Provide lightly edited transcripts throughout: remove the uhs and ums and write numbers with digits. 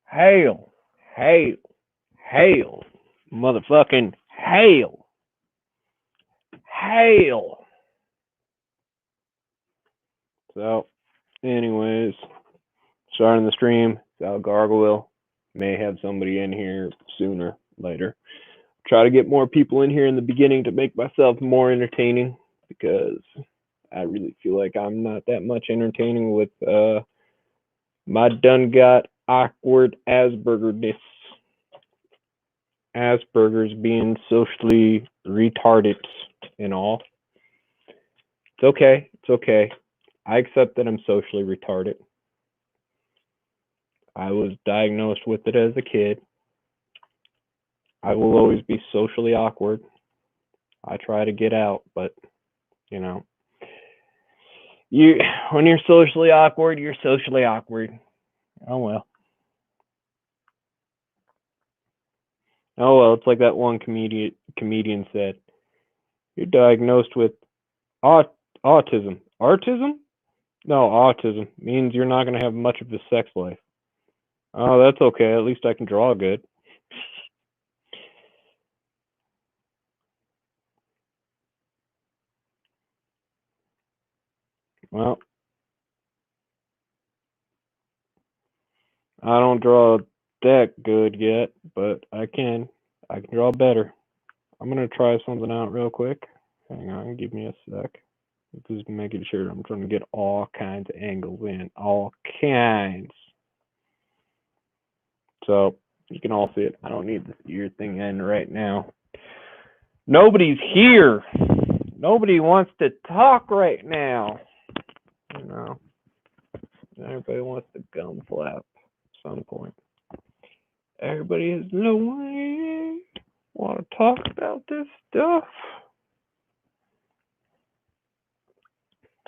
Hail, hail, hail, motherfucking hail, hail. So, anyways, starting the stream. Sal Gargoyle. May have somebody in here sooner, later. Try to get more people in here in the beginning to make myself more entertaining because I really feel like I'm not that much entertaining with my done got awkward Aspergerness. Asperger's being socially retarded and all. It's okay. It's okay. I accept that I'm socially retarded. I was diagnosed with it as a kid. I will always be socially awkward. I try to get out, but you know, you when you're socially awkward, you're socially awkward. Oh well. Oh well, it's like that one comedian said. You're diagnosed with autism. Autism? No, autism means you're not going to have much of a sex life. Oh, that's okay. At least I can draw good. Well, I don't draw that good yet, but I can. I can draw better. I'm going to try something out real quick. Hang on, give me a sec. Just making sure I'm trying to get all kinds of angles in. All kinds. So you can all see it. I don't need this ear thing in right now. Nobody's here. Nobody wants to talk right now. You know, everybody wants to gum flap at some point. Everybody has no way want to talk about this stuff.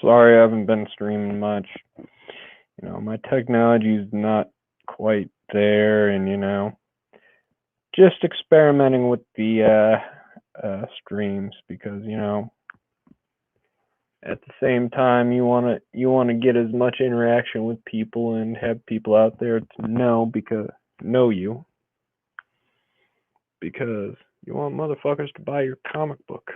Sorry, I haven't been streaming much. You know, my technology's not quite there, and you know, just experimenting with the streams because you know, at the same time, you wanna get as much interaction with people and have people out there to know you because you want motherfuckers to buy your comic book.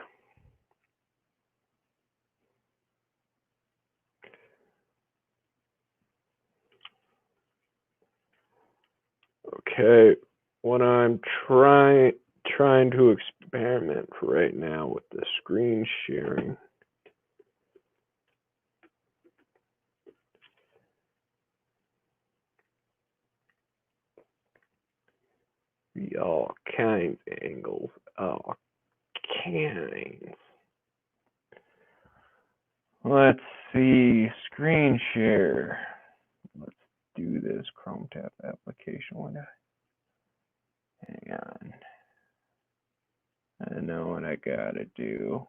Okay, what I'm trying to experiment right now with the screen sharing. Be all kinds of angles. All kinds. Let's see. Screen share. Let's do this Chrome tab application window. Hang on. I know what I gotta do.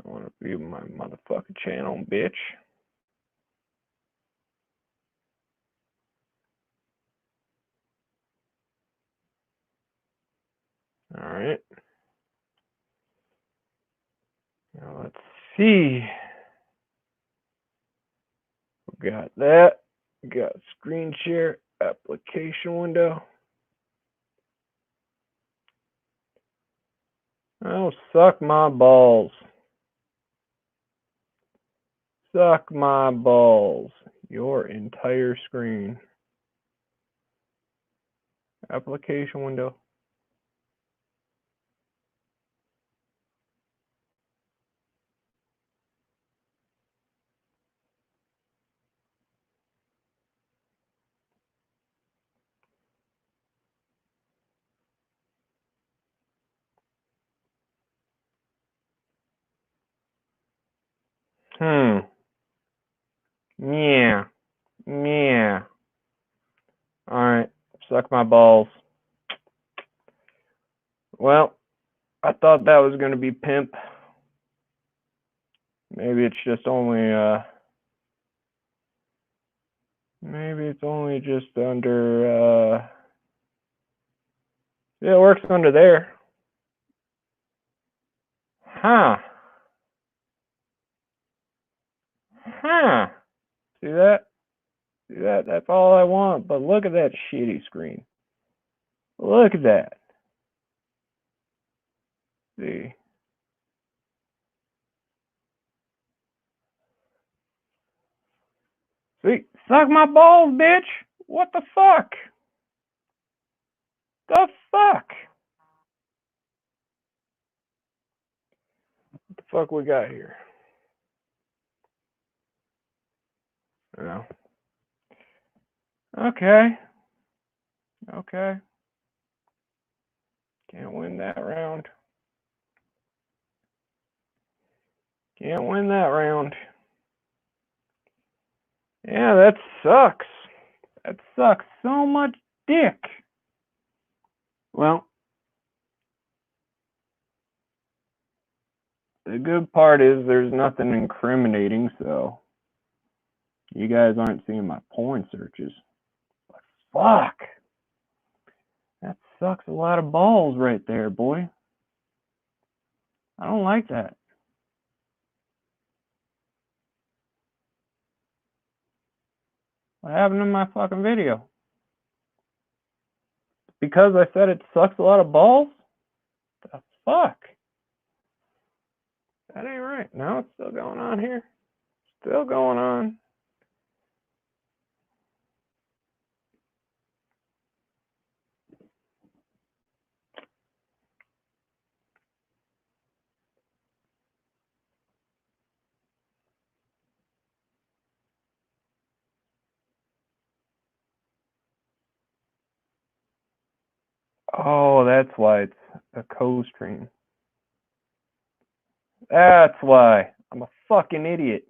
I want to view my motherfucking channel, bitch. All right. Now let's see. We got that. We got screen share application window. Oh, suck my balls. Suck my balls. Your entire screen. Application window. Yeah. Yeah. Alright. Suck my balls. Well, I thought that was going to be pimp. Maybe it's just only Maybe it's only just under, yeah, it works under there. Huh. Huh. See that? See that? That's all I want. But look at that shitty screen. Look at that. See. See? Suck my balls, bitch! What the fuck? The fuck? What the fuck we got here? Oh. Okay. Okay. Can't win that round. Can't win that round. Yeah, that sucks. That sucks so much dick. Well, the good part is there's nothing incriminating, so you guys aren't seeing my porn searches. But fuck. That sucks a lot of balls right there, boy. I don't like that. What happened to my fucking video? Because I said it sucks a lot of balls? The fuck? That ain't right. No, it's still going on here. Still going on. Oh, that's why it's a co-stream. That's why. I'm a fucking idiot.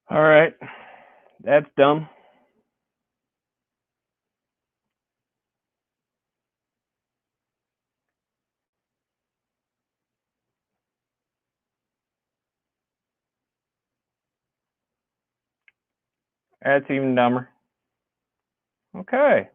All right. That's dumb. That's even dumber. Okay.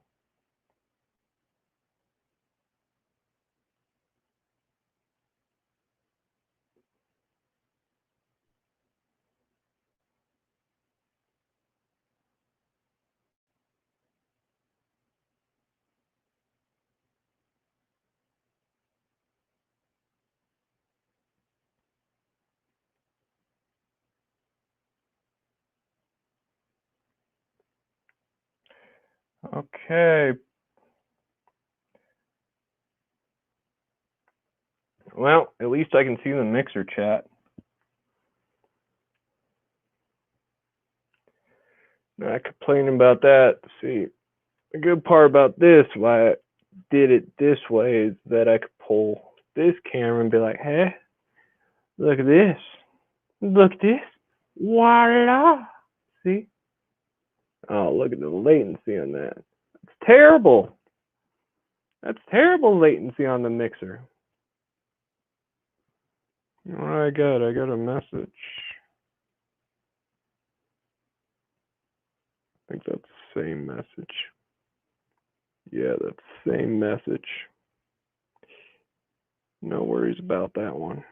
Okay. Well, at least I can see the mixer chat. Not complaining about that. See, the good part about this, why I did it this way, is that I could pull this camera and be like, hey, look at this. Look at this. Voila. See? Oh, look at the latency on that. It's terrible. That's terrible latency on the mixer. What do I got? I got a message. I think that's the same message. Yeah, that's the same message. No worries about that one.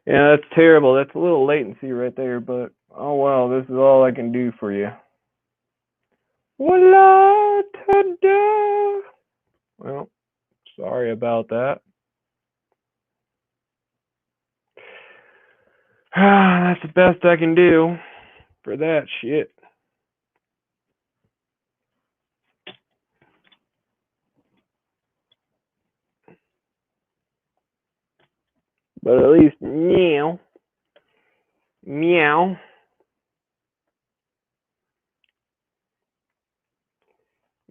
Yeah, that's terrible. That's a little latency right there, but oh well, this is all I can do for you. Voila, ta-da! Well, sorry about that. That's the best I can do for that shit. But at least meow. Meow.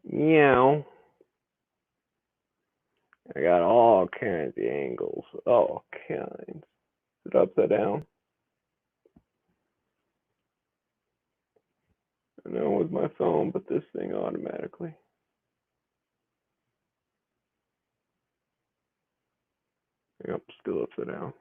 Meow. I got all kinds of angles. All kinds. Is it upside down? I know it was my phone, but this thing automatically. Yep, still upside down.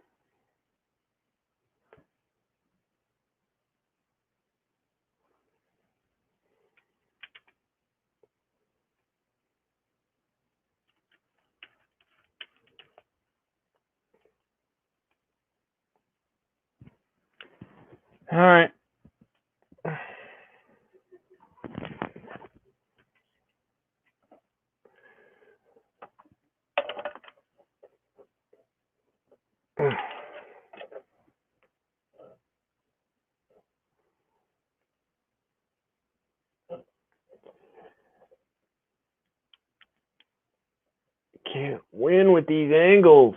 All right. Can't win with these angles.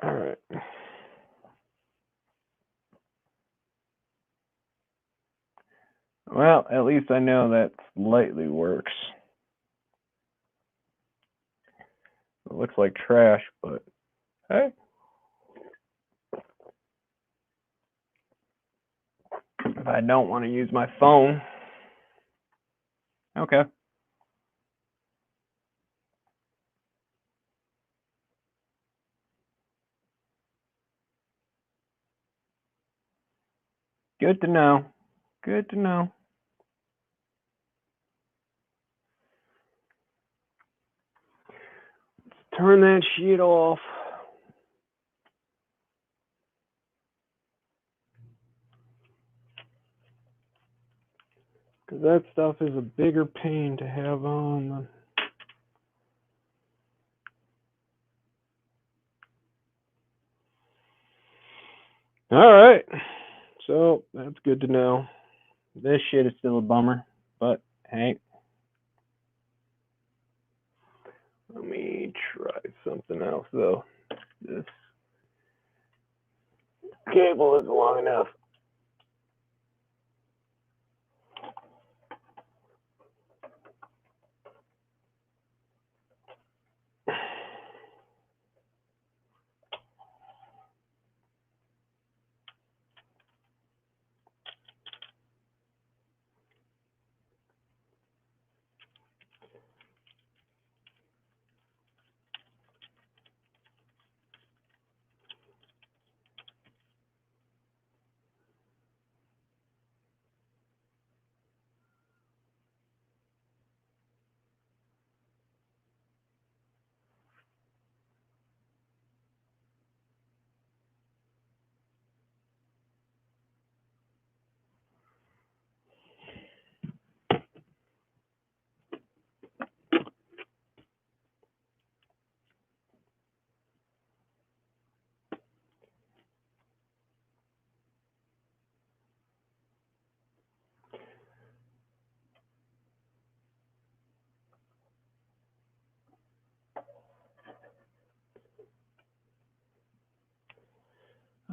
All right. Well, at least I know that slightly works. It looks like trash, but hey. If I don't want to use my phone, okay. Good to know. Good to know. Let's turn that shit off. Because that stuff is a bigger pain to have on. All right. So that's good to know. This shit is still a bummer, but hey. Let me try something else though. This cable is long enough.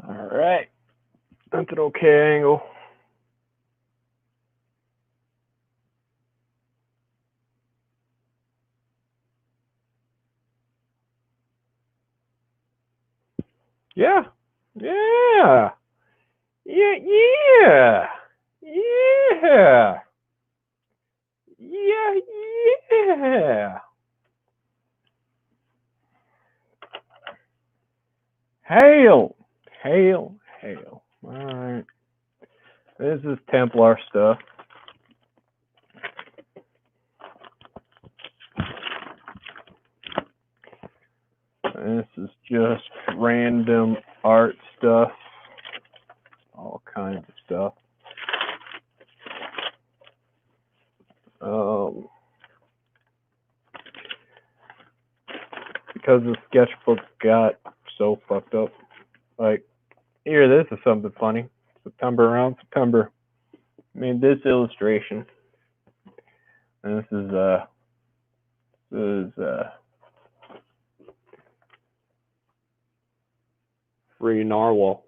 All right. That's an okay angle. Yeah. Yeah. Yeah. Yeah. Yeah. Yeah. Yeah. Hail. Hail. Hail. All right. This is Templar stuff. This is just random art stuff. All kinds of stuff. Because the sketchbook got so fucked up. Like, here, this is something funny. Around September, made this illustration. And this is is free narwhal.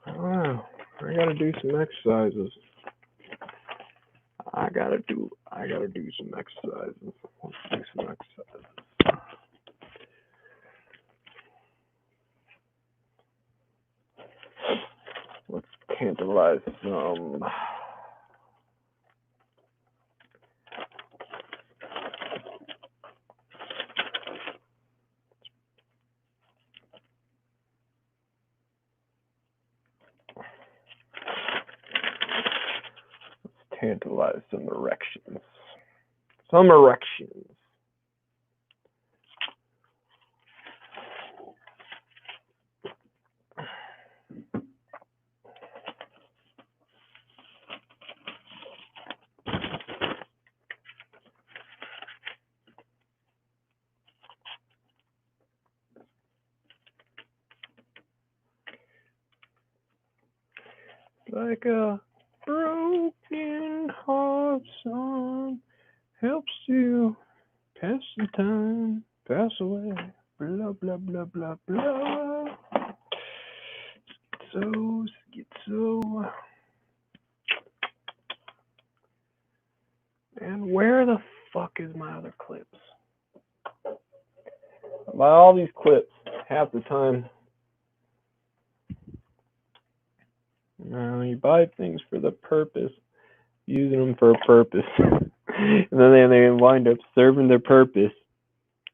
Wow, I gotta do some exercises. I gotta do some exercises. Let's do some exercises. Let's tantalize some. Tantalize some erections. Some erections. Like a broken heart song helps you pass the time, pass away, blah, blah, blah, blah, blah. So schizo. And where the fuck is my other clips? I buy all these clips half the time. You buy things for the purpose, using them for a purpose, and then they wind up serving their purpose,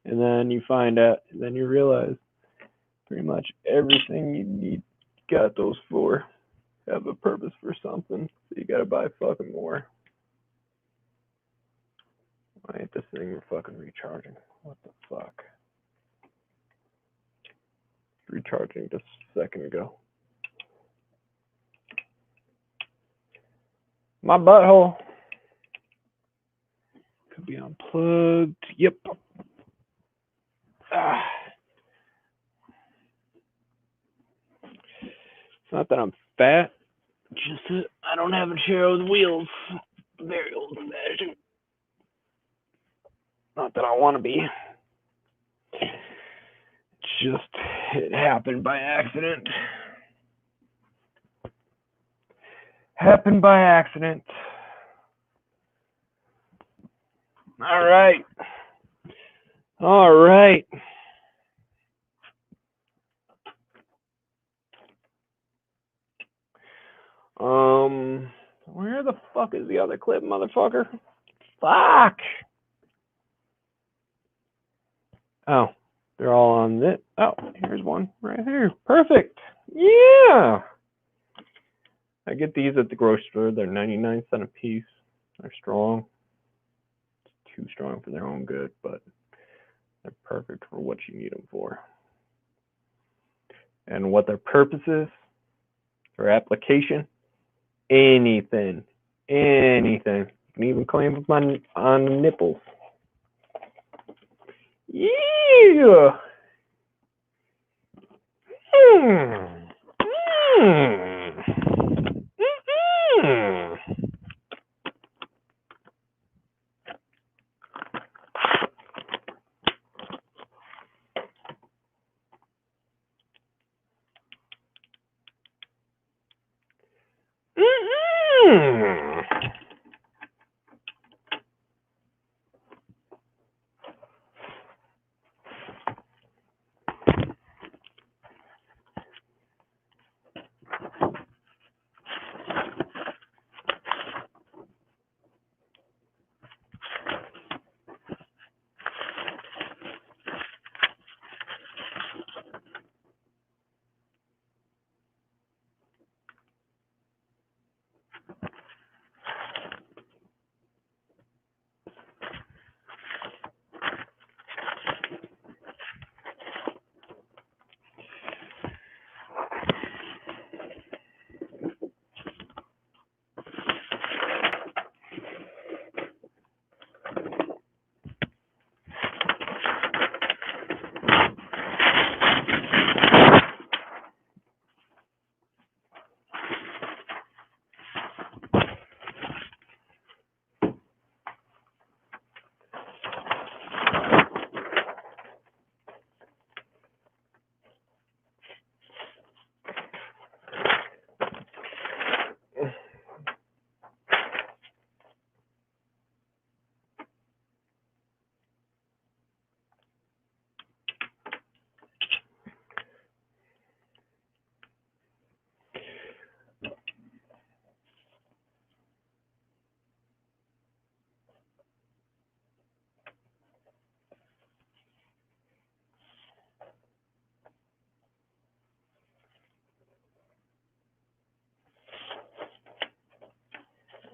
and then you find out, and then you realize pretty much everything you need got those for have a purpose for something, so you gotta buy fucking more. Why ain't this thing fucking recharging? What the fuck? Recharging just a second ago. My butthole could be unplugged. Yep. It's not that I'm fat, just that I don't have a chair with wheels. Very old fashioned. Not that I want to be. Just it happened by accident. Happened by accident. All right. All right. Where the fuck is the other clip, motherfucker? Fuck. Oh, they're all on this. Oh, here's one right here. Perfect. Yeah. I get these at the grocery store. They're 99 cents a piece. They're strong. It's too strong for their own good, but they're perfect for what you need them for. And what their purpose is, their application, anything. Anything. You can even claim them on the nipples. Yeah.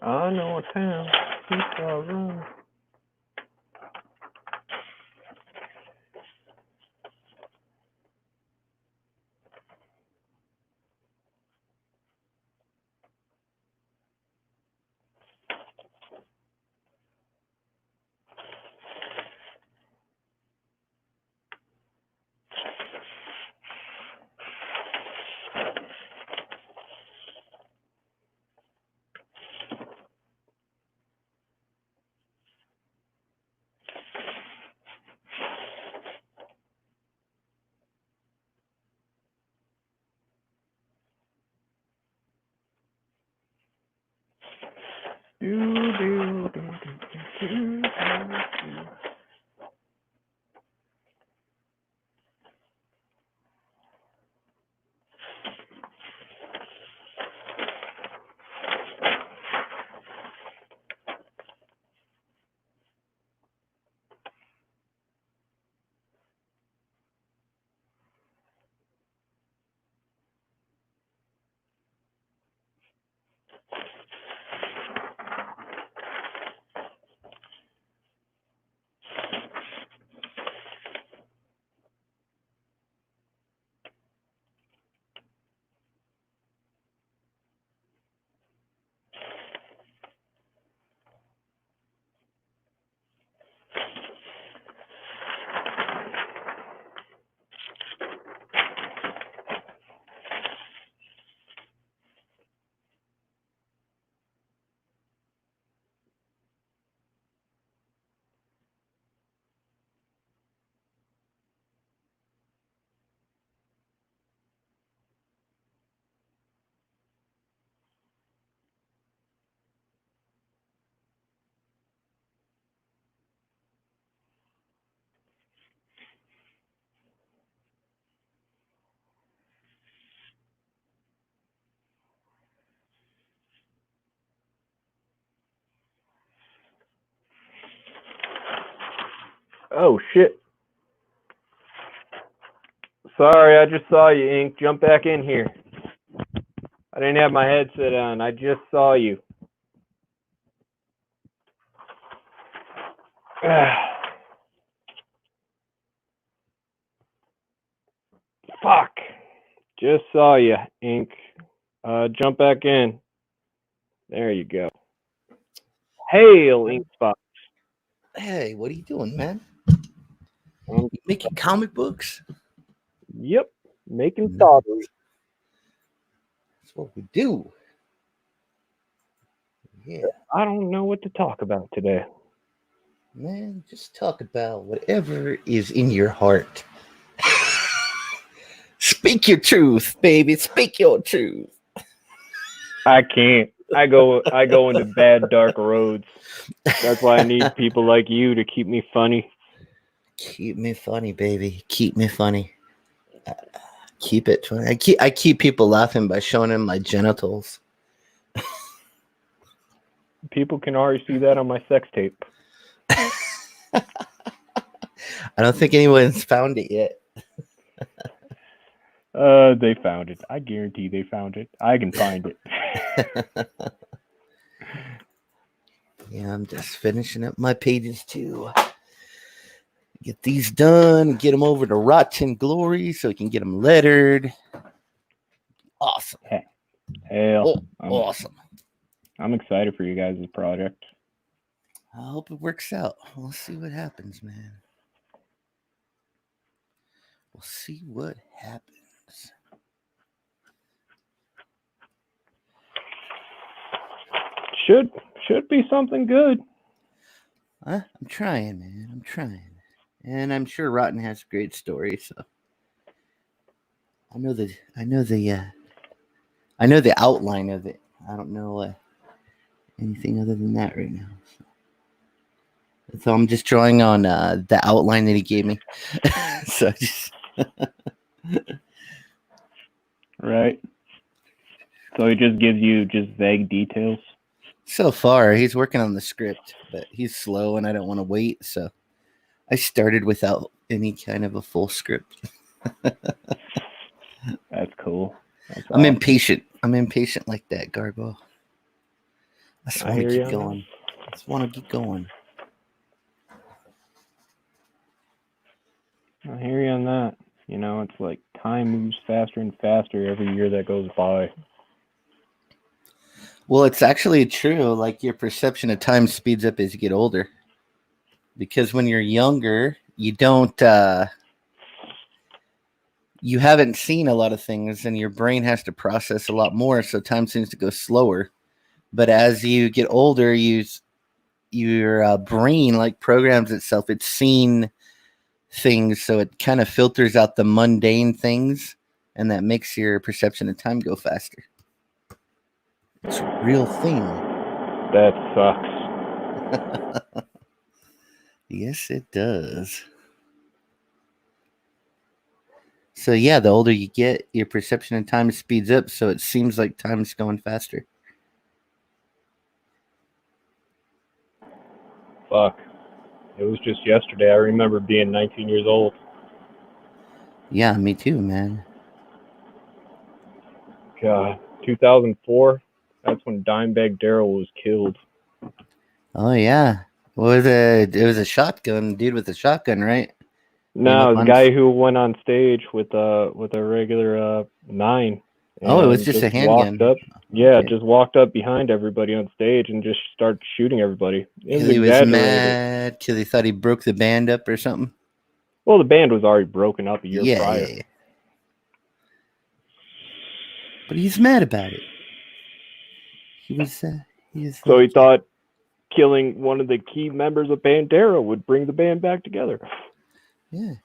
I know a town. Keep on running. Do. Oh shit. Sorry, I just saw you, Ink. Jump back in here. I didn't have my headset on. I just saw you. Fuck. Just saw you, Ink. Jump back in. There you go. Hail, Ink Spot. Hey, what are you doing, man? Um, You making comic books? Yep. Making Nice. sausage. That's what we do. Yeah, I don't know what to talk about today. man, just talk about whatever is in your heart. Speak your truth, baby. Speak your truth. I can't. I go into bad dark roads. That's why I need people like you to keep me funny. Keep me funny, baby. Keep me funny. Keep it funny. I keep people laughing by showing them my genitals. People can already see that on my sex tape. I don't think anyone's found it yet. They found it. I guarantee they found it. I can find it. Yeah, I'm just finishing up my pages too. Get these done, get them over to Rotten Glory so we can get them lettered. Awesome. Hell, Awesome. I'm excited for you guys' project. I hope it works out. We'll see what happens, man. We'll see what happens. Should be something good. I'm trying, man. I'm trying. And I'm sure Rotten has a great story, so I know the outline of it. I don't know anything other than that right now. So I'm just drawing on the outline that he gave me. So just Right. So he just gives you just vague details. so far he's working on the script, but he's slow and I don't want to wait, so I started without any kind of a full script. That's cool. I'm impatient. I'm impatient like that, Garbo. just I want to hear you keep on that. going. Just want to keep going. I hear you on that. You know, it's like time moves faster and faster every year that goes by. Well, it's actually true. Like your perception of time speeds up as you get older. Because when you're younger, you don't you haven't seen a lot of things and your brain has to process a lot more, so time seems to go slower. But as you get older, your brain like programs itself. It's seen things, so it kind of filters out the mundane things, and that makes your perception of time go faster. It's a real thing. That sucks. Yes, it does. So yeah, the older you get, your perception of time speeds up, so it seems like time's going faster. Fuck. It was just yesterday. I remember being 19 years old. Yeah, me too, man. God, 2004. That's when Dimebag Darrell was killed. Oh yeah. It was a shotgun, dude with a shotgun, right? Came up No, the on. guy who went on stage with a regular 9 Oh, it was and just a just walked handgun. up. Yeah, Okay. just walked up behind everybody on stage and just started shooting everybody. It was He was exaggerated. mad because he thought he broke the band up or something. Well, the band was already broken up a year prior. Yeah. But he's mad about it. He was. So he like, thought killing one of the key members of Bandera would bring the band back together. yeah.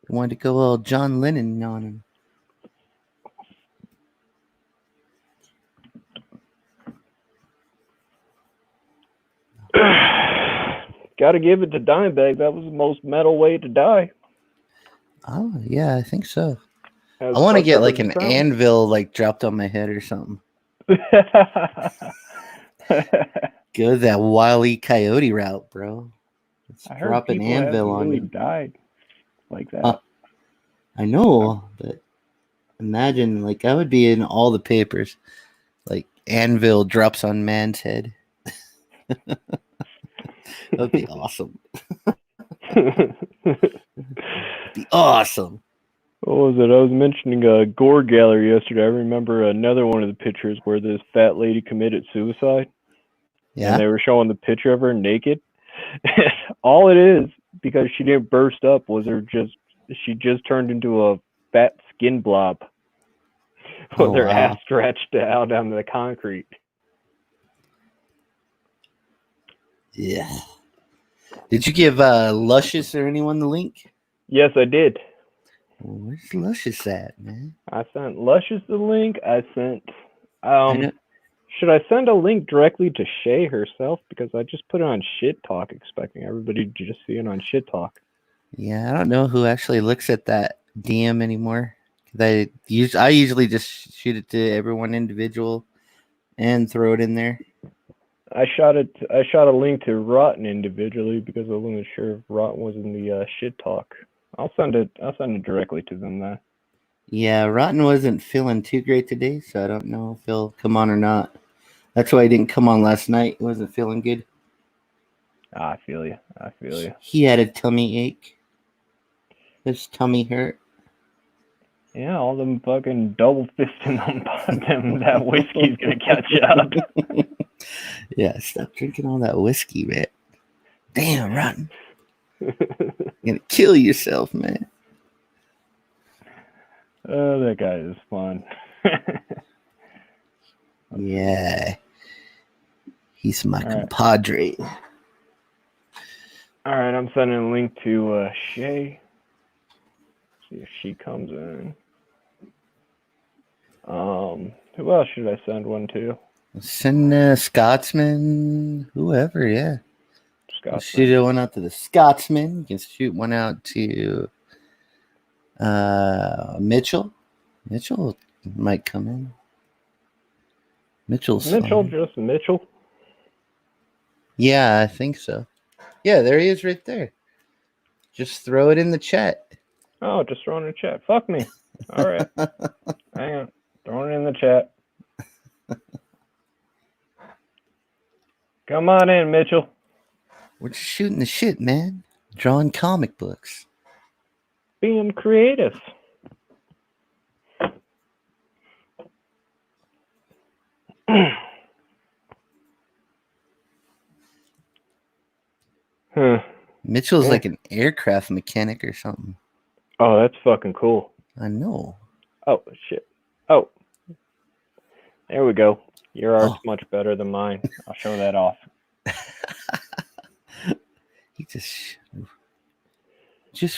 He wanted to go all John Lennon on him. Got to give it to Dimebag. That was the most metal way to die. Oh yeah, I think so. As I want to fucked get up like as an it sounds. anvil like dropped on my head or something. Go that Wile E. Coyote route, bro. Let's I heard drop an people haven't anvil on really you. died like that. I know, but imagine like I would be in all the papers. Like anvil drops on man's head. That'd be awesome. Be awesome. What was it? I was mentioning a gore gallery yesterday. I remember another one of the pictures where this fat lady committed suicide, Yeah. and they were showing the picture of her naked. All it is, because she didn't burst up, was she just turned into a fat skin blob with her ass stretched out onto the concrete. Yeah. Did you give Luscious or anyone the link? Yes, I did. Where's Luscious at, man? I sent Luscious the link. I sent. I know. Should I send a link directly to Shay herself? Because I just put it on Shit Talk, expecting everybody to just see it on Shit Talk. Yeah, I don't know who actually looks at that DM anymore. I usually just shoot it to everyone individual and throw it in there. I shot a link to Rotten individually because I wasn't sure if Rotten was in the Shit Talk. I'll send it directly to them then. Yeah, Rotten wasn't feeling too great today, so I don't know if he'll come on or not. That's why he didn't come on last night. He wasn't feeling good. I feel you. He had a tummy ache. His tummy hurt. Yeah, all them fucking double fisting them that whiskey's gonna catch up. Yeah, stop drinking all that whiskey, man. Damn, Rotten. You're gonna kill yourself, man. Oh, that guy is fun. Yeah. He's my compadre. Alright, I'm sending a link to Shay. See if she comes in. Who else should I send one to? Send Scotsman, whoever, yeah. Scotsman. Shoot one out to the Scotsman. You can shoot one out to Mitchell. Mitchell might come in. Mitchell, just Mitchell? Yeah, I think so. Yeah, there he is right there. Just throw it in the chat. Oh, just throw it in the chat. Fuck me. All right. Hang on. Throwing it in the chat. Come on in, Mitchell. We're just shooting the shit, man. Drawing comic books. Being creative. Huh. Mitchell's Yeah. like an aircraft mechanic or something. Oh, that's fucking cool. I know. Oh, shit. Oh. There we go. Your art's Oh. much better than mine. I'll show that off. He just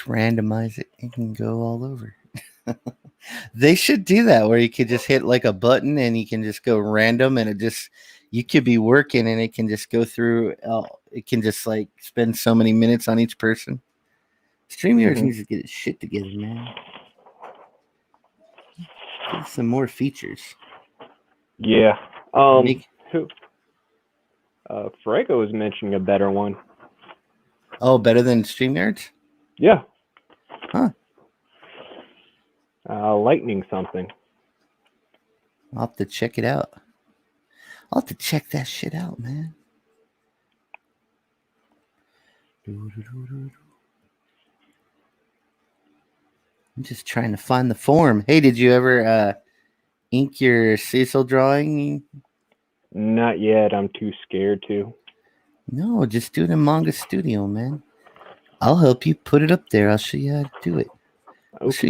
randomize it. It can go all over. They should do that where you could just hit like a button and you can just go random and it just you could be working and it can just go through. It can just like spend so many minutes on each person. StreamYard needs to get its shit together, man. Get some more features. Yeah. Make- Who? Franco was mentioning a better one. Oh, better than StreamYard? Yeah. Huh. Lightning something. I'll have to check it out. I'll have to check that shit out, man. I'm just trying to find the form. Hey, did you ever ink your Cecil drawing? Not yet. I'm too scared to. No, just do it in Manga Studio, man. I'll help you put it up there. I'll show you how to do it. I'll show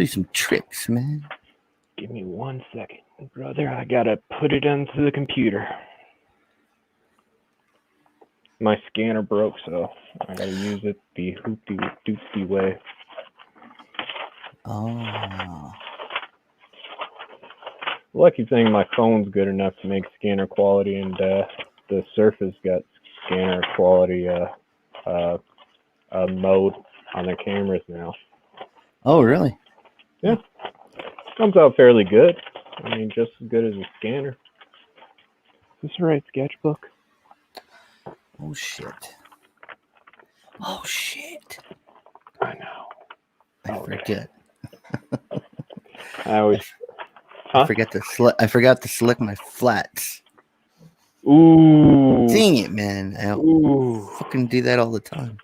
you some tricks, man. Give me 1 second, brother. I gotta put it into the computer. My scanner broke, so I gotta use it the hoopty way. Oh. Lucky thing, my phone's good enough to make scanner quality, and the Surface got scanner quality mode on their cameras now. Oh, really? Yeah. Comes out fairly good. I mean, just as good as a scanner. Is this the right sketchbook? Oh, shit. Oh, shit. I know. I forget. I always... I forgot to select my flats. Ooh. Dang it, man. I fucking do that all the time.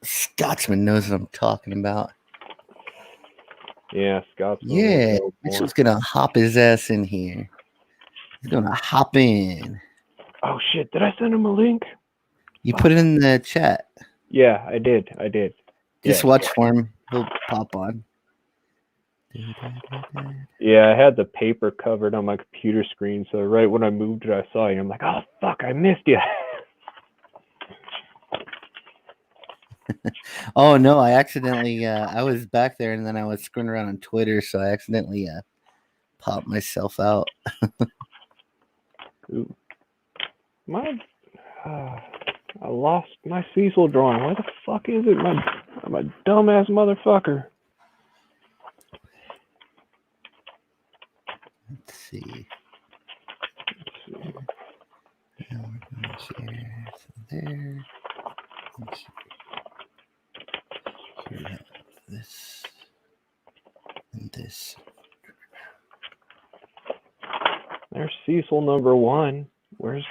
Scotsman knows what I'm talking about. Yeah, Scotsman. Yeah, Mitchell's gonna hop his ass in here. He's gonna hop in. Oh shit! Did I send him a link? You put it in the chat. Yeah, I did. Just watch for him. He'll pop on. Yeah, I had the paper covered on my computer screen, so right when I moved it, I saw you. I'm like, oh fuck, I missed you. Oh no, I accidentally I was back there and then I was screwing around on Twitter, so I accidentally popped myself out. Ooh. I lost my Cecil drawing. Where the fuck is it? I'm a dumbass motherfucker. Let's see. There. This and this. There's Cecil number 1. Where's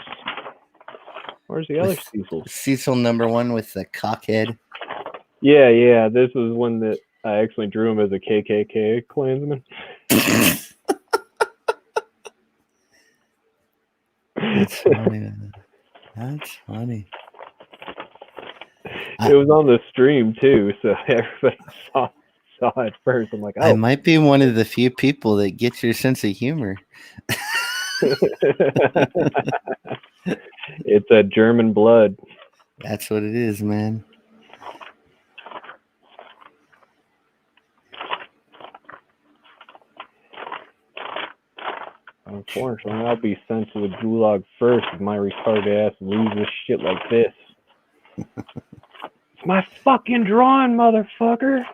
the other Cecils? Cecil number 1 with the cockhead. Yeah. This was one that I actually drew him as a KKK Klansman. That's funny. That's funny. It was on the stream too, so everybody saw it first. I'm like, oh. I might be one of the few people that gets your sense of humor. It's a German blood. That's what it is, man. Unfortunately, I'll be sent to the gulag first if my retarded ass loses shit like this. It's my fucking drawing, motherfucker!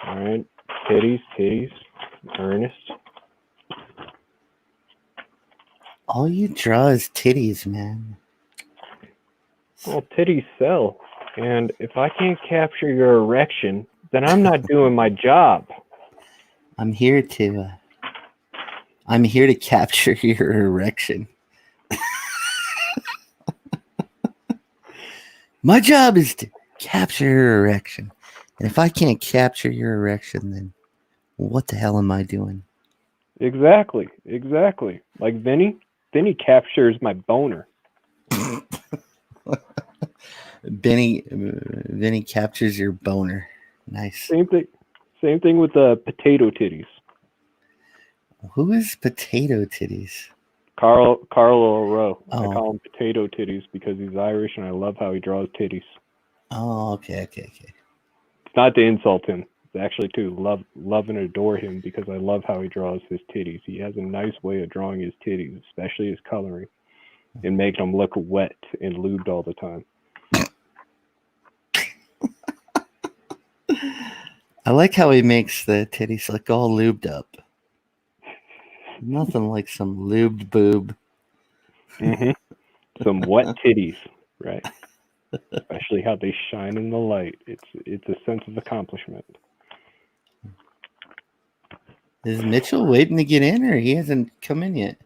Alright, titties, Ernest. All you draw is titties, man. Well, titties sell. And if I can't capture your erection, then I'm not doing my job. I'm here to capture your erection. My job is to capture your erection. And if I can't capture your erection, then what the hell am I doing? Exactly. Like Vinny captures my boner. Vinny captures your boner. Nice. Same thing with the potato titties. Who is Potato Titties? Carlo Rowe. I Oh. call him potato titties because he's Irish and I love how he draws titties. Oh, okay. It's not to insult him. It's actually to love and adore him because I love how he draws his titties. He has a nice way of drawing his titties, especially his coloring, and making them look wet and lubed all the time. I like how he makes the titties look all lubed up. Nothing like some lubed boob. Some wet titties, right? Especially how they shine in the light. It's a sense of accomplishment. Is Mitchell waiting to get in, or he hasn't come in yet?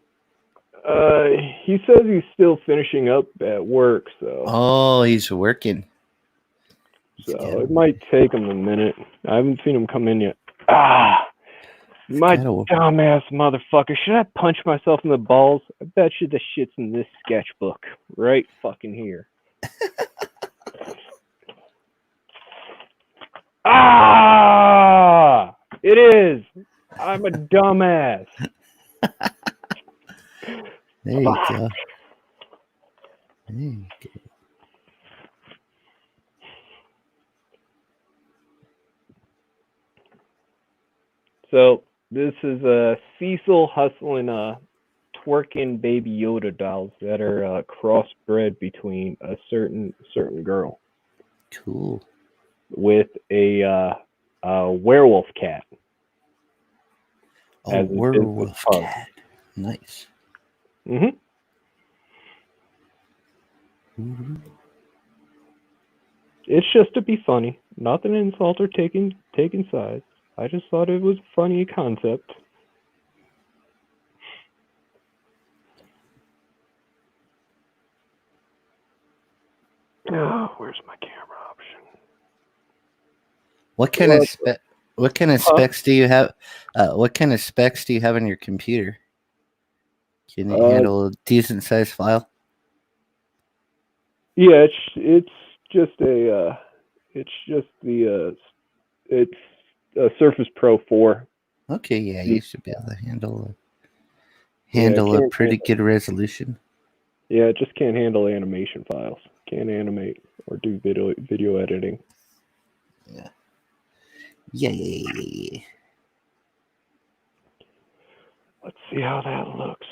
He says he's still finishing up at work, so. Oh, he's working. So it might take him a minute. I haven't seen him come in yet. My dumbass motherfucker. Should I punch myself in the balls? I bet you the shit's in this sketchbook. Right fucking here. It is. I'm a dumbass. There you go. So this is Cecil hustling twerking baby Yoda dolls that are crossbred between a certain girl. Cool. With a werewolf cat. A werewolf cat. Nice. It's just to be funny. Nothing insult or taking sides. I just thought it was a funny concept. Oh, where's my camera option? What kind of specs do you have? What kind of specs do you have on your computer? Can it handle a decent sized file? Yeah, it's just a Surface Pro 4. Okay, yeah, you should be able to handle a pretty good resolution. Yeah, it just can't handle animation files. Can't animate or do video editing. Yeah. Let's see how that looks.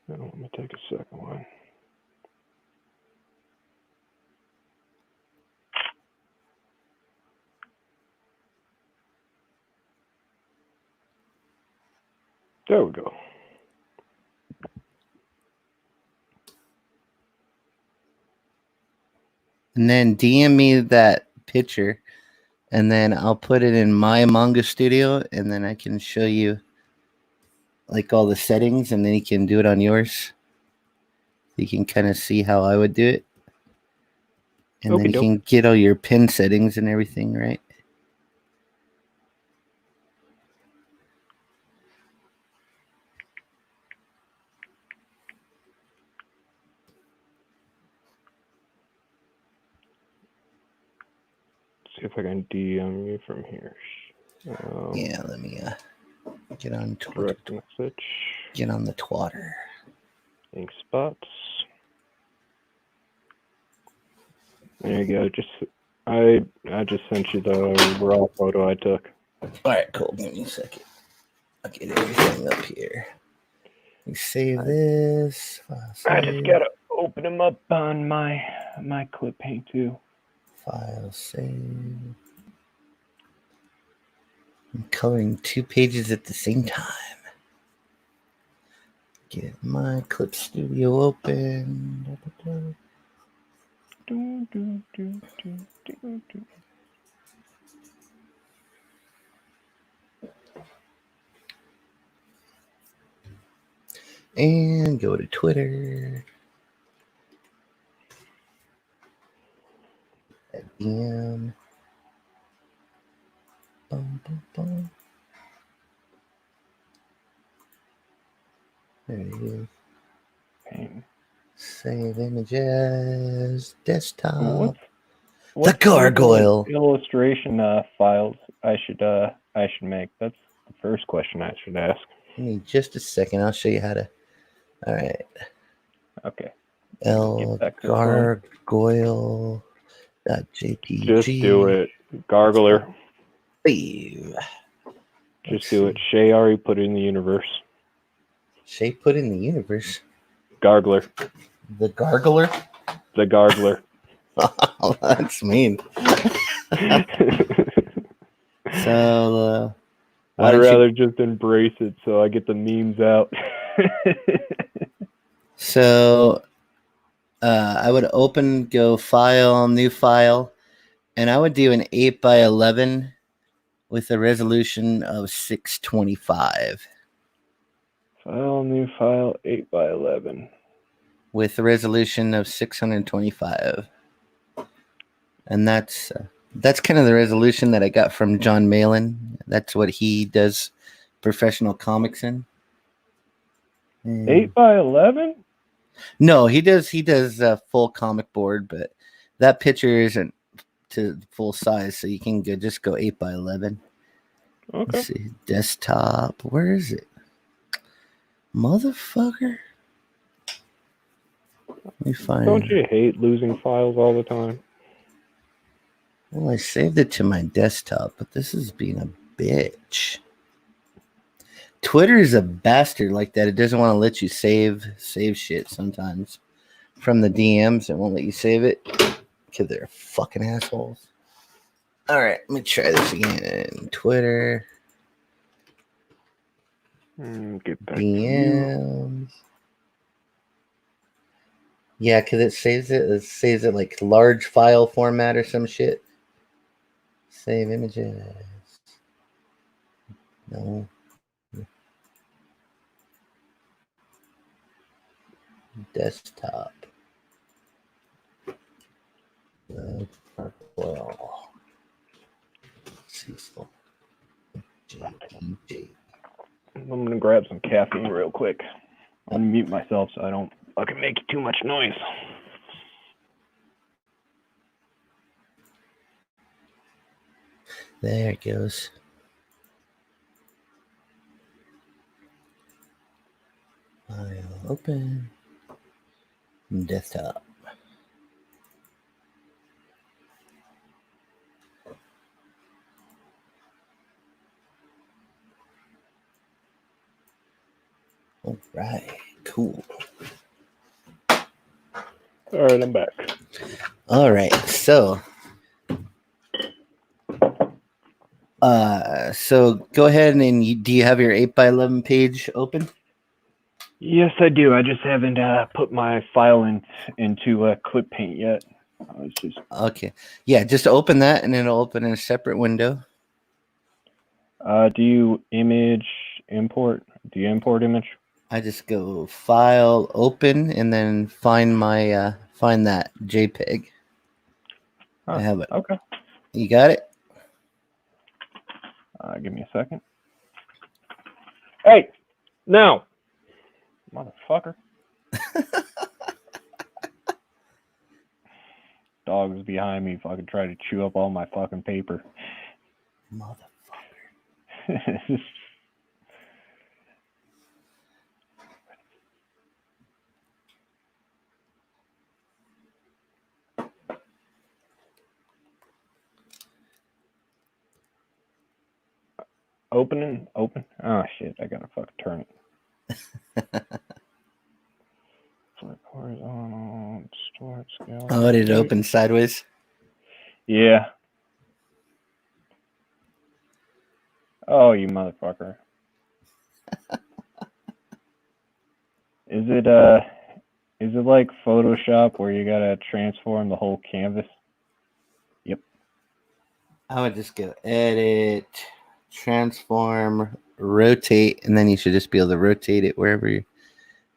Let me take a second one. There we go. And then DM me that picture, and then I'll put it in my manga studio, and then I can show you like all the settings, and then you can do it on yours. You can kind of see how I would do it, and then you can get all your pin settings and everything, right? See if I can DM you from here. Yeah, let me get on Twitter. Message. Get on the twatter. Ink spots. There you go. I just sent you the raw photo I took. All right, cool. Give me a second. I'll get everything up here. You save this. I just gotta open them up on my clip paint too. File save. I'm coloring 2 pages at the same time. Get my clip studio open. And go to Twitter. DM. Boom, boom, boom. There it is. Pain. Save images. Desktop. What's the gargoyle. Illustration files I should make? That's the first question I should ask. Give me just a second. I'll show you how to. All right. Okay. Gargoyle.jpg. Just do it. Gargler. Save. Just do it. Shay already put it in the universe. Shay put in the universe. Gargler. The gargler? The gargler. Oh, that's mean. So, I'd rather just embrace it so I get the memes out. So, I would go file, new file, and I would do an 8x11 with a resolution of 625. File, new file, 8x11. With a resolution of 625. And that's kind of the resolution that I got from John Malin. That's what he does professional comics in. 8x11? No, he does a full comic board, but that picture isn't to full size, so you can just go 8x11. Okay. Let's see, desktop. Where is it, motherfucker? Let me find. Don't you hate losing files all the time? Well, I saved it to my desktop, but this is being a bitch. Twitter is a bastard like that. It doesn't want to let you save shit sometimes. From the DMs, it won't let you save it because they're fucking assholes. All right, let me try this again. Twitter. Get back DMs. Yeah, because it saves it like large file format or some shit. Save images. No. Desktop. Well. Cecil. JPG. I'm gonna grab some caffeine real quick. I'm gonna mute myself so I don't fucking make too much noise. There it goes. File open. Desktop. All right, cool. All right, I'm back. All right, so go ahead and do you have your 8x11 page open? Yes, I do. I just haven't put my file into Clip Paint yet. Okay. Yeah, just open that and it'll open in a separate window. Do you import? Do you import image? I just go file, open, and then find my find that JPEG. Oh, I have it. Okay. You got it? Give me a second. Hey, no, motherfucker. Dog's behind me fucking try to chew up all my fucking paper. Motherfucker. Open. Oh shit, I gotta fucking turn it. Flip horizontal, distort, scale. Oh, did it open sideways? Yeah. Oh, you motherfucker. Is it Is it like Photoshop where you gotta transform the whole canvas? Yep. I would just go edit, transform, rotate, and then you should just be able to rotate it wherever you're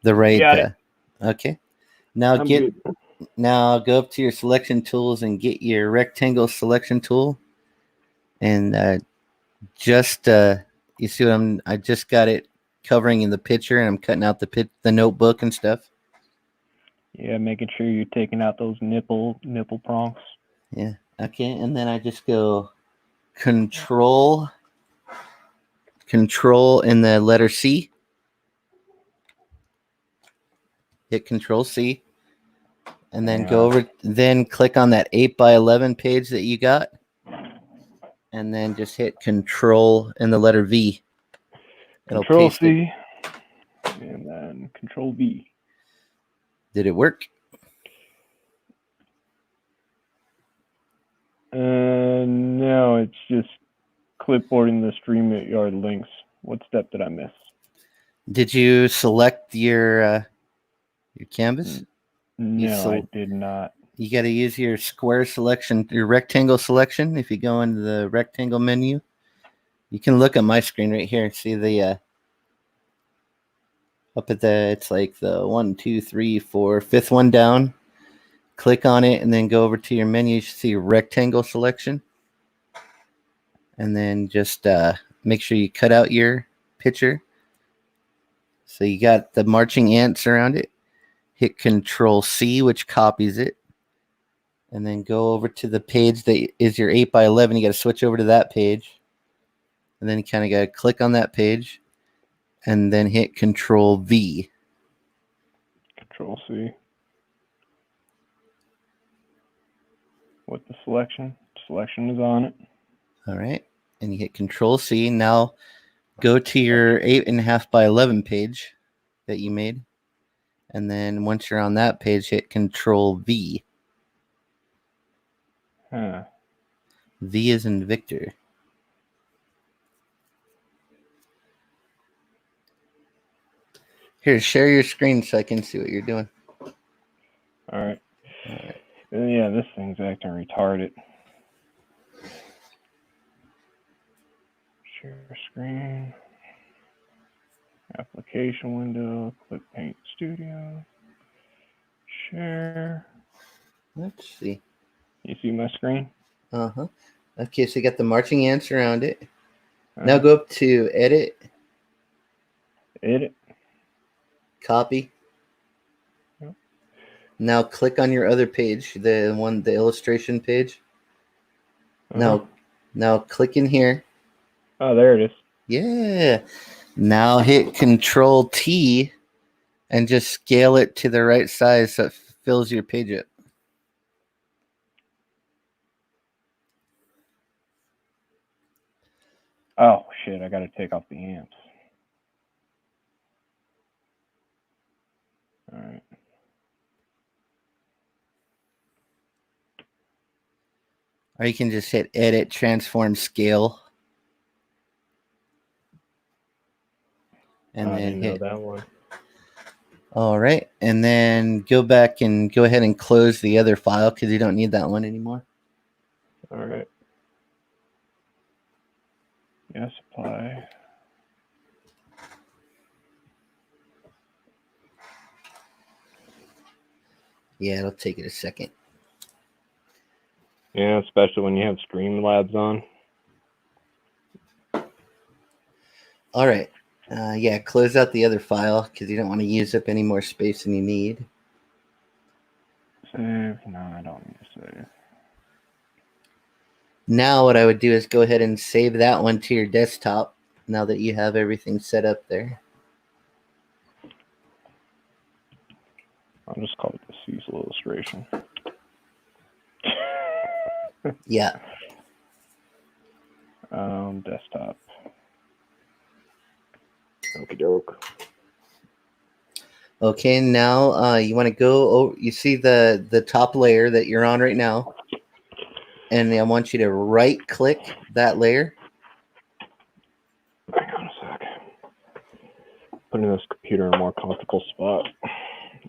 the right. Got it. Okay. Now I'm good. now go up to your selection tools and get your rectangle selection tool, and just you see what I just got it covering in the picture, and I'm cutting out the notebook and stuff. Yeah, making sure you're taking out those nipple prongs. Yeah. Okay. And then I just go control in the letter C. Hit Control C, and then Hang go on. over. Then click on that 8x11 page that you got, and then just hit Control and the letter V. It'll Control paste it. C, and then Control V. Did it work? No, it's just clipboarding the StreamYard links. What step did I miss? Did you select your canvas? No, I did not. You got to use your square selection, your rectangle selection. If you go into the rectangle menu, you can look at my screen right here. See the up at the, it's like the 1, 2, 3, 4, fifth one down. Click on it and then go over to your menu. You should see rectangle selection. And then just make sure you cut out your picture. So you got the marching ants around it. Hit Control C, which copies it. And then go over to the page that is your 8x11. You got to switch over to that page. And then you kind of got to click on that page. And then hit Control V. Control C. With the selection. Selection is on it. All right. And you hit Control C. Now go to your 8.5x11 page that you made. And then once you're on that page, hit Control V. Huh. V is in Victor. Here, share your screen so I can see what you're doing. All right. Yeah, this thing's acting retarded. Share screen. Application window. Click Paint Studio. Share. Let's see. You see my screen? Uh-huh. Okay, so you got the marching ants around it. Now go up to Edit. Edit. Copy. Yep. Now click on your other page, the illustration page. Now click in here. Oh, there it is. Yeah. Now hit Control T and just scale it to the right size so it fills your page up. Oh, shit, I gotta take off the amps. All right. Or you can just hit Edit, Transform, Scale. And I then didn't know that one. All right. And then go back and go ahead and close the other file because you don't need that one anymore. All right. Yes, apply. Yeah, it'll take it a second. Yeah, especially when you have Streamlabs on. All right. Yeah, close out the other file because you don't want to use up any more space than you need. Save. No, I don't need to save. Now what I would do is go ahead and save that one to your desktop now that you have everything set up there. I'll just call it the Cecil illustration. Yeah. Desktop. Okie doke. Okay, now you want to go over, you see the top layer that you're on right now, and I want you to right click that layer. Hang on a sec. Putting this computer in a more comfortable spot.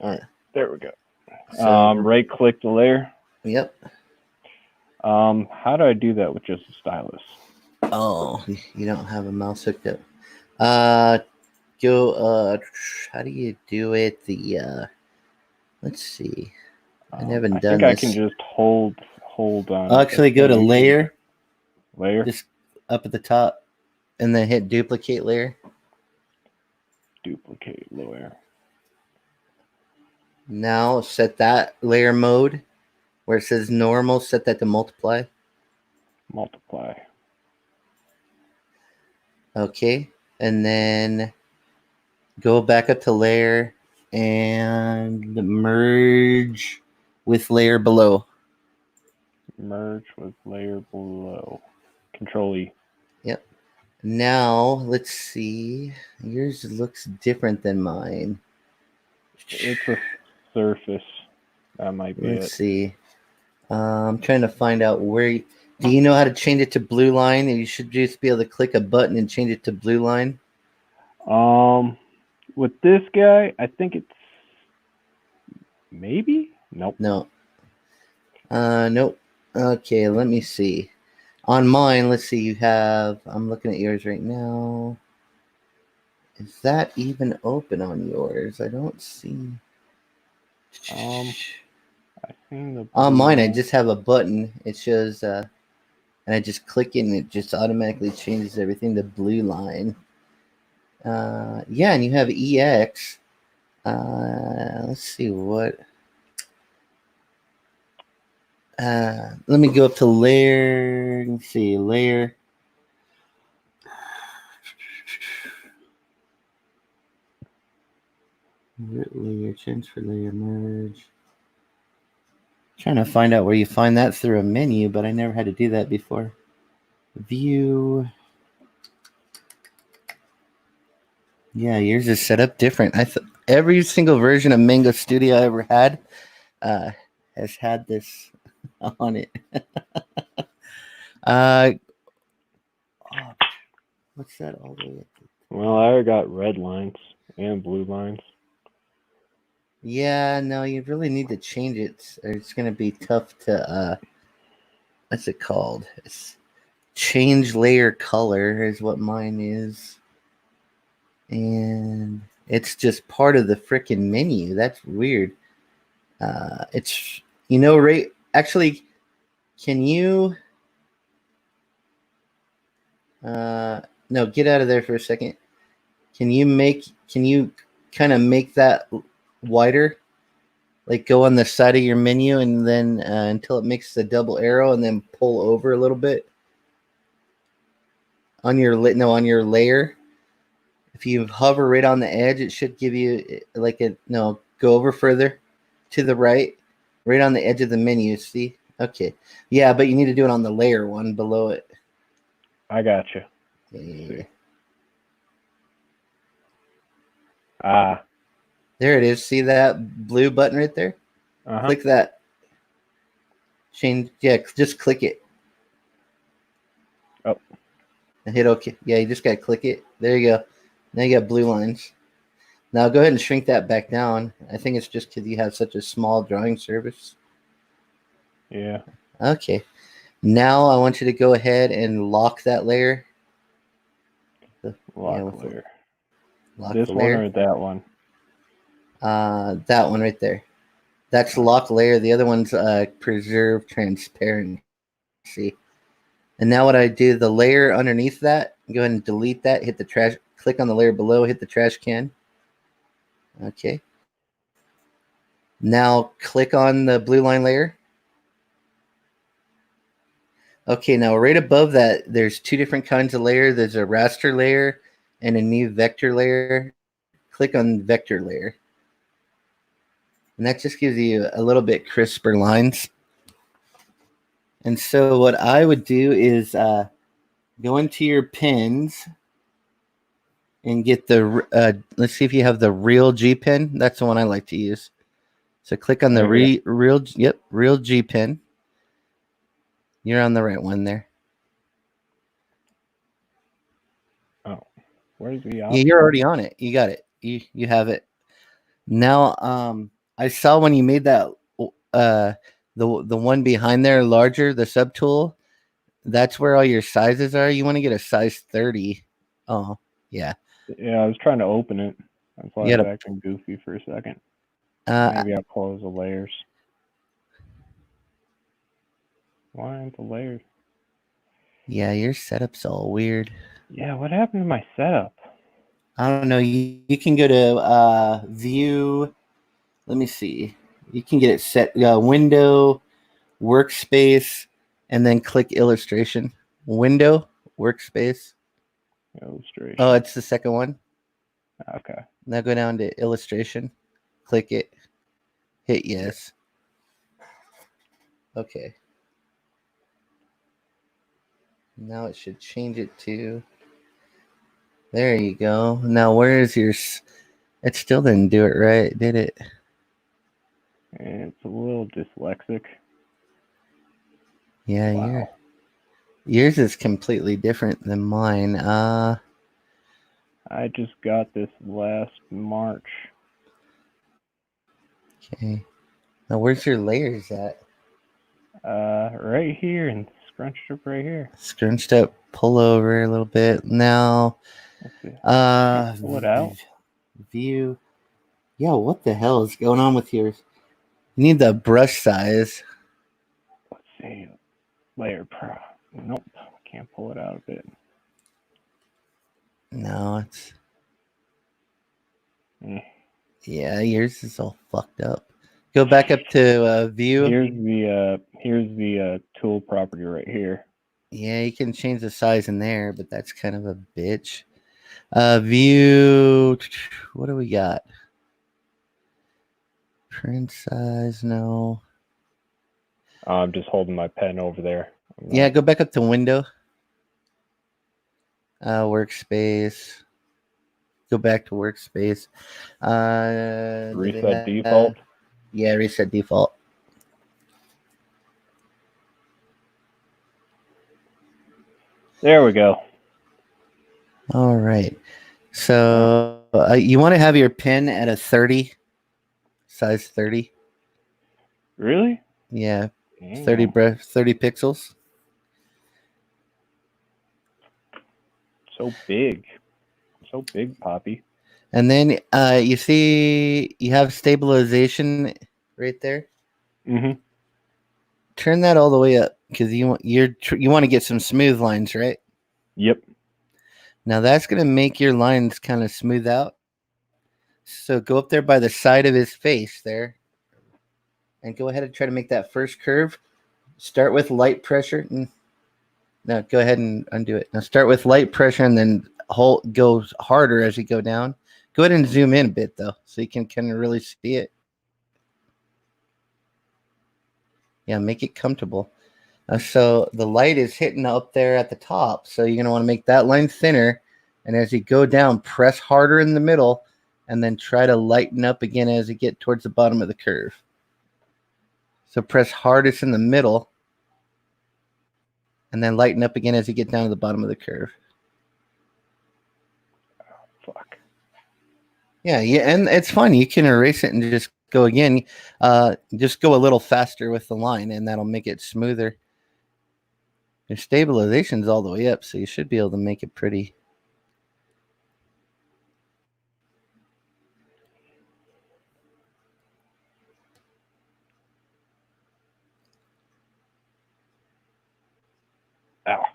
All right, There we go. So Right click the layer. yep. How do I do that with just a stylus? Oh, you don't have a mouse hooked up. Go. How do you do it? Let's see. I haven't I done think I this. can just hold on. Actually, go to Exclamation layer, layer, just up at the top, and then hit duplicate layer. duplicate layer. Now set that layer mode where it says normal. Set that to multiply. Multiply. Okay, and then go back up to layer and merge with layer below. Merge with layer below. Control E. Yep. Now let's see. Yours looks different than mine. It's a surface. That might be Let's it. see. I'm trying to find out where. Do you know how to change it to blue line? You should just be able to click a button and change it to blue line. With this guy, I think it's maybe. Nope. No. Nope. Okay, let me see. On mine, let's see. You have. I'm looking at yours right now. Is that even open on yours? I don't see. I seen the. On mine, I line. just have a button. It shows, and I just click it, and it just automatically changes everything to blue line. Yeah, and you have EX. Let's see what. Let me go up to layer. Let's see, layer. Layer, transfer layer, merge. Trying to find out where you find that through a menu, but I never had to do that before. View. Yeah, yours is set up different. Every single version of Mango Studio I ever had has had this on it. What's that all the way up? Well, I got red lines and blue lines. Yeah, no, you really need to change it, or it's gonna be tough to what's it called? It's change layer color is what mine is. And it's just part of the freaking menu. That's weird. It's right. Actually, can you? No, get out of there for a second. Can you kind of make that wider? Like go on the side of your menu and then until it makes the double arrow and then pull over a little bit on your on your layer. If you hover right on the edge, it should give you go over further to the right on the edge of the menu. See? Okay. Yeah, but you need to do it on the layer one below it. I got you. Yeah. There it is. See that blue button right there? Click that. Change. Yeah, just click it. Oh. And hit OK. Yeah, you just got to click it. There you go. Now you got blue lines. Now go ahead and shrink that back down. I think it's just because you have such a small drawing service. Yeah. Okay. Now I want you to go ahead and lock that layer. Lock layer. Lock this the one layer. or that one? That one right there. That's lock layer. The other one's preserve transparency. And now what I do, the layer underneath that, go ahead and delete that. Hit the trash. Click on the layer below. Hit the trash can. Okay. Now click on the blue line layer. Okay, now right above that, there's two different kinds of layer. There's a raster layer and a new vector layer. Click on vector layer. And that just gives you a little bit crisper lines. And so what I would do is go into your pins and get the, let's see if you have the real G pin. That's the one I like to use. So click on the real G pin. You're on the right one there. Oh, where's the option? Yeah, you're already on it. You got it. You have it. Now I saw when you made that the one behind there larger, the subtool. That's where all your sizes are. You want to get a size 30. Oh, yeah. Yeah, I was trying to open it. That's why You I was gotta acting goofy for a second. uh Maybe I'll close the layers. Why aren't the layers? yeah, your setup's all weird. Yeah, what happened to my setup? I don't know. You can go to view. Let me see. You can get it set window, workspace, and then click illustration. Window, workspace. Oh, Illustration. it's the second one. Okay. Now go down to illustration. Click it. Hit yes. Okay. Now it should change it to. There you go. Now where is your? It still didn't do it right, did it? And it's a little dyslexic. Yeah, Wow. yours is completely different than mine. I just got this last March. Okay. Now where's your layers at? Right here and scrunched up right here. Scrunched up, pull over a little bit. Now, Let's see. Pull it out. View. Yeah, what the hell is going on with yours? You need the brush size. Let's see. Layer pro. Nope. Can't pull it out a bit. No, it's. Eh. Yeah, yours is all fucked up. Go back up to view. Here's the tool property right here. Yeah, you can change the size in there, but that's kind of a bitch. View. What do we got? Print size, no. I'm just holding my pen over there. Yeah, go back up to window. Workspace. Go back to workspace. Reset default. Yeah, reset default. There we go. All right. So you want to have your pen at a 30, size 30. Really? Yeah, Damn. 30 pixels. So big. So big, Poppy. And then you see you have stabilization right there. Mm-hmm. Turn that all the way up because you want to get some smooth lines, right? Yep. Now that's going to make your lines kind of smooth out. So go up there by the side of his face there and go ahead and try to make that first curve. Start with light pressure. Now go ahead and undo it. Now start with light pressure and then go harder as you go down. Go ahead and zoom in a bit though so you can kind of really see it. Yeah, make it comfortable. So the light is hitting up there at the top. So you're going to want to make that line thinner. And as you go down, press harder in the middle and then try to lighten up again as you get towards the bottom of the curve. So press hardest in the middle and then lighten up again as you get down to the bottom of the curve. Fuck. Yeah, and it's fun. You can erase it and just go again. Just go a little faster with the line and that'll make it smoother. Your stabilization's all the way up, so you should be able to make it pretty. Ow.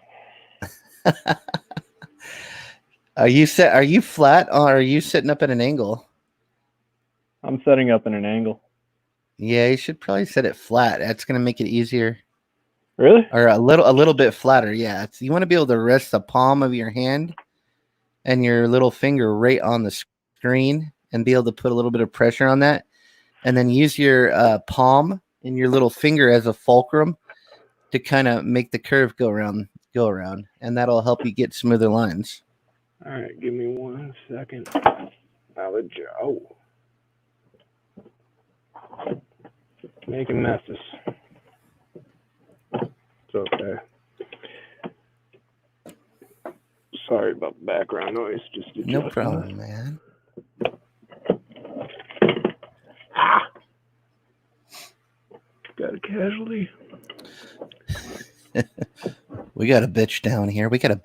Are you flat or are you sitting up at an angle? I'm setting up in an angle. Yeah, you should probably set it flat. That's going to make it easier. Really? Or a little bit flatter. Yeah, you want to be able to rest the palm of your hand and your little finger right on the screen and be able to put a little bit of pressure on that, and then use your palm and your little finger as a fulcrum to kind of make the curve go around, and that'll help you get smoother lines. All right, give me 1 second. Oh. Making messes. It's okay. Sorry about the background noise. Just No problem, man. Ah! casualty. We got a bitch down here. Everybody,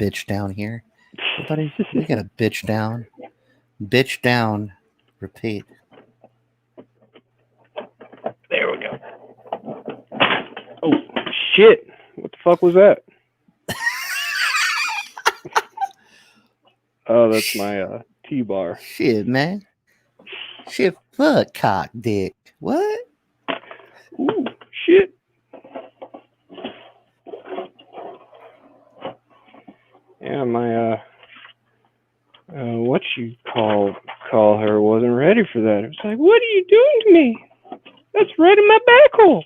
we got a bitch down. Bitch down. Repeat. There we go. Oh, shit. What the fuck was that? Oh, that's my T-bar. Shit, man. Shit, fuck cock dick. What? Ooh, shit. Yeah, my what you call her wasn't ready for that. It was like, what are you doing to me? That's right in my back hole.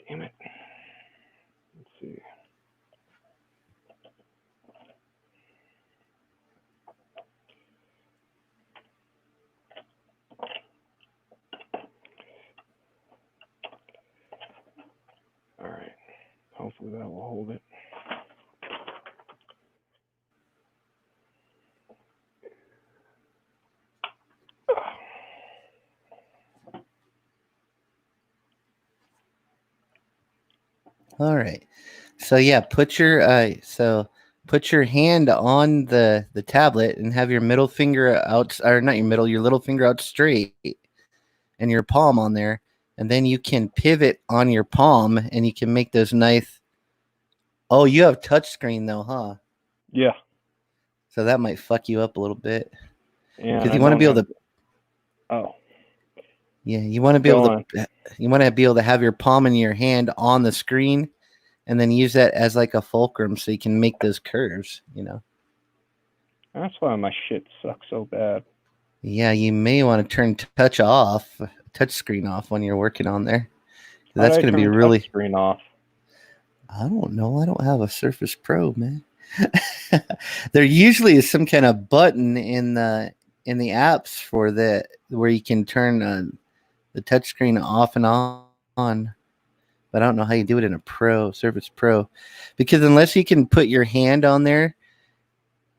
Damn it. Let's see. All right. Hopefully that will hold it. All right. So yeah, put your hand on the tablet and have your middle finger out, or not your middle, your little finger out straight, and your palm on there, and then you can pivot on your palm, and you can make those nice. Oh, you have touchscreen though, huh? Yeah. So that might fuck you up a little bit. Yeah. Because you want to be able to. Oh. Yeah, you want to be able to. You want to be able to have your palm in your hand on the screen, and then use that as like a fulcrum, so you can make those curves. You know. That's why my shit sucks so bad. Yeah, you may want to turn touch screen off when you're working on there. That's going to be really. Screen off. I don't know. I don't have a Surface Pro, man. There usually is some kind of button in the apps for that where you can turn the touchscreen off and on. But I don't know how you do it in a Surface Pro, because unless you can put your hand on there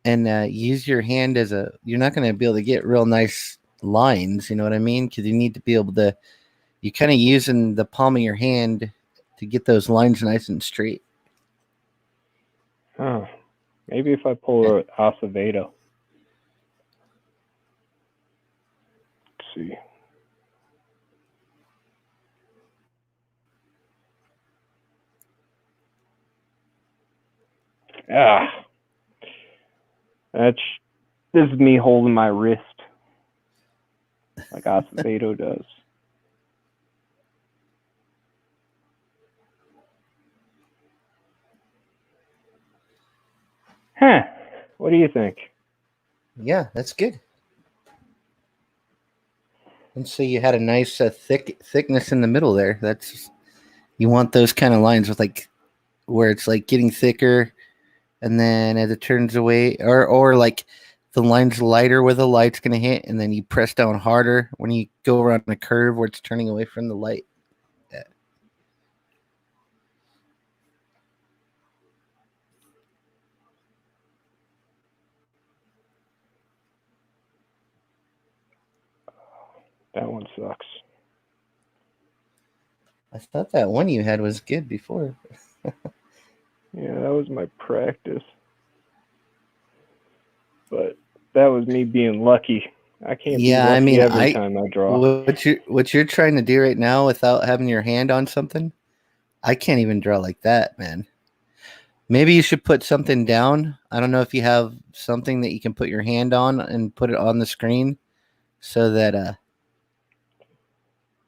and use your hand as you're not going to be able to get real nice lines. You know what I mean? Because you need to be able to. You're kind of using the palm of your hand to get those lines nice and straight. Oh, maybe if I pull an Acevedo. Let's see. This is me holding my wrist like Acevedo does. Huh. What do you think? Yeah, that's good. And so you had a nice thickness in the middle there. You want those kind of lines with like where it's like getting thicker, and then as it turns away, or like the line's lighter where the light's going to hit, and then you press down harder when you go around a curve where it's turning away from the light. Yeah. That one sucks. I thought that one you had was good before. Yeah, that was my practice. But that was me being lucky. I can't be lucky every time I draw. What you're trying to do right now without having your hand on something, I can't even draw like that, man. Maybe you should put something down. I don't know if you have something that you can put your hand on and put it on the screen so that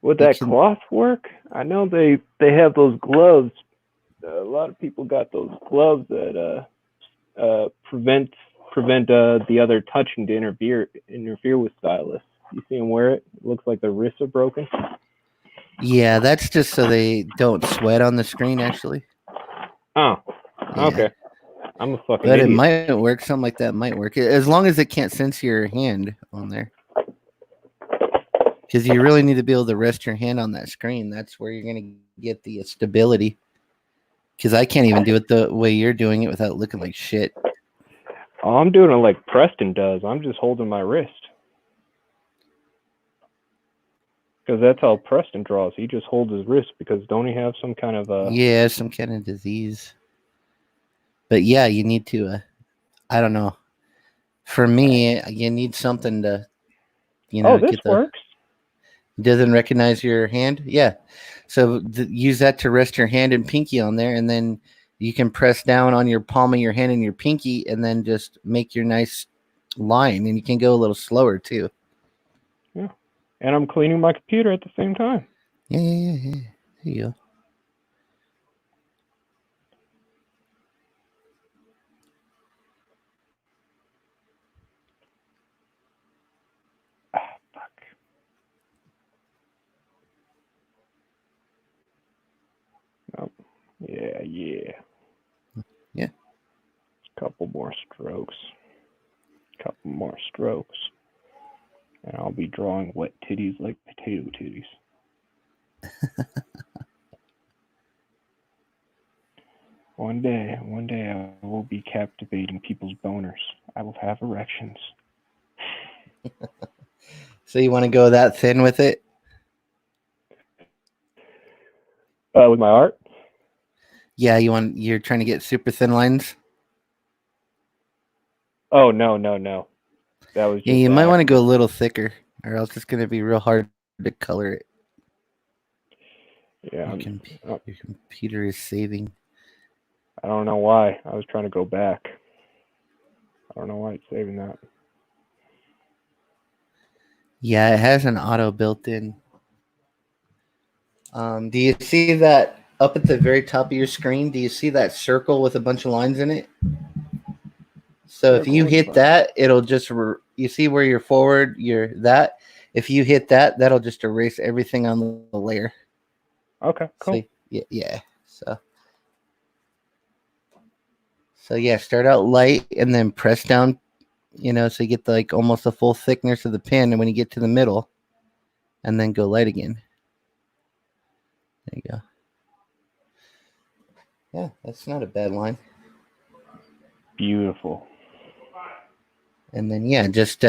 would that cloth work? I know they have those gloves. A lot of people got those gloves that prevent the other touching to interfere with stylists. You see them wear it? It looks like their wrists are broken. Yeah, that's just so they don't sweat on the screen, actually. Oh, Yeah. okay. I'm a fucking But idiot. it might work. Something like that might work. As long as it can't sense your hand on there. Because you really need to be able to rest your hand on that screen. That's where you're going to get the stability. Because I can't even do it the way you're doing it without looking like shit. Oh, I'm doing it like Preston does. I'm just holding my wrist. Because that's how Preston draws. He just holds his wrist because don't he have some kind of Yeah, some kind of disease. But yeah, you need to. I don't know. For me, you need something to, Oh, this get the. works. Doesn't recognize your hand. Yeah, so use that to rest your hand and pinky on there, and then you can press down on your palm of your hand and your pinky, and then just make your nice line. And you can go a little slower too. Yeah. And I'm cleaning my computer at the same time. Yeah. There you go. Ah, fuck. Oh, yeah. Yeah. Couple more strokes. And I'll be drawing wet titties like potato titties. One day I will be captivating people's boners. I will have erections. So you want to go that thin with it? With my art? Yeah, you're trying to get super thin lines. Oh, no. That was Yeah, just you might want to go a accident. little thicker, or else it's going to be real hard to color it. Yeah, Your computer is saving. I don't know why. I was trying to go back. I don't know why it's saving that. Yeah, it has an auto built in. Do you see that up at the very top of your screen? Do you see that circle with a bunch of lines in it? So if you hit that, it'll just you see where you're forward, you're that. If you hit that, that'll just erase everything on the layer. Okay, cool. So, yeah. So yeah, start out light and then press down, so you get like almost the full thickness of the pen, and when you get to the middle, and then go light again. There you go. Yeah, that's not a bad line. Beautiful. And then just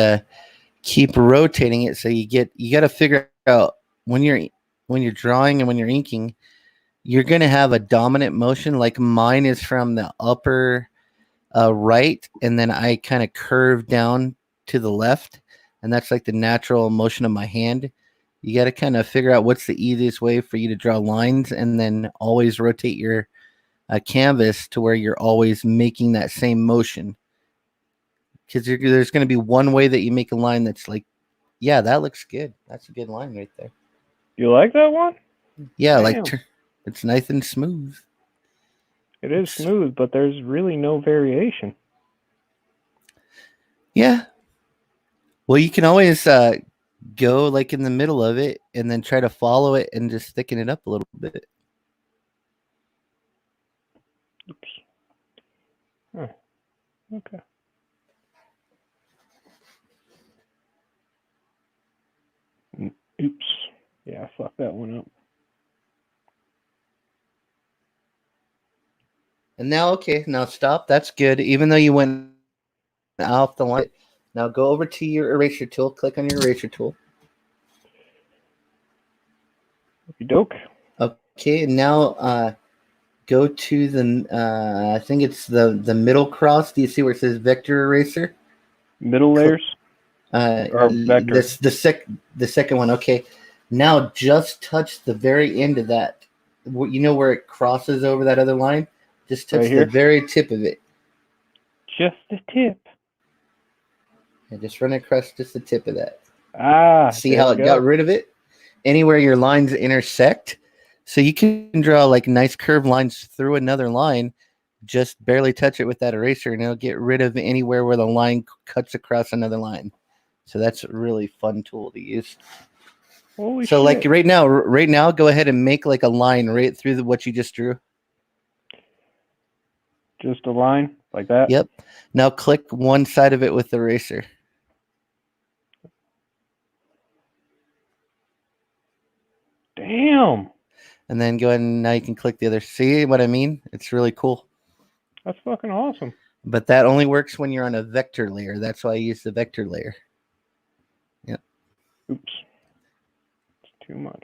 keep rotating it so you got to figure out when you're drawing and when you're inking, you're going to have a dominant motion. Like mine is from the upper right, and then I kind of curve down to the left, and that's like the natural motion of my hand. You got to kind of figure out what's the easiest way for you to draw lines, and then always rotate your canvas to where you're always making that same motion. Because there's going to be one way that you make a line that's like, yeah, that looks good. That's a good line right there. You like that one? Yeah, Damn. it's nice and smooth. It is smooth, but there's really no variation. Yeah. Well, you can always go like in the middle of it and then try to follow it and just thicken it up a little bit. Oops. Huh. Okay. Oops. Yeah, I fucked that one up. And now stop. That's good. Even though you went off the line. Now go over to your eraser tool. Click on your eraser tool. Okey doke. Okay, and now go to the I think it's the middle cross. Do you see where it says vector eraser? Middle layers? Or vector? The second one. Okay, now just touch the very end of that. You know where it crosses over that other line? Just touch the very tip of it. Just the tip. And just run across just the tip of that. See there how we it go. got rid of it? Anywhere your lines intersect. So you can draw like nice curved lines through another line. Just barely touch it with that eraser, and it'll get rid of anywhere where the line cuts across another line. So that's a really fun tool to use. Holy so shit. Like right now, go ahead and make like a line right through what you just drew. Just a line like that? Yep. Now click one side of it with the eraser. Damn. And then go ahead and now you can click the other. See what I mean? It's really cool. That's fucking awesome. But that only works when you're on a vector layer. That's why I use the vector layer. Yep. Oops. It's too much.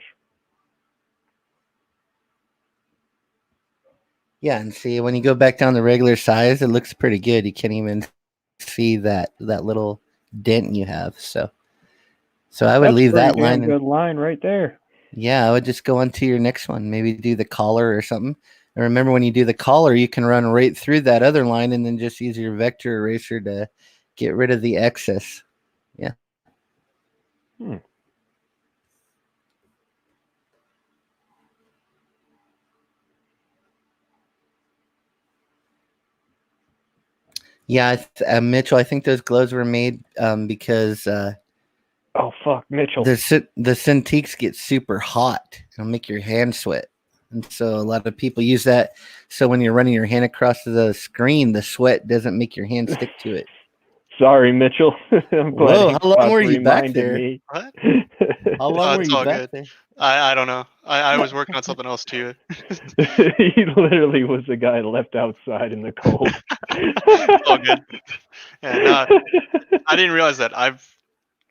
Yeah, and see when you go back down the regular size, it looks pretty good. You can't even see that little dent you have. So I would That's leave pretty that damn line. good line right there. Yeah, I would just go on to your next one. Maybe do the collar or something. And remember, when you do the collar, you can run right through that other line and then just use your vector eraser to get rid of the excess. Yeah. Yeah, Mitchell, I think those gloves were made because Oh, fuck, Mitchell. the Cintiqs get super hot. It'll make your hand sweat. And so a lot of people use that. So when you're running your hand across the screen, the sweat doesn't make your hand stick to it. Sorry, Mitchell. I'm glad Whoa, how long Inkbot were you back reminded there? me. What? How long were It's you all back good. there? I don't know. I was working on something else too. He literally was the guy left outside in the cold. It's all good. And I didn't realize that I've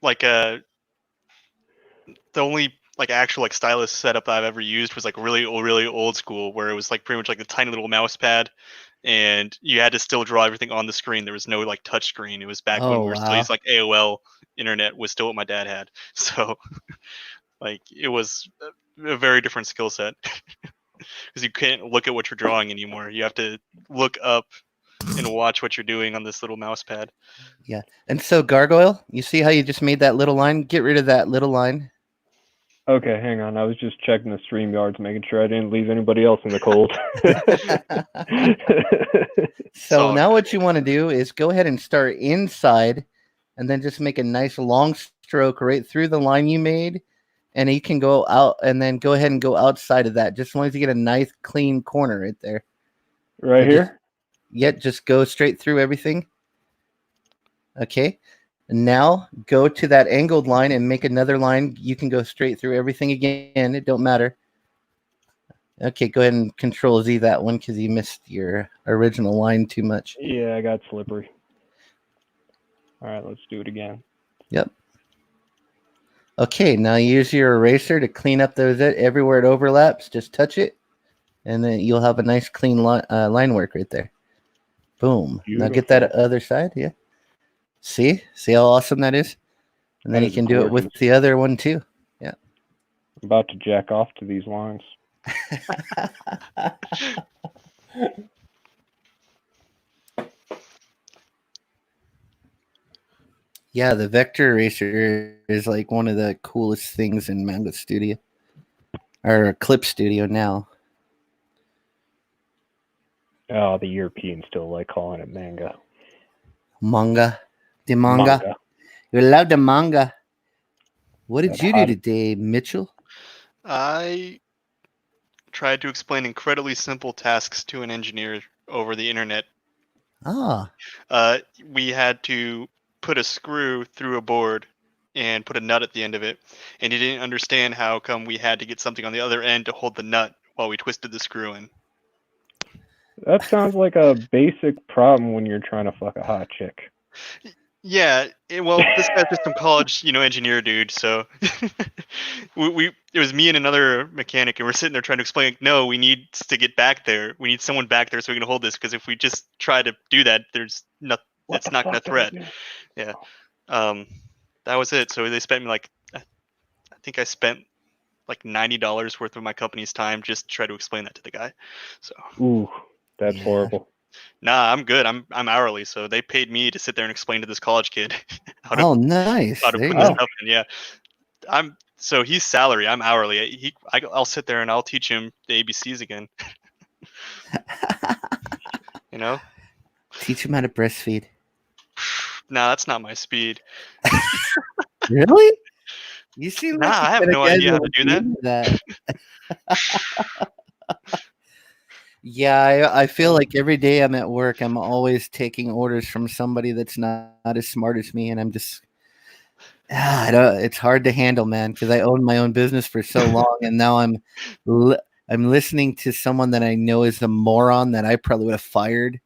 like the only like actual like stylus setup that I've ever used was like really old school, where it was like pretty much like the tiny little mouse pad, and you had to still draw everything on the screen. There was no like touch screen. It was back when Oh, we were still wow. using like AOL internet was still what my dad had. So like it was a very different skill set because you can't look at what you're drawing anymore. You have to look up and watch what you're doing on this little mouse pad. Yeah. And so Gargoyle, you see how you just made that little line? Get rid of that little line. Okay, hang on. I was just checking the StreamYards, making sure I didn't leave anybody else in the cold. So all now good. what you want to do is go ahead and start inside and then just make a nice long stroke right through the line you made. And you can go out and then go ahead and go outside of that. Just as long as you get a nice clean corner right there. Right So here? just go straight through everything. Okay. And now go to that angled line and make another line. You can go straight through everything again. It don't matter. Okay, go ahead and Control Z that one because you missed your original line too much. Yeah, I got slippery. All right, let's do it again. Yep. Okay, now use your eraser to clean up those everywhere it overlaps. Just touch it, and then you'll have a nice clean line work right there. Boom. Now get that Beautiful. other side. Yeah. See how awesome that is? And then That you is can do it with gorgeous. the other one too. Yeah. I'm about to jack off to these lines. Yeah, the vector eraser is like one of the coolest things in Manga Studio or Clip Studio now. Oh, the Europeans still like calling it manga. Manga. The manga. You love the manga. What did That you do hot- today, Mitchell? I tried to explain incredibly simple tasks to an engineer over the internet. Ah, We had to put a screw through a board and put a nut at the end of it, and he didn't understand how come we had to get something on the other end to hold the nut while we twisted the screw in. That sounds like a basic problem when you're trying to fuck a hot chick. Yeah, well, this guy's just some college, engineer dude. So it was me and another mechanic, and we're sitting there trying to explain. Like, no, we need to get back there. We need someone back there so we can hold this. Because if we just try to do that, there's not. It's not going to thread. Yeah. That was it. So they spent me like, I think I spent like $90 worth of my company's time just to try to explain that to the guy. So. Ooh, that's Yeah. horrible. Nah, I'm good. I'm hourly, so they paid me to sit there and explain to this college kid nice. how to There put you this go. stuff in. Yeah, so he's salary. I'm hourly. I'll sit there and I'll teach him the ABCs again. Teach him how to breastfeed. Nah, that's not my speed. Really? You seem Nah, like the I have kind of no guys idea how that to would do be that. into that. Yeah, I feel like every day I'm at work, I'm always taking orders from somebody that's not as smart as me, and I'm just I don't, it's hard to handle, man, because I owned my own business for so long, and now I'm listening to someone that I know is a moron that I probably would have fired,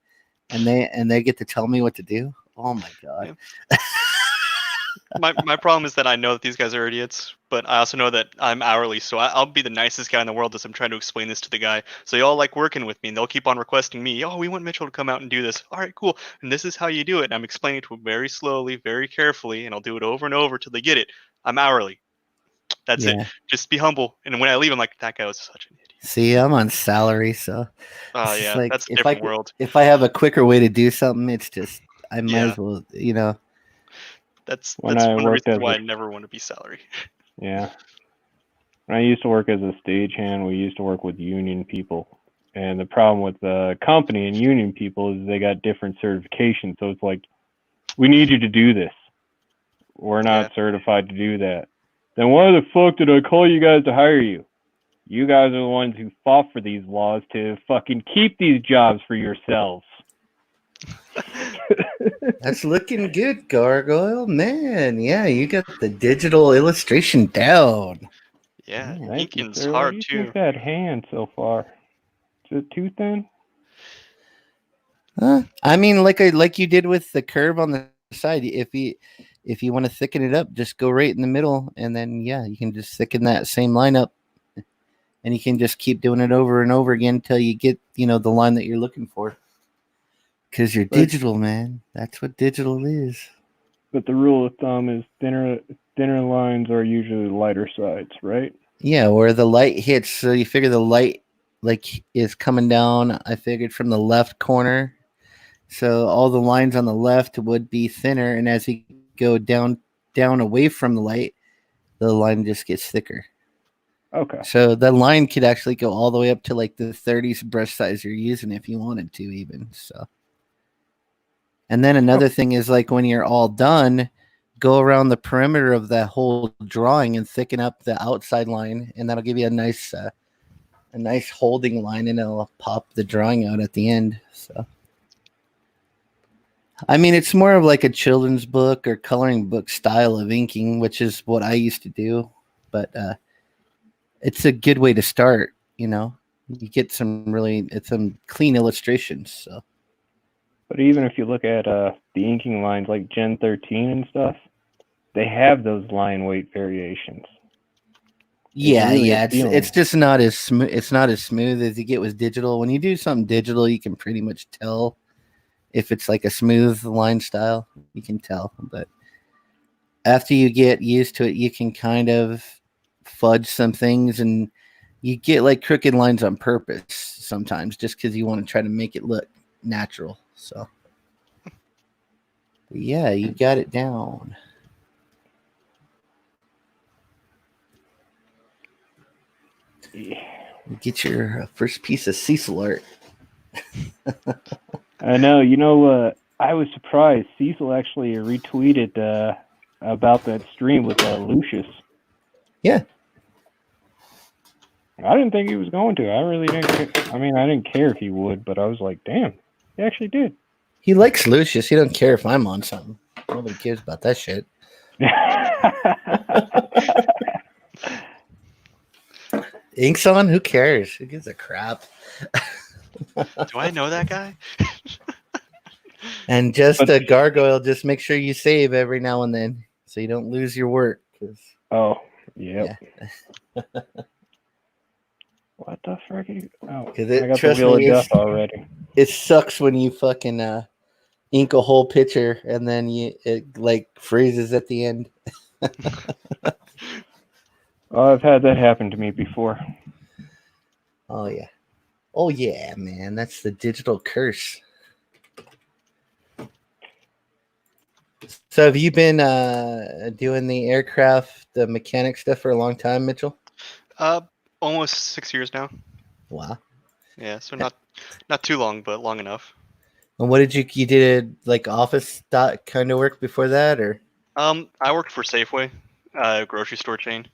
and they get to tell me what to do. Oh my god. Yeah. My problem is that I know that these guys are idiots, but I also know that I'm hourly, so I'll be the nicest guy in the world as I'm trying to explain this to the guy. So y'all like working with me, and they'll keep on requesting me. Oh, we want Mitchell to come out and do this. All right, cool. And this is how you do it. And I'm explaining it to them very slowly, very carefully, and I'll do it over and over till they get it. I'm hourly. That's it. Yeah. Just be humble. And when I leave, I'm like, that guy was such an idiot. See, I'm on salary, so Oh it's just yeah, like that's a different world. if I have a quicker way to do something, it's just I might Yeah, as well, you know. that's When one I of the worked reasons as why I a never want to be salary. yeah, when I used to work as a stagehand, we used to work with union people. And the problem with the company and union people is they got different certifications. So it's like, we need you to do this. We're not Yeah. certified to do that. Then why the fuck did I call you guys to hire you? You guys are the ones who fought for these laws to fucking keep these jobs for yourselves. That's looking good, Gargoyle. Man, yeah, you got the digital illustration down. Yeah, Yeah. Thank you, inking's sir. Why do hard you too. think that hand so far? Is it too thin? I mean, like you did with the curve on the side. If you want to thicken it up, just go right in the middle, and then yeah, you can just thicken that same line up, and you can just keep doing it over and over again until you get the line that you're looking for. Because you're But digital, man. That's what digital is. but the rule of thumb is thinner lines are usually lighter sides, right? Yeah, where the light hits, so you figure the light is coming down. I figured from the left corner, so all the lines on the left would be thinner, and as you go down away from the light, the line just gets thicker. Okay. So the line could actually go all the way up to like the 30s brush size you're using if you wanted to, even. So, and then Oh, another thing is like when you're all done, go around the perimeter of that whole drawing and thicken up the outside line, and that'll give you a nice holding line, and it'll pop the drawing out at the end. So, I mean, it's more of like a children's book or coloring book style of inking, which is what I used to do. But it's a good way to start. You get some clean illustrations. So but even if you look at the inking lines like Gen 13 and stuff, they have those line weight variations. You can really yeah, feel it's them. just not as smooth. It's not as smooth as you get with digital. When you do something digital, you can pretty much tell if it's like a smooth line style. You can tell, but after you get used to it, you can kind of fudge some things, and you get like crooked lines on purpose sometimes just because you want to try to make it look natural. So, but yeah, you got it down. Yeah. Get your first piece of Cecil art. I know. I was surprised. Cecil actually retweeted about that stream with Lucius. Yeah, I didn't think he was going to. I really didn't care. I mean, I didn't care if he would, but I was like, damn, he actually did. he likes Lucius. He doesn't care if I'm on something. Nobody cares about that shit. Ink's on? Who cares? Who gives a crap? Do I know that guy? And just a gargoyle, just make sure you save every now and then so you don't lose your work. Oh, yep. Yeah. What the frick? Oh, Because I got the trust wheel me, of death already. it sucks when you fucking ink a whole picture and then it like freezes at the end. Oh, I've had that happen to me before. Oh yeah, man, that's the digital curse. So have you been doing the aircraft, the mechanic stuff for a long time, Mitchell? Almost 6 years now. Wow. Yeah, so not too long, but long enough. And what did you did like office kind of work before that, or? I worked for Safeway, grocery store chain,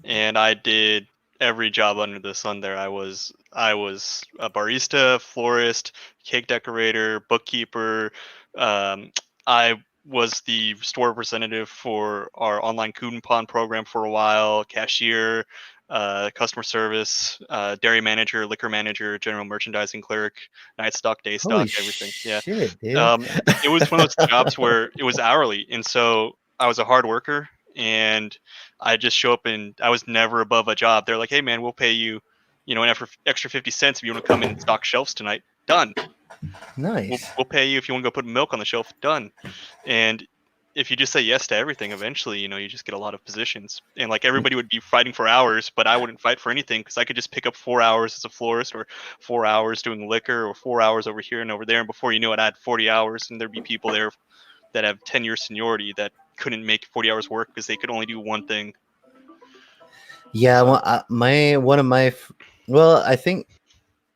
and I did every job under the sun there. I was a barista, florist, cake decorator, bookkeeper. I was the store representative for our online coupon program for a while, cashier, customer service, dairy manager, liquor manager, general merchandising clerk, night stock, day Holy stock, everything. Yeah. shit, dude. It was one of those jobs where it was hourly, and so I was a hard worker, and I just show up and I was never above a job. They're like, "Hey, man, we'll pay you, an extra 50 cents if you want to come in and stock shelves tonight." Done. Nice. We'll pay you if you want to go put milk on the shelf. Done. And if you just say yes to everything, eventually, you just get a lot of positions. And like everybody would be fighting for hours, but I wouldn't fight for anything because I could just pick up 4 hours as a florist, or 4 hours doing liquor, or 4 hours over here and over there. And before you know it, I had 40 hours, and there'd be people there that have 10 years seniority that couldn't make 40 hours work because they could only do one thing. Yeah, well, I think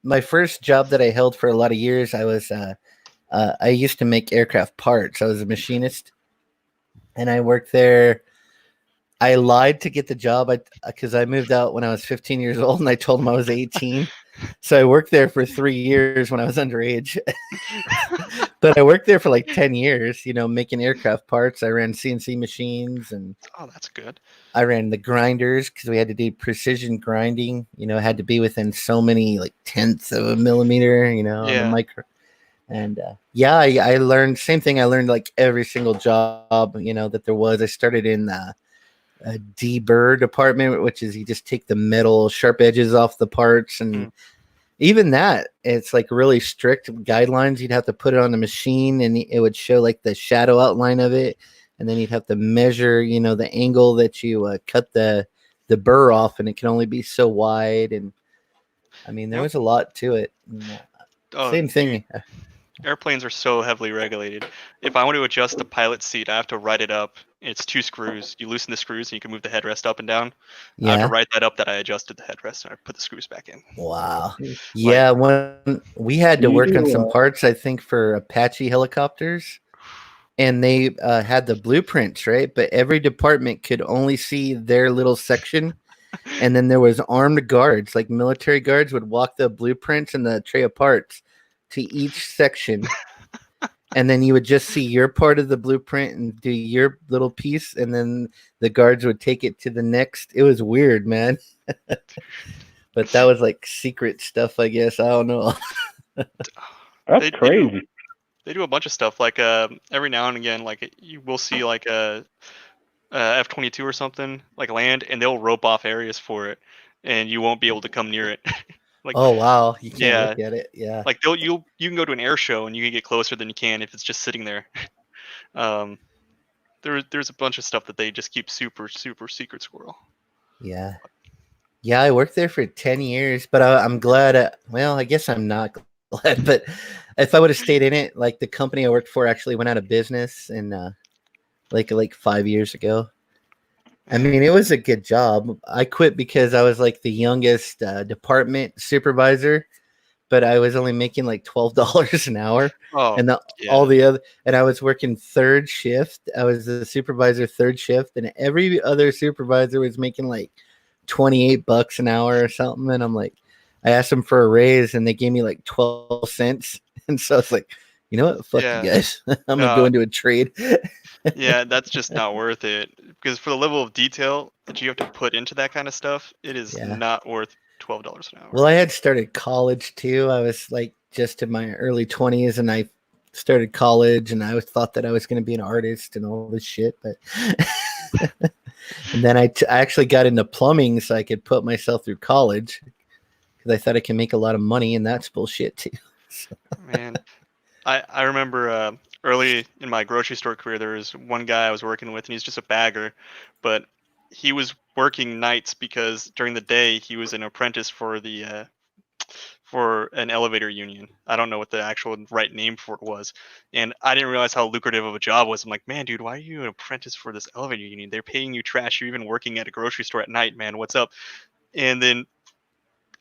my first job that I held for a lot of years, I used to make aircraft parts. I was a machinist, and I worked there. I lied to get the job because I moved out when I was 15 years old, and I told them I was 18. So I worked there for 3 years when I was underage. But I worked there for like 10 years, making aircraft parts. I ran CNC machines, and Oh, that's good. I ran the grinders because we had to do precision grinding. It had to be within so many like tenths of a millimeter, on the Yeah. micro. And I learned same thing. I learned like every single job, that there was. I started in a deburr department, which is you just take the metal sharp edges off the parts, and even that, it's like really strict guidelines. You'd have to put it on the machine, and it would show like the shadow outline of it, and then you'd have to measure, the angle that you cut the burr off, and it can only be so wide. And I mean, there was a lot to it. Same thing. Dude, airplanes are so heavily regulated. If I want to adjust the pilot seat, I have to write it up. It's 2 screws. You loosen the screws and you can move the headrest up and down. I have to write that up that I adjusted the headrest and I put the screws back in. Wow. Yeah, when we had to work on some parts, I think for Apache helicopters, and they had the blueprints, right? But every department could only see their little section. And then there was armed guards, like military guards would walk the blueprints and the tray of parts to each section. And then you would just see your part of the blueprint and do your little piece. And then the guards would take it to the next. It was weird, man. But that was like secret stuff, I guess. I don't know. That's crazy. They do a bunch of stuff. Like every now and again, like you will see like a F-22 or something like land, and they'll rope off areas for it, and you won't be able to come near it. Like, oh wow, you can't look at it. Yeah, like you can go to an air show and you can get closer than you can if it's just sitting there. There's a bunch of stuff that they just keep super secret, squirrel. Yeah, I worked there for 10 years, but I'm glad. Well, I guess I'm not glad, but if I would have stayed in it, like the company I worked for actually went out of business, and like 5 years ago. I mean, it was a good job. I quit because I was like the youngest department supervisor, but I was only making like $12 an hour. Oh, and all the other, and I was working third shift. I was the supervisor third shift, and every other supervisor was making like $28 an hour or something. And I'm like, I asked them for a raise, and they gave me like 12 cents. And so I was like, you know what? Fuck you guys. I'm gonna go into a trade. Yeah, that's just not worth it, because for the level of detail that you have to put into that kind of stuff, it is not worth $12 an hour. Well, I had started college too. I was like just in my early 20s, and I started college, and I thought that I was going to be an artist and all this shit. But and then I actually got into plumbing so I could put myself through college, because I thought I can make a lot of money, and that's bullshit too. So. Man, I remember early in my grocery store career, there was one guy I was working with, and he's just a bagger, but he was working nights because during the day he was an apprentice for an elevator union. I don't know what the actual right name for it was, and I didn't realize how lucrative of a job it was. I'm like, man, dude, why are you an apprentice for this elevator union? They're paying you trash. You're even working at a grocery store at night, man. What's up? And then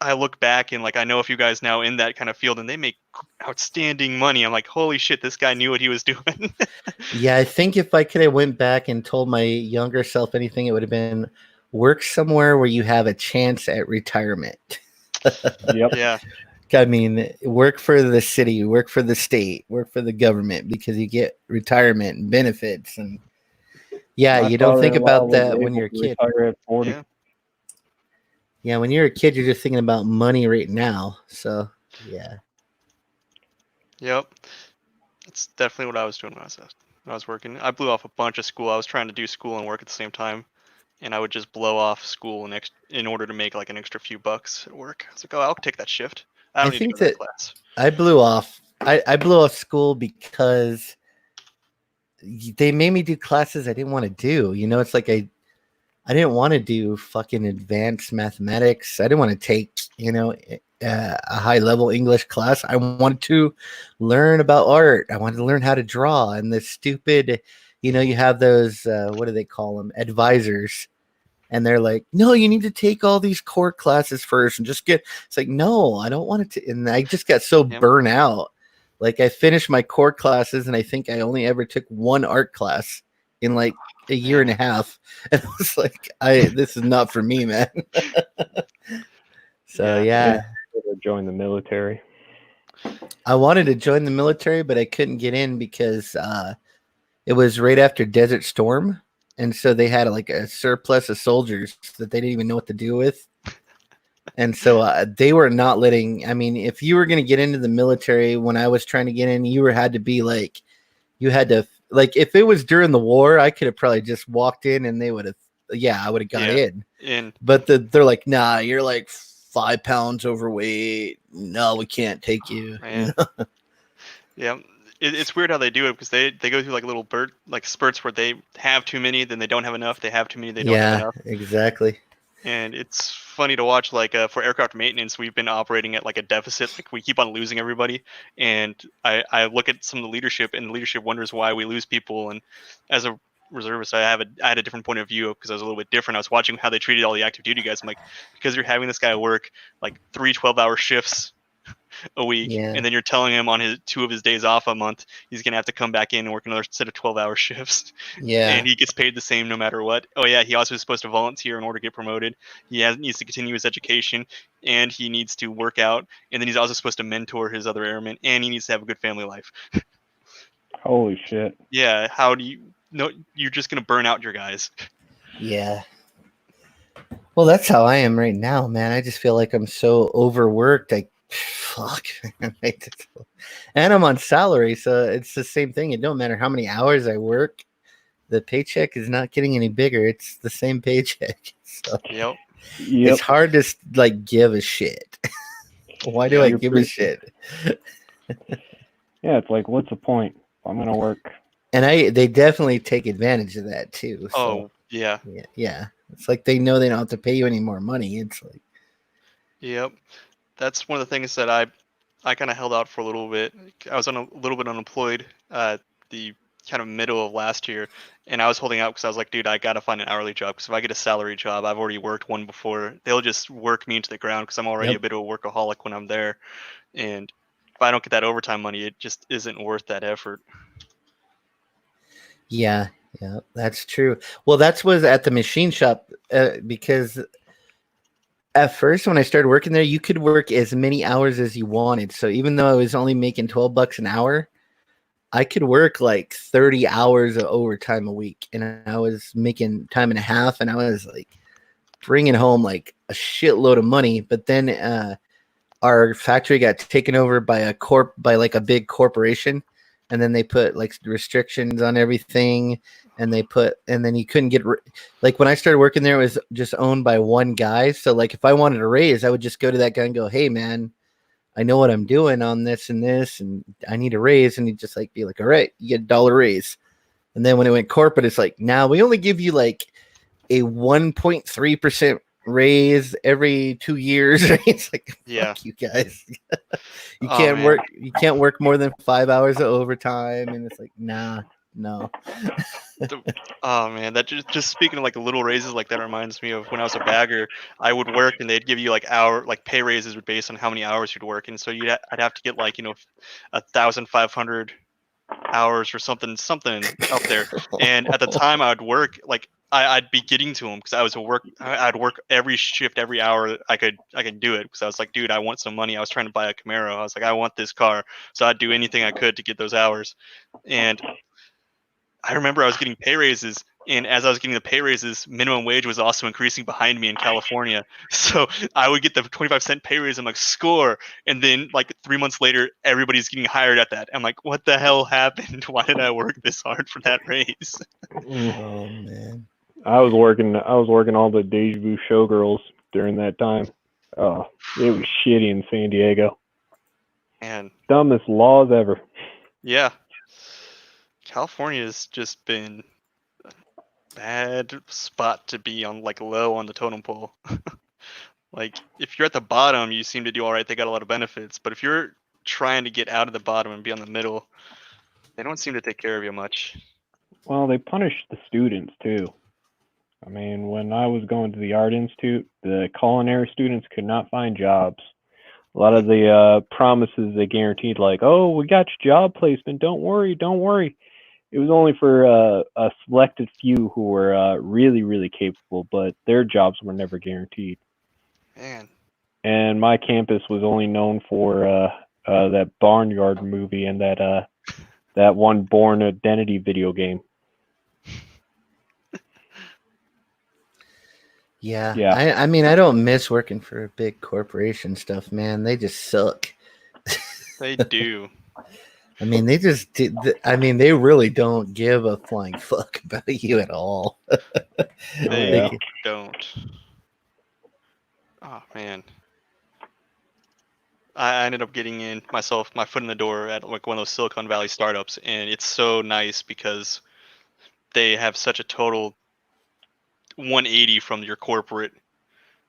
I look back, and like I know a few guys now in that kind of field, and they make outstanding money. I'm like, holy shit, this guy knew what he was doing. Yeah, I think if I could have went back and told my younger self anything, it would have been work somewhere where you have a chance at retirement. Yep. Yeah. I mean, work for the city, work for the state, work for the government because you get retirement and benefits. And yeah, My you don't think father-in-law about was that when able you're a to kid. retire at 40. Yeah. Yeah, when you're a kid, you're just thinking about money right now. So yeah. Yep. That's definitely what I was doing when I was working. I blew off a bunch of school. I was trying to do school and work at the same time, and I would just blow off school in order to make like an extra few bucks at work. I was like, oh, I'll take that shift. I I don't need to think go to that that class. I blew off school because they made me do classes I didn't want to do. You know, it's like I didn't want to do fucking advanced mathematics. I didn't want to take, a high level English class. I wanted to learn about art. I wanted to learn how to draw. And the stupid, you have those, what do they call them? Advisors. And they're like, no, you need to take all these core classes first and just get. It's like, no, I don't want it to. And I just got so Yep. burnt out. Like I finished my core classes, and I think I only ever took one art class in like a year and a half. And I was like, this is not for me, man. So Yeah. Join the military. I wanted to join the military, but I couldn't get in because it was right after Desert Storm, and so they had like a surplus of soldiers that they didn't even know what to do with. And so they were not letting. I mean, if you were going to get into the military when I was trying to get in, you had to be like, you had to like. If it was during the war, I could have probably just walked in, and they would have. Yeah, I would have got in. But they're like, nah, you're like 5 pounds overweight. No, we can't take you. Man. Yeah. It's weird how they do it because they go through like little spurts where they have too many, then they don't have enough. They have too many, they don't have enough. Exactly. And it's funny to watch. Like for aircraft maintenance, we've been operating at like a deficit. Like we keep on losing everybody. And I look at some of the leadership, and the leadership wonders why we lose people. And as a reservist, I had a different point of view because I was a little bit different. I was watching how they treated all the active duty guys. I'm like, because you're having this guy work like 3 12-hour shifts a week, and then you're telling him on his 2 of his days off a month he's gonna have to come back in and work another set of 12-hour shifts. And he gets paid the same no matter what. Oh yeah, he also is supposed to volunteer in order to get promoted. Needs to continue his education, and he needs to work out, and then he's also supposed to mentor his other airmen, and he needs to have a good family life. Holy shit. Yeah, how do you know you're just gonna burn out your guys? Yeah. Well, that's how I am right now, man. I just feel like I'm so overworked. Fuck. And I'm on salary, so it's the same thing. It don't matter how many hours I work. The paycheck is not getting any bigger. It's the same paycheck. So Yep. it's hard to like give a shit. Why do I give a shit? Yeah, it's like, what's the point? I'm gonna work. And they definitely take advantage of that too. So, Oh yeah. Yeah. It's like they know they don't have to pay you any more money. It's like, yep. That's one of the things that I kind of held out for a little bit. I was on a little bit unemployed the kind of middle of last year, and I was holding out because I was like, dude, I gotta find an hourly job because if I get a salary job, I've already worked one before. They'll just work me into the ground because I'm already a bit of a workaholic when I'm there, and if I don't get that overtime money, it just isn't worth that effort. Yeah, that's true. Well, that's was at the machine shop because at first when I started working there, you could work as many hours as you wanted. So even though I was only making $12 an hour, I could work like 30 hours of overtime a week, and I was making time and a half, and I was like bringing home like a shitload of money. But then our factory got taken over by a big corporation, and then they put like restrictions on everything, and then you couldn't get like when I started working there, it was just owned by one guy. So like if I wanted a raise, I would just go to that guy and go, hey man, I know what I'm doing on this, and I need a raise. And he'd just like be like, all right, you get $1 raise. And then when it went corporate, it's like, now we only give you like a 1.3% raise every 2 years. It's like, fuck you guys. You can't work more than 5 hours of overtime. And it's like, nah, no. Oh man, that just speaking of like the little raises, like that reminds me of when I was a bagger. I would work and they'd give you like pay raises based on how many hours you'd work, and so I'd have to get like 1,500 hours or something up there. And at the time I would work like I'd be getting to them because I'd work every shift, every hour I could do it because I was like, dude, I want some money. I was trying to buy a Camaro. I was like, I want this car, so I'd do anything I could to get those hours. And I remember I was getting pay raises, and as I was getting the pay raises, minimum wage was also increasing behind me in California. So I would get the 25-cent pay raise. I'm like, score. And then like 3 months later, everybody's getting hired at that. I'm like, what the hell happened? Why did I work this hard for that raise? Oh man. I was working all the Deja Vu showgirls during that time. Oh, it was shitty in San Diego. And Dumbest laws ever. yeah, California's just been a bad spot to be on, like low on the totem pole. Like if you're at the bottom, you seem to do all right. They got a lot of benefits, but if you're trying to get out of the bottom and be on the middle, they don't seem to take care of you much. Well, they punished the students too. I mean, when I was going to the art institute, the culinary students could not find jobs. A lot of the promises they guaranteed, like, "Oh, we got your job placement. Don't worry, don't worry." It was only for a selected few who were really, really capable, but their jobs were never guaranteed. Man, And my campus was only known for that Barnyard movie and that one Born Identity video game. Yeah. Yeah. I mean, I don't miss working for big corporation stuff, man. They just suck. they do. I mean, they just did. I mean, they really don't give a flying fuck about you at all. They yeah. don't. Oh man. I ended up getting in myself my foot in the door at like one of those Silicon Valley startups, and it's so nice because they have such a total 180 from your corporate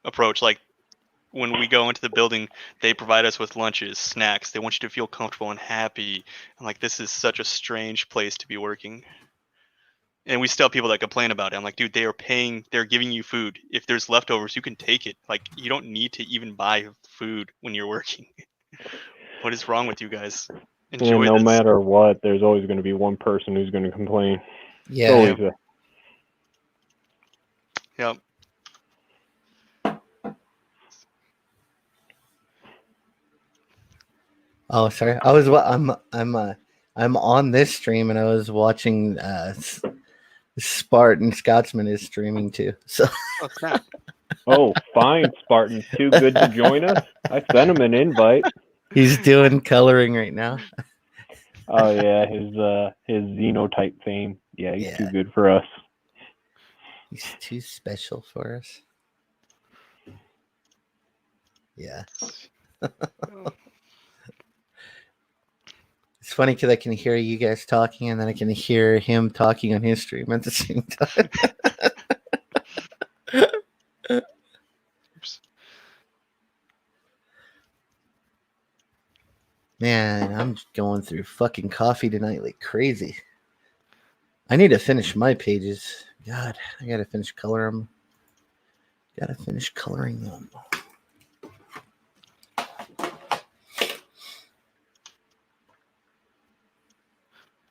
approach. Like when we go into the building, they provide us with lunches, snacks. They want you to feel comfortable and happy. And like this is such a strange place to be working. And we still have people that complain about it. I'm like, dude, they're giving you food. If there's leftovers, you can take it. Like you don't need to even buy food when you're working. What is wrong with you guys? And Enjoy no this. matter what, there's always going to be one person who's going to complain. Yeah. Always. Yep. Oh, sorry. I'm on this stream and I was watching Spartan Scotsman is streaming too. So Oh snap. Oh, fine, Spartan's too good to join us. I sent him an invite. he's doing coloring right now. Oh yeah, his xenotype fame. Yeah, he's Yeah. too good for us. He's too special for us. Yeah. It's funny because I can hear you guys talking and then I can hear him talking on his stream at the same time. Oops. Man, I'm going through fucking coffee tonight like crazy. I need to finish my pages. God, I gotta finish coloring them.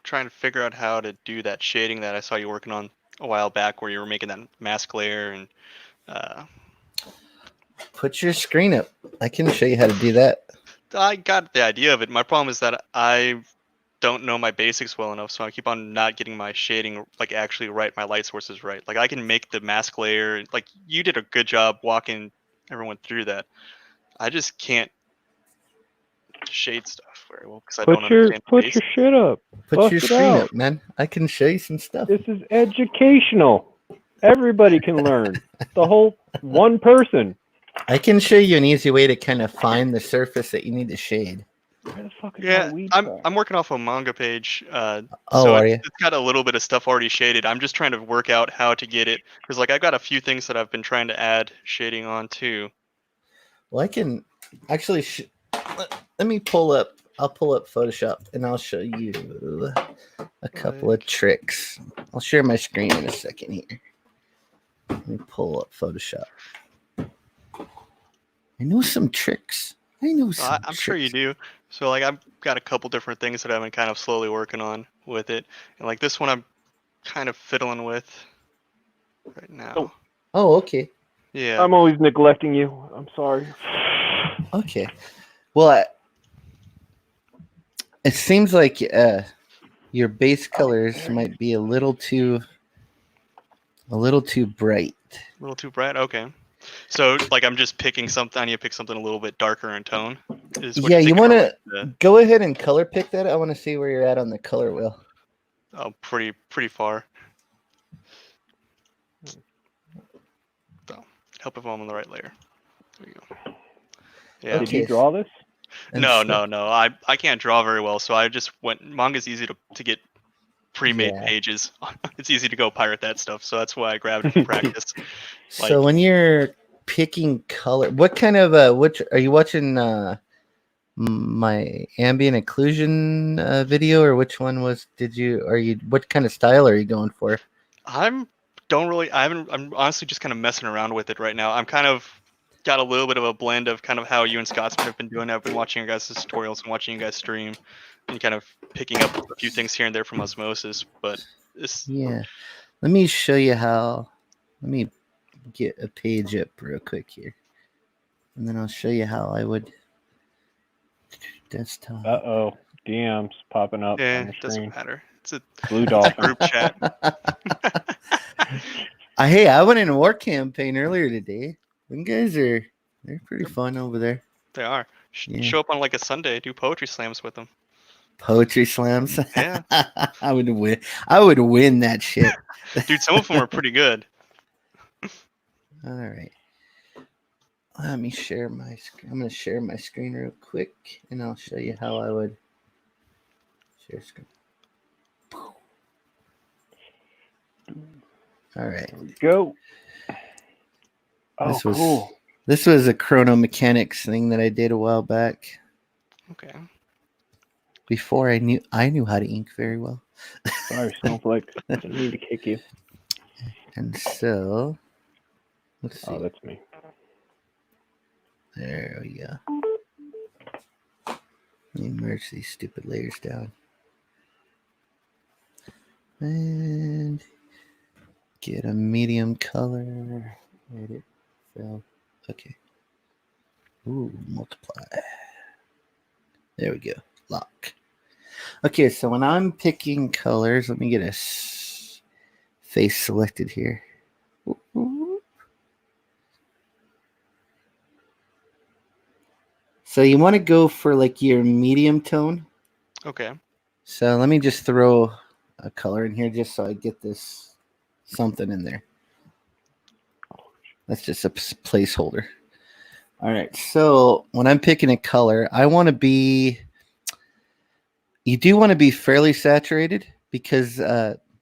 Trying to figure out how to do that shading that I saw you working on a while back, where you were making that mask layer and. Put your screen up. I can show you how to do that. I got the idea of it. My problem is that I don't know my basics well enough, so I keep on not getting my shading like actually right, my light sources right. Like I can make the mask layer. Like you did a good job walking everyone through that. I just can't shade stuff very well because I don't understand the Put basics. your shit up. Put Bust your it screen out. up, man. I can show you some stuff. This is educational. Everybody can learn. The whole one person. I can show you an easy way to kind of find the surface that you need to shade. Where the fuck is Yeah, my weed I'm working off a manga page, Oh, so are you? it's got a little bit of stuff already shaded. I'm just trying to work out how to get it because like I've got a few things that I've been trying to add shading on too. Well, I can actually. Let me pull up. I'll pull up Photoshop and I'll show you a couple of tricks. I'll share my screen in a second here. Let me pull up Photoshop. I know some tricks. I'm sure you do. So like I've got a couple different things that I've been kind of slowly working on with it, and like this one I'm kind of fiddling with. right now. Oh, okay. Yeah. I'm always neglecting you. I'm sorry. Okay. Well, it seems like your base colors might be a little too bright. A little too bright. Okay. So like I'm just picking something. I need to pick something a little bit darker in tone. Is what Yeah, you're you thinking? want Or to like go ahead and color pick that. I want to see where you're at on the color wheel. pretty far. So help if I'm on the right layer. There we go. Yeah. Did you Okay. draw this? And No, so- no, no. I can't draw very well, so I just went. Manga's easy to get pre-made Yeah. pages. It's easy to go pirate that stuff, so that's why I grabbed it for practice. So when you're picking color, what kind of which are you watching? My ambient occlusion video, or which one was? What kind of style are you going for? I'm honestly just kind of messing around with it right now. I'm kind of got a little bit of a blend of kind of how you and Scotsman have been doing. I've been watching your guys' tutorials and watching you guys stream and kind of picking up a few things here and there from osmosis, but it's Yeah. Let me show you how. Let me get a page up real quick here, and then I'll show you how I would desktop. Uh-oh. DMs popping up on it your doesn't screen. matter. It's a Blue Dolphin. group chat. Hey, I went in a war campaign earlier today. Them guys they're pretty fun over there. They are. Yeah. Show up on like a Sunday, do poetry slams with them. Poetry slams. Yeah. I would win. I would win that shit. Dude, some of them are pretty good. All right. Let me share my screen. I'm going to share my screen real quick, and I'll show you how I would share screen. All right. Here we go. Oh, This was- cool. This was a chrono mechanics thing that I did a while back. Okay. Before I knew how to ink very well. Sorry, Snowflake. Didn't mean to kick you. And so, let's see. Oh, that's me. There we go. Let me merge these stupid layers down. And get a medium color. Edit. Fill. Okay. Ooh, multiply. There we go. Lock. Okay, so when I'm picking colors, let me get a face selected here. So you want to go for like your medium tone. Okay. So let me just throw a color in here just so I get this something in there. That's just a placeholder. All right. So when I'm picking a color, you do want to be fairly saturated because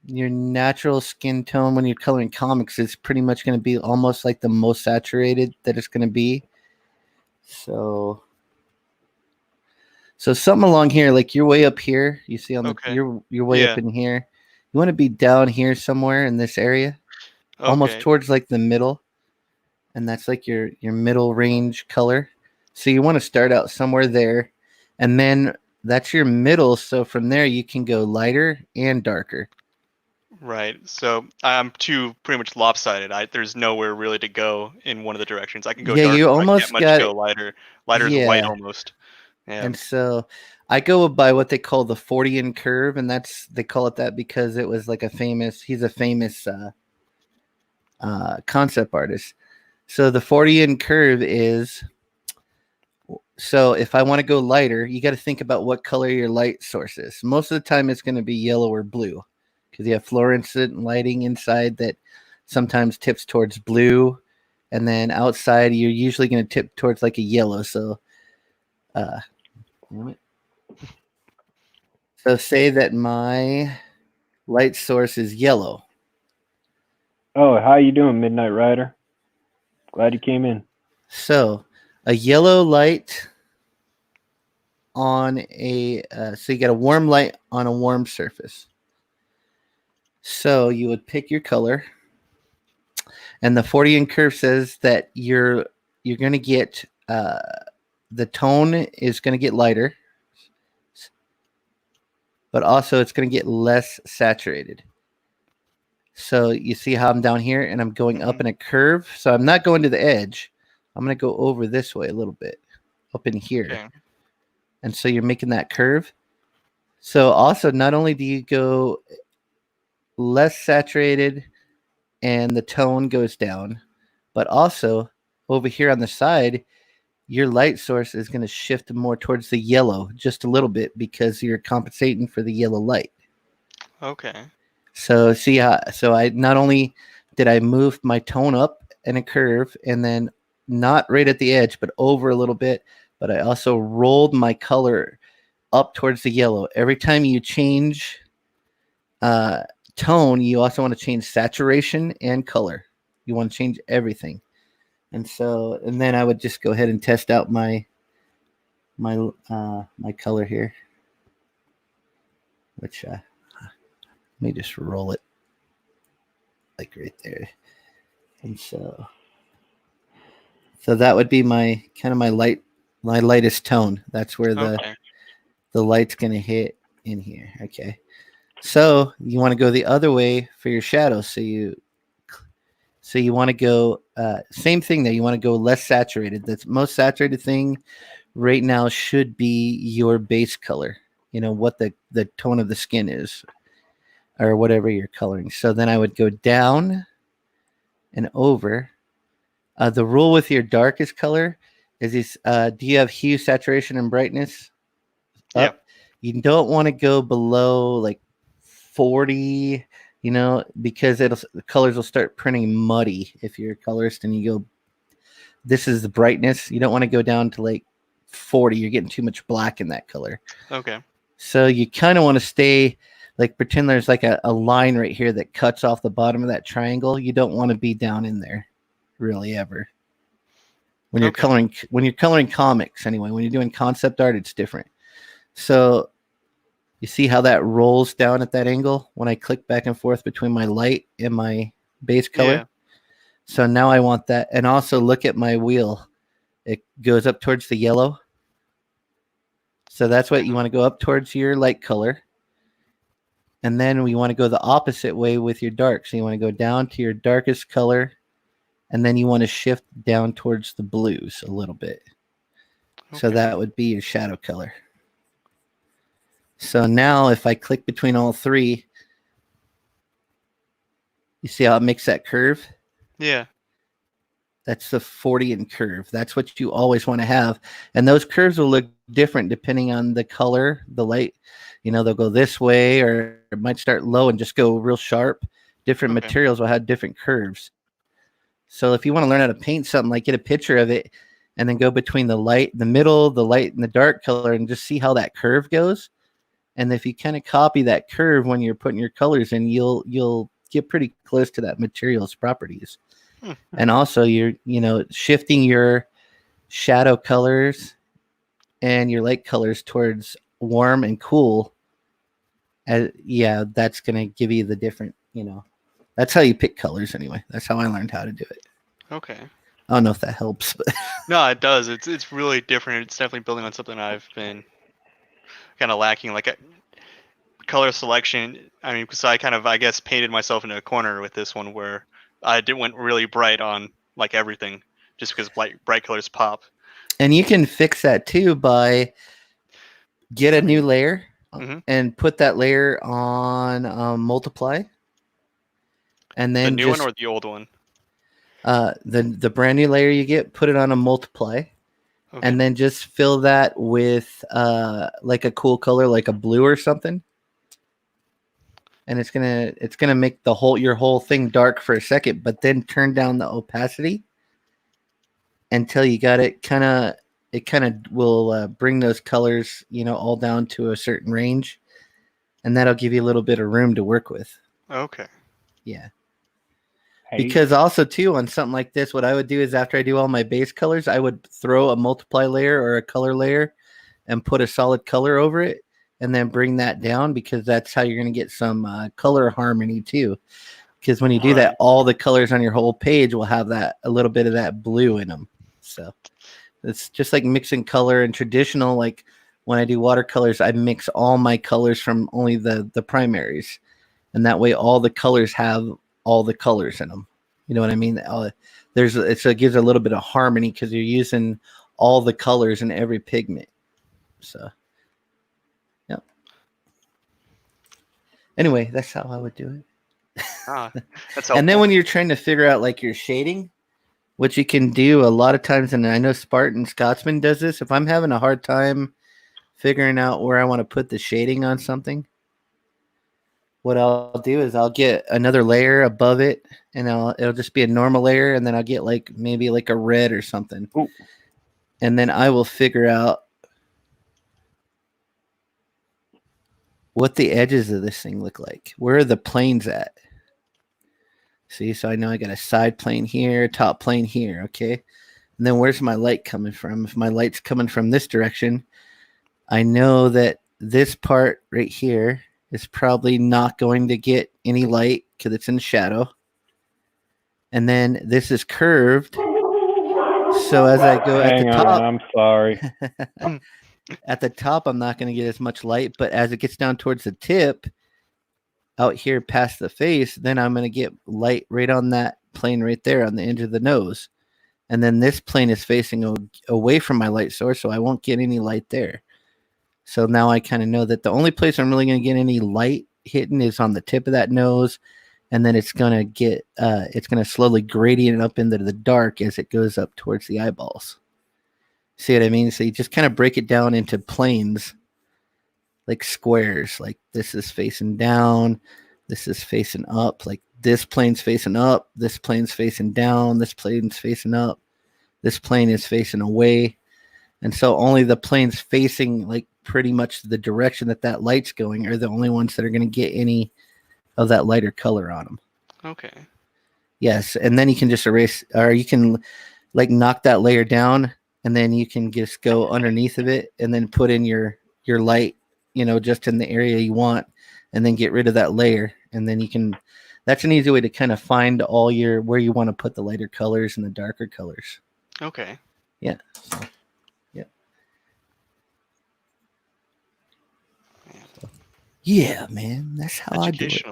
your natural skin tone when you're coloring comics is pretty much going to be almost like the most saturated that it's going to be. So something along here, like you're way up here. You see on the Okay. you're way up in here. You want to be down here somewhere in this area, almost Okay. towards like the middle, and that's like your middle range color. So you want to start out somewhere there, and then that's your middle. So from there you can go lighter and darker. Right. So I'm too pretty much lopsided. There's nowhere really to go in one of the directions. I can go Yeah, darker, you but I almost can't much got go lighter. Lighter is white almost. Yeah. And so I go by what they call the Fortean curve, and they call it that because it was like he's a famous concept artist. So the Fortean curve is, so if I want to go lighter, you got to think about what color your light source is. Most of the time it's going to be yellow or blue because you have fluorescent lighting inside that sometimes tips towards blue, and then outside you're usually going to tip towards like a yellow. So so say that my light source is yellow. Oh, how you doing, Midnight Rider? Glad you came in. So a yellow light on so you got a warm light on a warm surface. So you would pick your color, and the Fortean curve says that you're going to get the tone is going to get lighter, but also it's going to get less saturated. So you see how I'm down here and I'm going up in a curve. So I'm not going to the edge. I'm going to go over this way a little bit, up in here. Okay. And so you're making that curve. So also, not only do you go less saturated and the tone goes down, but also over here on the side, your light source is going to shift more towards the yellow just a little bit because you're compensating for the yellow light. Okay. So see how, so I not only did I move my tone up in a curve and then not right at the edge, but over a little bit, but I also rolled my color up towards the yellow. Every time you change tone, you also want to change saturation and color. You want to change everything. And so, and then I would just go ahead and test out my color here, which let me just roll it like right there. And so that would be my kind of my lightest tone. That's where the light's going to hit in here. Okay. So you want to go the other way for your shadow. So you want to go same thing there. You want to go less saturated. The most saturated thing right now should be your base color. You know what the tone of the skin is, or whatever you're coloring. So then I would go down and over. The rule with your darkest color is this: do you have hue, saturation, and brightness up? Yeah. You don't want to go below like 40, you know, because the colors will start printing muddy if you're a colorist and you go, this is the brightness. You don't want to go down to like 40. You're getting too much black in that color. Okay. So you kind of want to stay like, pretend there's like a line right here that cuts off the bottom of that triangle. You don't want to be down in there really ever. When you're coloring comics anyway, when you're doing concept art, it's different. So you see how that rolls down at that angle when I click back and forth between my light and my base color? Yeah. So now I want that. And also look at my wheel. It goes up towards the yellow. So that's what you want to go up towards your light color. And then we want to go the opposite way with your dark. So you want to go down to your darkest color. And then you want to shift down towards the blues a little bit. Okay. So that would be your shadow color. So now if I click between all three, you see how it makes that curve? Yeah. That's the 40 in curve. That's what you always want to have. And those curves will look different depending on the color, the light. You know, they'll go this way, or it might start low and just go real sharp. Different materials will have different curves. So if you want to learn how to paint something, like get a picture of it and then go between the light, the middle, the light, and the dark color and just see how that curve goes. And if you kind of copy that curve when you're putting your colors in, you'll get pretty close to that material's properties. And also you're, you know, shifting your shadow colors and your light colors towards warm and cool. Yeah, that's going to give you the different, you know, that's how you pick colors anyway. That's how I learned how to do it. Okay. I don't know if that helps, but no, it does. It's really different. It's definitely building on something I've been kind of lacking, like color selection. I mean, because I kind of, I guess, painted myself in a corner with this one where I went really bright on like everything, just because bright colors pop. And you can fix that too by get a new layer and put that layer on multiply, and then the new one or the old one. The brand new layer you get, put it on a multiply. Okay. And then just fill that with like a cool color, like a blue or something. And it's gonna make your whole thing dark for a second, but then turn down the opacity until you got it kind of will bring those colors, you know, all down to a certain range, and that'll give you a little bit of room to work with. Okay. Yeah. Because also too, on something like this, what I would do is after I do all my base colors, I would throw a multiply layer or a color layer and put a solid color over it, and then bring that down, because that's how you're going to get some color harmony too. Because when you do that, all the colors on your whole page will have a little bit of that blue in them. So it's just like mixing color and traditional. Like when I do watercolors, I mix all my colors from only the primaries, and that way all the colors have all the colors in them. You know what I mean? It gives a little bit of harmony because you're using all the colors in every pigment. So, yeah. Anyway, that's how I would do it. That's helpful. And then when you're trying to figure out like your shading, what you can do a lot of times, and I know Spartan Scotsman does this, if I'm having a hard time figuring out where I want to put the shading on something, what I'll do is I'll get another layer above it, and it'll just be a normal layer, and then I'll get like maybe like a red or something. Ooh. And then I will figure out what the edges of this thing look like. Where are the planes at? See, so I know I got a side plane here, top plane here, okay? And then where's my light coming from? If my light's coming from this direction, I know that this part right here is probably not going to get any light because it's in shadow. And then this is curved. So as I go at the top, I'm sorry. at the top, I'm not going to get as much light, but as it gets down towards the tip, out here past the face, then I'm going to get light right on that plane right there on the edge of the nose. And then this plane is facing away from my light source, so I won't get any light there. So now I kind of know that the only place I'm really going to get any light hitting is on the tip of that nose, and then it's going to slowly gradient up into the dark as it goes up towards the eyeballs. See what I mean? So you just kind of break it down into planes, like squares. Like this is facing down, this is facing up. Like this plane's facing up, this plane's facing down, this plane's facing up, this plane is facing away. And so only the planes facing like pretty much the direction that light's going are the only ones that are going to get any of that lighter color on them. Okay. Yes, and then you can just erase, or you can like knock that layer down, and then you can just go underneath of it and then put in your light, just in the area you want, and then get rid of that layer. And then you can, that's an easy way to kind of find where you want to put the lighter colors and the darker colors. Okay. Yeah. So, yeah. Yeah, man. That's how I do it.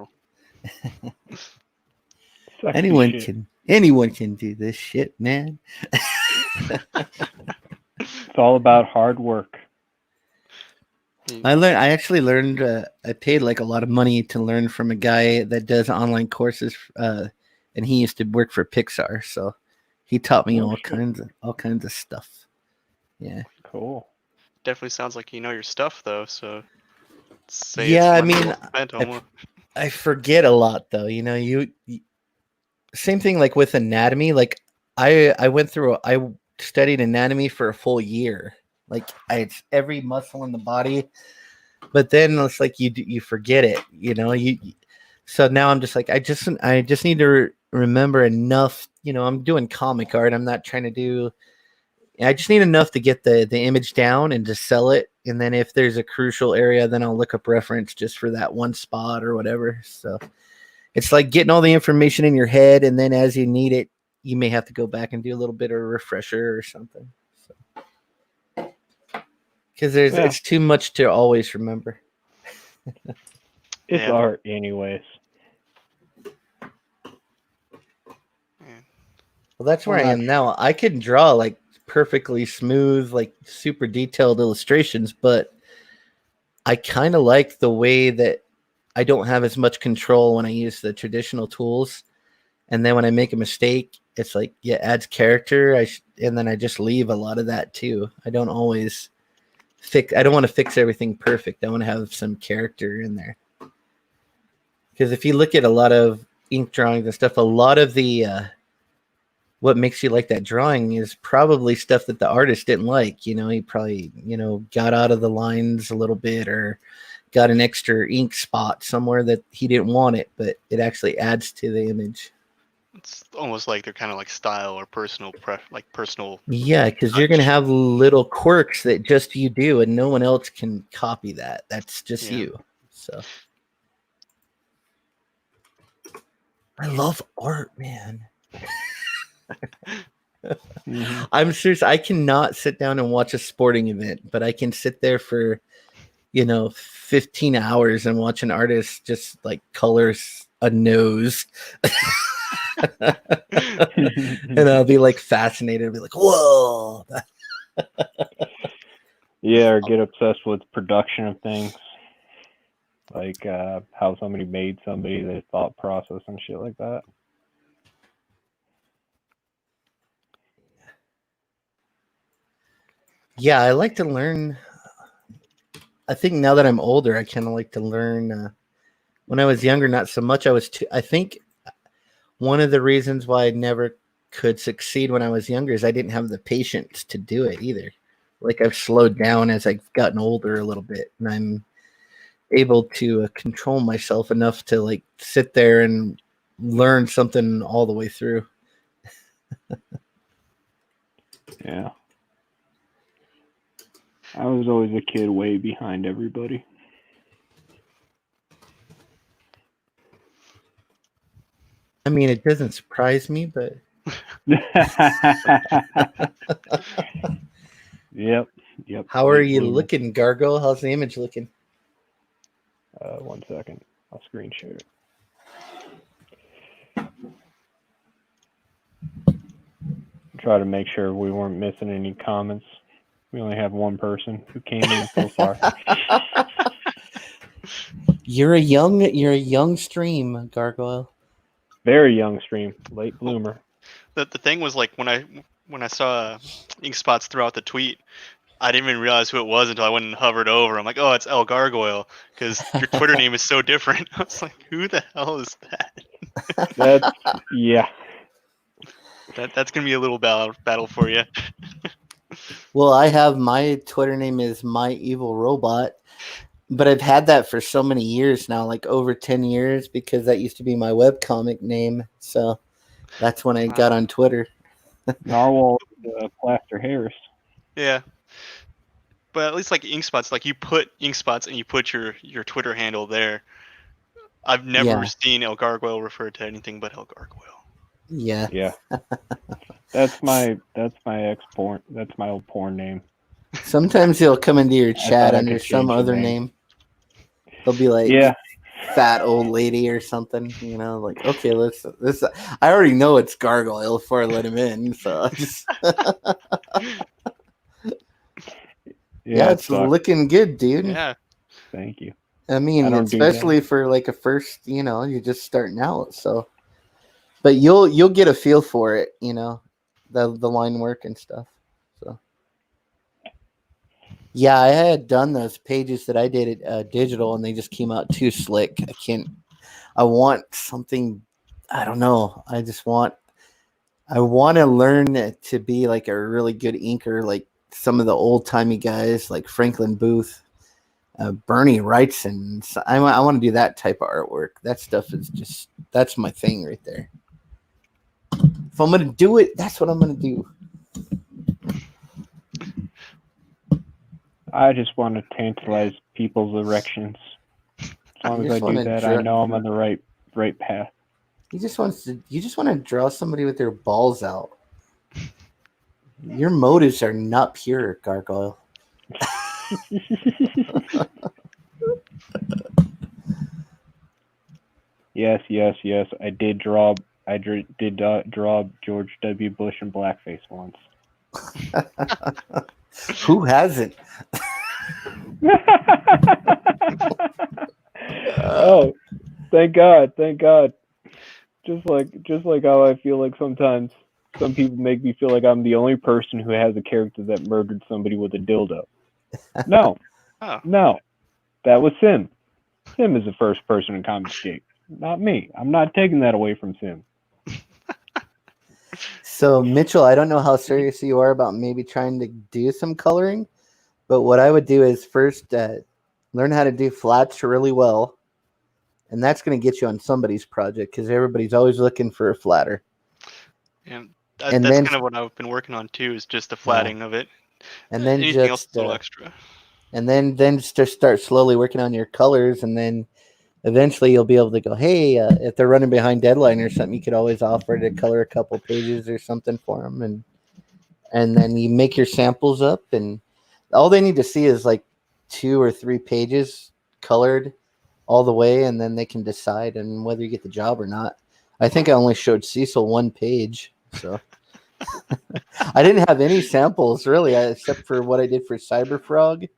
Anyone can do this shit, man. It's all about hard work. I actually learned, I paid like a lot of money to learn from a guy that does online courses, and he used to work for Pixar, so he taught me all kinds of stuff. Yeah. Cool. Definitely sounds like you know your stuff though, so I forget a lot though. You same thing like with anatomy. Like I studied anatomy for a full year. Like it's every muscle in the body, but then it's like you forget it. So now I'm just like I just need to remember enough. I'm doing comic art. I'm not trying to do. I just need enough to get the image down and just sell it. And then if there's a crucial area, then I'll look up reference just for that one spot or whatever. So it's like getting all the information in your head, and then as you need it, you may have to go back and do a little bit of a refresher or something. Because it's too much to always remember. It's art anyways. Well, that's where I am now. I can draw like perfectly smooth, like super detailed illustrations, but I kind of like the way that I don't have as much control when I use the traditional tools. And then when I make a mistake, it's like, it adds character. And then I just leave a lot of that too. I don't always I don't want to fix everything perfect. I want to have some character in there. Because if you look at a lot of ink drawings and stuff, a lot of the what makes you like that drawing is probably stuff that the artist didn't like. He probably, got out of the lines a little bit or got an extra ink spot somewhere that he didn't want it, but it actually adds to the image. It's almost like they're kind of like style or personal personal. Yeah, because you're going to have little quirks that just you do, and no one else can copy that. That's just you. So I love art, man. I'm serious. I cannot sit down and watch a sporting event, but I can sit there for, 15 hours and watch an artist just like colors a nose. And I'll be like fascinated. I'll be like, whoa. Yeah, or get obsessed with production of things. Like how somebody made somebody, their thought process and shit like that. Yeah, I like to learn. I think now that I'm older, I kind of like to learn. When I was younger, not so much. I think one of the reasons why I never could succeed when I was younger is I didn't have the patience to do it either. Like I've slowed down as I've gotten older a little bit, and I'm able to control myself enough to like sit there and learn something all the way through. Yeah. I was always a kid way behind everybody. I mean, it doesn't surprise me, but Yep. how are Late you bloomer. looking, Gargo? How's the image looking? 1 second. I'll screen share it. Try to make sure we weren't missing any comments. We only have one person who came in so far. You're a young stream, Gargoyle. Very young stream, late bloomer. The thing was like when I saw ink spots throughout the tweet, I didn't even realize who it was until I went and hovered over. I'm like, oh, it's El Gargoyle, because your Twitter name is so different. I was like, who the hell is that? That's yeah. That's gonna be a little battle for you. Well, I have my Twitter name is My Evil Robot, but I've had that for so many years now, like over 10 years, because that used to be my webcomic name. So that's when I got on Twitter. Narwhal Plaster Harris. Yeah. But at least like ink spots, like you put ink spots and you put your Twitter handle there. I've never seen El Gargoyle refer to anything but El Gargoyle. Yeah. Yeah. That's my ex-porn. That's my old porn name. Sometimes he'll come into your I chat thought I under could some change the other name. name. He'll be like, Yeah. fat old lady or something, like, okay, this I already know it's Gargoyle before I let him in, so I just yeah, it's sucks. looking good, dude. Yeah. Thank you. I mean, especially for like a first, you're just starting out, so but you'll get a feel for it, the line work and stuff. So yeah, I had done those pages that I did at digital, and they just came out too slick. I want something. I don't know. I want to learn to be like a really good inker, like some of the old timey guys, like Franklin Booth, Bernie Wrightson. So I want to do that type of artwork. That stuff is that's my thing right there. If I'm gonna do it, that's what I'm gonna do. I just want to tantalize people's erections. As long as I do that, I know I'm on the right path. You just want to draw somebody with their balls out. Your motives are not pure, Gargoyle. Yes. I did draw George W. Bush in blackface once. Who hasn't? Oh, thank God. Just like how I feel like sometimes some people make me feel like I'm the only person who has a character that murdered somebody with a dildo. No. Oh. No. That was Sim. Sim is the first person in Comic Escape, not me. I'm not taking that away from Sim. So, Mitchell, I don't know how serious you are about maybe trying to do some coloring, but what I would do is first learn how to do flats really well, and that's going to get you on somebody's project because everybody's always looking for a flatter. And that's kind of what I've been working on too, is just the flatting of it. And then anything else a little extra. And then just start slowly working on your colors, and then eventually you'll be able to go, hey, if they're running behind deadline or something, you could always offer to color a couple pages or something for them, and then you make your samples up, and all they need to see is like 2 or 3 pages colored all the way, and then they can decide on whether you get the job or not. I think I only showed Cecil 1 page, so I didn't have any samples really, except for what I did for Cyberfrog,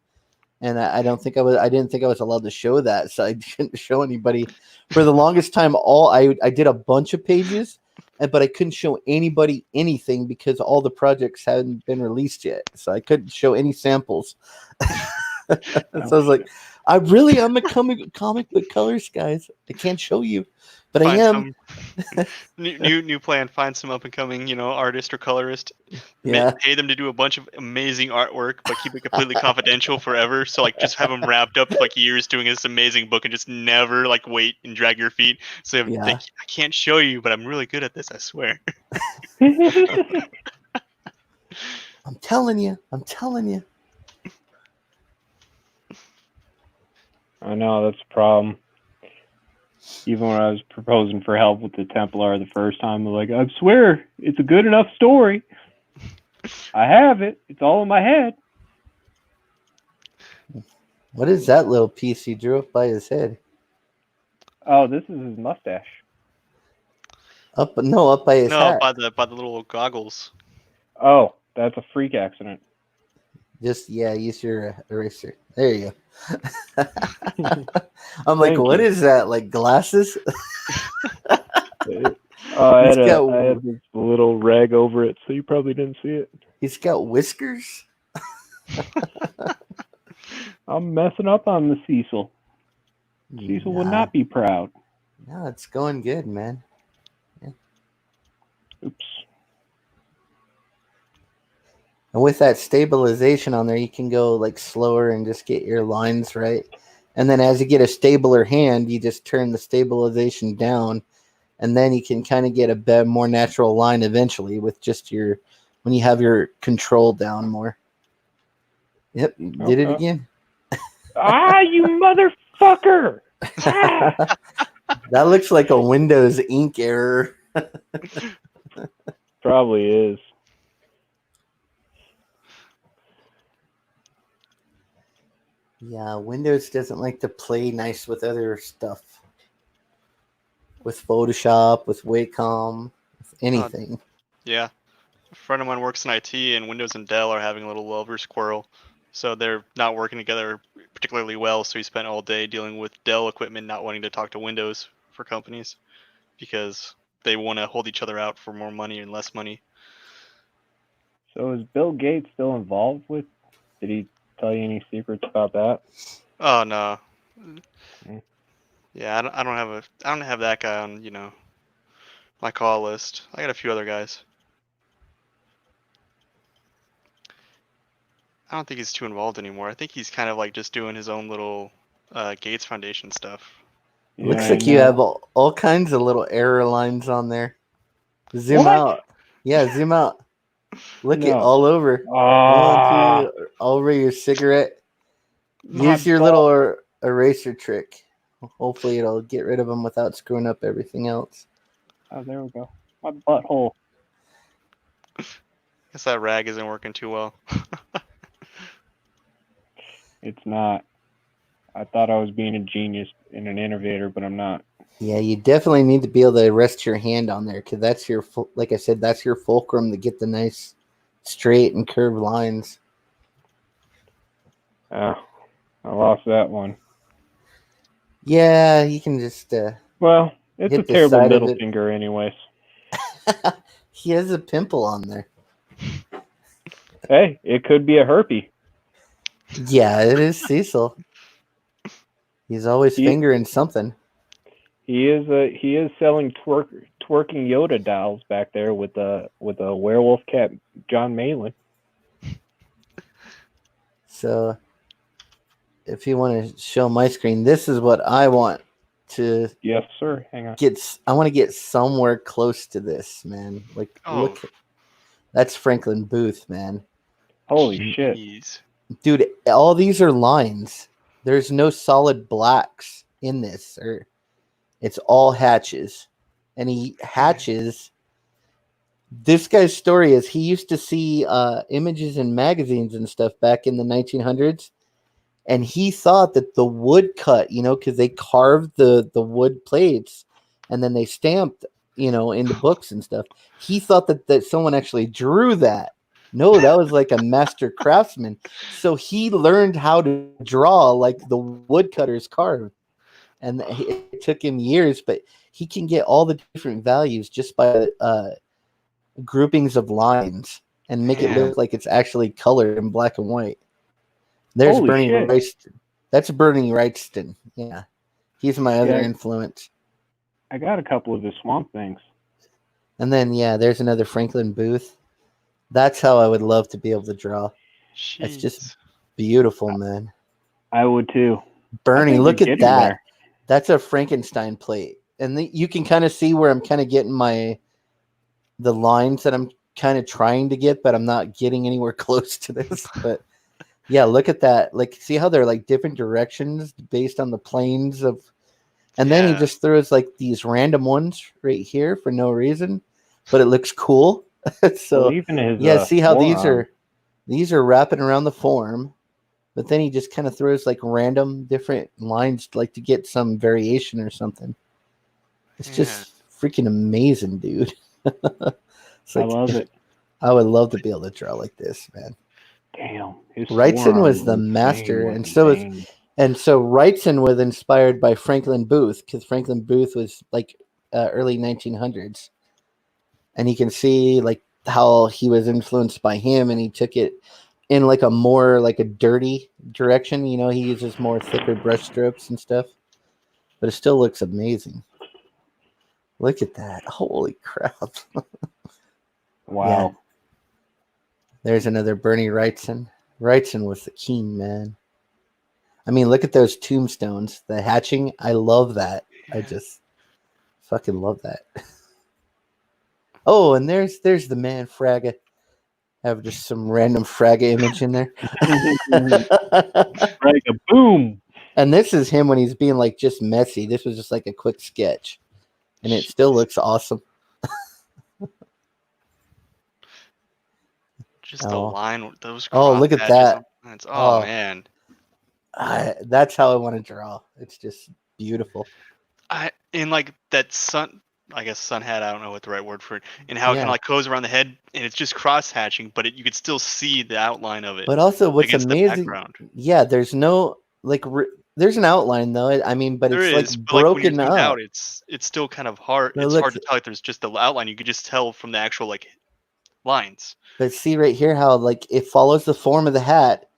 and I didn't think I was allowed to show that, so I didn't show anybody for the longest time. I did a bunch of pages, but I couldn't show anybody anything because all the projects hadn't been released yet, so I couldn't show any samples. So I was like, I'm a comic book colorist, guys. I can't show you, but I am. New plan. Find some up and coming, artist or colorist. Yeah. Pay them to do a bunch of amazing artwork, but keep it completely confidential forever. So just have them wrapped up for years doing this amazing book, and just never wait and drag your feet. So I can't show you, but I'm really good at this. I swear. I'm telling you. I know, that's a problem. Even when I was proposing for help with the Templar the first time, I'm like, I swear, it's a good enough story. I have it. It's all in my head. What is that little piece he drew up by his head? Oh, this is his mustache. Up by his hat. No, by the little goggles. Oh, that's a freak accident. Just use your eraser. There you go. I'm like, what is that? Like glasses? I had this little rag over it, so you probably didn't see it. He's got whiskers. I'm messing up on the Cecil. Cecil would not be proud. No, it's going good, man. Yeah. Oops. And with that stabilization on there, you can go slower and just get your lines right. And then as you get a stabler hand, you just turn the stabilization down, and then you can kind of get a better, more natural line eventually with just when you have your control down more. Yep, you did it again. You motherfucker! That looks like a Windows ink error. Probably is. Yeah, Windows doesn't like to play nice with other stuff. With Photoshop, with Wacom, with anything. Yeah. A friend of mine works in IT, and Windows and Dell are having a little lover squirrel. So they're not working together particularly well, so he spent all day dealing with Dell equipment not wanting to talk to Windows for companies because they want to hold each other out for more money and less money. So is Bill Gates still involved with? Did he tell you any secrets about that? Oh no. Yeah, I don't have that guy on my call list. I got a few other guys. I don't think he's too involved anymore. I think he's kind of just doing his own little Gates Foundation stuff. Yeah, looks like you have all kinds of little error lines on there. Zoom out. Yeah, zoom out. Look it all over. All over your cigarette. Use your little eraser trick. Hopefully it'll get rid of them without screwing up everything else. Oh, there we go. My butthole. Guess that rag isn't working too well. It's not. I thought I was being a genius and an innovator, but I'm not. Yeah, you definitely need to be able to rest your hand on there because that's your, like I said, that's your fulcrum to get the nice straight and curved lines. I lost that one. Yeah, you can just. Well, it's a terrible middle finger, anyways. He has a pimple on there. Hey, it could be a herpes. Yeah, it is Cecil. He's always fingering something. He is selling twerking Yoda dolls back there with a werewolf cat, John Malin. So, if you want to show my screen, this is what I want to. Yes, sir. Hang on. I want to get somewhere close to this, man. Look, that's Franklin Booth, man. Holy shit, dude! All these are lines. There's no solid blacks in this, or it's all hatches, and he hatches. This guy's story is he used to see images in magazines and stuff back in the 1900s, And he thought that the woodcut, because they carved the wood plates and then they stamped, in the books and stuff. He thought that someone actually drew that. No, that was like a master craftsman. So he learned how to draw like the woodcutters carved. And it took him years, but he can get all the different values just by groupings of lines and make it look like it's actually colored in black and white. There's Holy Bernie shit. Wrightston. That's Bernie Wrightston. Yeah. He's my other influence. I got a couple of his Swamp Things. And then, there's another Franklin Booth. That's how I would love to be able to draw. Jeez. It's just beautiful, man. I would too. Bernie, look at that. There. That's a Frankenstein plate. And you can kind of see where I'm kind of getting the lines that I'm kind of trying to get, but I'm not getting anywhere close to this. But yeah, look at that. Like, see how they're like different directions based on the planes of, and then he just throws like these random ones right here for no reason, but it looks cool. So well, even his, see how forearm. these are wrapping around the form, but then he just kind of throws like random different lines like to get some variation or something. It's just freaking amazing, dude. I love it. I would love to be able to draw like this, man. Damn. Wrightson was the master, and so Wrightson was inspired by Franklin Booth, because Franklin Booth was like early 1900s, and you can see like how he was influenced by him, and he took it in like a more like a dirty direction. He uses more thicker brush strokes and stuff, but it still looks amazing. Look at that! Holy crap! Wow. Yeah. There's another Bernie Wrightson. Wrightson was the king, man. I mean, look at those tombstones. The hatching, I love that. I just fucking love that. Oh, and there's the man Fraga. I have just some random Fraga image in there. Fraga, boom. And this is him when he's being like just messy. This was just like a quick sketch, and it still looks awesome. Just the line with those. Look at that! Man. That's how I want to draw. It's just beautiful. In like that sun, I guess sun hat. I don't know what the right word for it. And how it kind of like goes around the head, and it's just cross hatching, but you could still see the outline of it. But also, what's amazing? Yeah, there's no like. There's an outline though. I mean, but it's like broken like, when up. out, it's still kind of hard. It's hard to tell if there's just the outline. You could just tell from the actual like lines. But see right here how like it follows the form of the hat,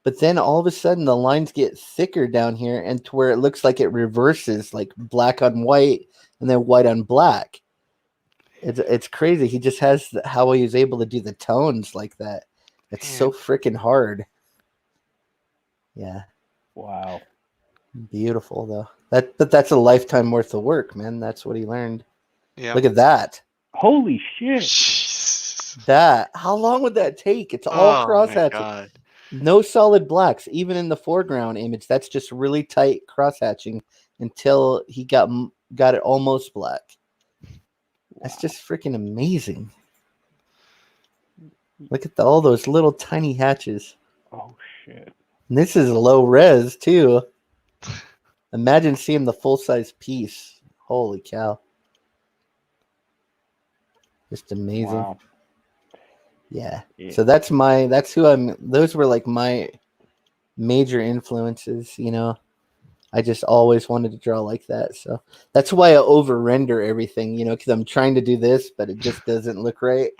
but then all of a sudden the lines get thicker down here, and to where it looks like it reverses, like black on white and then white on black. It's crazy. He just has how he was able to do the tones like that. It's so freaking hard. Yeah. Wow. Beautiful though. But that's a lifetime worth of work, man. That's what he learned. Yeah. Look at that. Holy shit. How long would that take? It's all cross hatching. No solid blacks, even in the foreground image. That's just really tight cross hatching until he got it almost black. That's just freaking amazing. Look at all those little tiny hatches. Oh shit. And this is low res too. Imagine seeing the full size piece. Holy cow. Just amazing. Wow. Yeah. So those were like my major influences, I just always wanted to draw like that. So that's why I over render everything, because I'm trying to do this, but it just doesn't look right.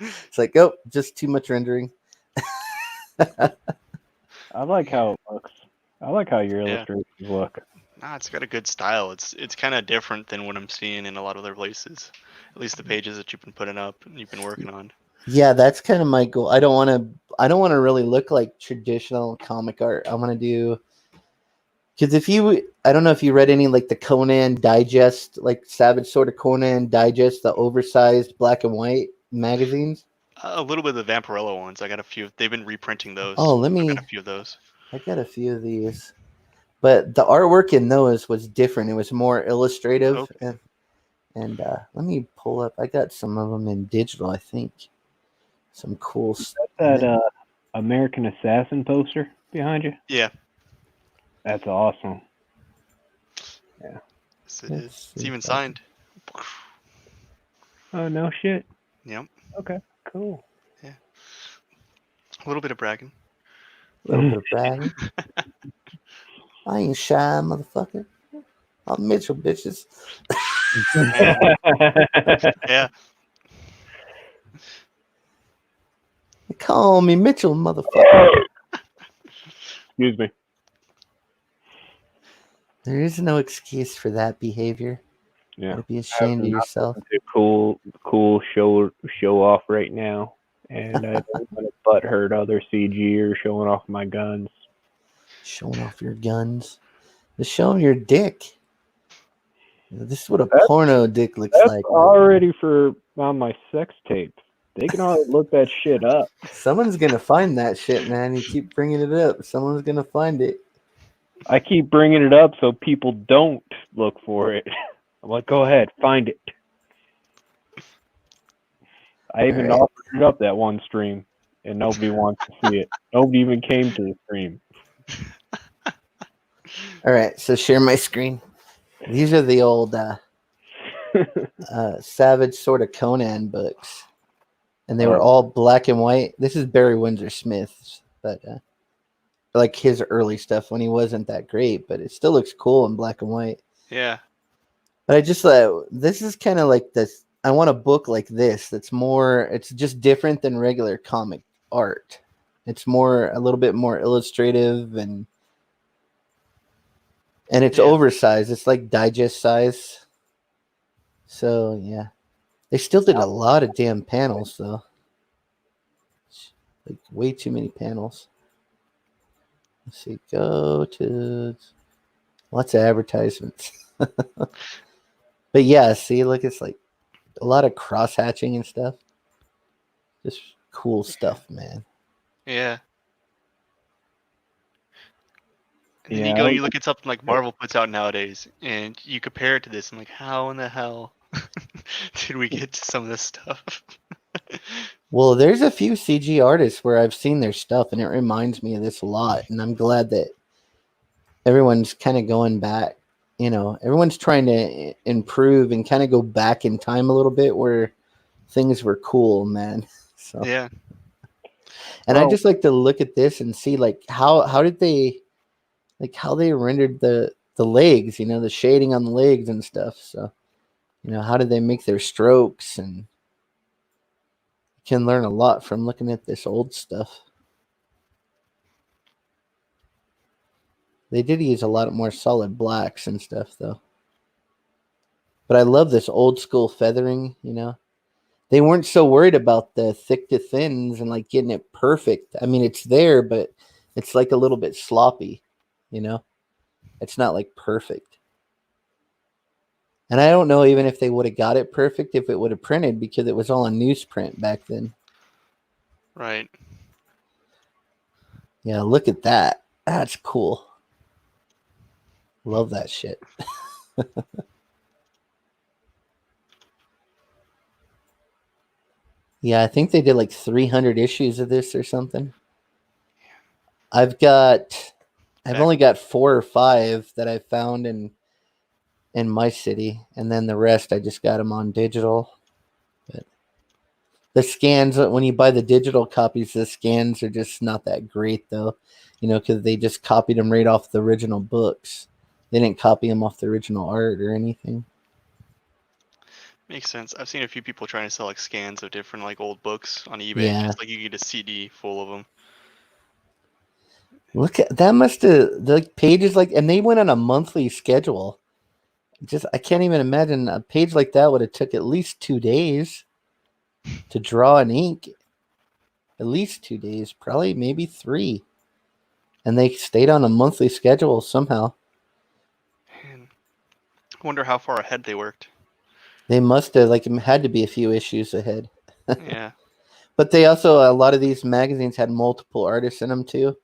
It's like, just too much rendering. I like how it looks. I like how your illustrations look. Nah, it's got a good style. It's kind of different than what I'm seeing in a lot of other places. At least the pages that you've been putting up and you've been working on. Yeah, that's kind of my goal. I don't want to really look like traditional comic art. I want to do, because I don't know if you read any like the Conan Digest, like Savage Sword of Conan Digest, the oversized black and white magazines. A little bit of the Vampirella ones. I got a few. They've been reprinting those. Oh, I got a few of those. I got a few of these, but the artwork in those was different. It was more illustrative. Okay. And let me pull up. I got some of them in digital, I think. Some cool stuff. That American Assassin poster? behind you? Yeah. That's awesome. Yes, Let's it's see even if I can- signed. Oh, no shit. Yep. Okay, cool. A little bit of bragging. A little bit of bragging. I ain't shy, motherfucker. I'm Mitchell, bitches. Yeah. They call me Mitchell, motherfucker. Excuse me. There is no excuse for that behavior. Yeah. Gotta be ashamed of yourself. It's a cool show off right now, and I don't want to butt hurt other CGers showing off my guns. Showing off your guns. Just show 'em your dick. This is what a That's- porno dick looks That's like. already for on my sex tapes. They can already look that shit up. Someone's gonna find that shit, man. You keep bringing it up. Someone's gonna find it. I keep bringing it up so people don't look for it. I'm like, go ahead, find it. I even Alright. offered it up that one stream, and nobody wants to see it. Nobody even came to the stream. All right, so share my screen. These are the old Savage sort of Conan books, and they were all black and white. This is Barry Windsor Smith's, but like his early stuff when he wasn't that great, but it still looks cool in black and white. Yeah. But I just this is kind of like this. I want a book like this that's more. It's just different than regular comic art. It's more a little bit more illustrative and it's Yeah. oversized. It's like digest size. So yeah, they still did a lot of damn panels though. Like way too many panels. Let's see. Go to lots of advertisements. But yeah, see, look, it's like a lot of cross hatching and stuff. Just cool stuff, man. Yeah. And then Yeah, you go and you look at something like Marvel puts out nowadays, and you compare it to this, and like, how in the hell did we get to some of this stuff? Well, there's a few CG artists where I've seen their stuff, and it reminds me of this a lot. And I'm glad that everyone's kind of going back. You know, everyone's trying to improve and kind of go back in time a little bit where things were cool, man. So Yeah. and I Well- just like to look at this and see like how did they like how they rendered the legs, you know, the shading on the legs and stuff. So, you know, how did they make their strokes, and you can learn a lot from looking at this old stuff. They did use a lot more solid blacks and stuff though. But I love this old school feathering, you know. They weren't so worried about the thick to thins and like getting it perfect. I mean, it's there, but it's like a little bit sloppy, you know. It's not like perfect. And I don't know even if they would have got it perfect if it would have printed because it was all on newsprint back then. Right. Yeah, look at that. That's cool. Love that shit. Yeah, I think they did like 300 issues of this or something. I've only got 4 or 5 that I found in my city, and then the rest I just got them on digital. But the scans, when you buy the digital copies, the scans are just not that great though, you know, because they just copied them right off the original books. They didn't copy them off the original art or anything. Makes sense. I've seen a few people trying to sell like scans of different like old books on eBay. Yeah. It's like you get a CD full of them. Look at that, must have the pages like, and they went on a monthly schedule. Just I can't even imagine a page like that would have took at least 2 days to draw and ink. At least 2 days, probably maybe 3. And they stayed on a monthly schedule somehow. And I wonder how far ahead they worked. They must have like had to be a few issues ahead. Yeah. But they also a lot of these magazines had multiple artists in them too.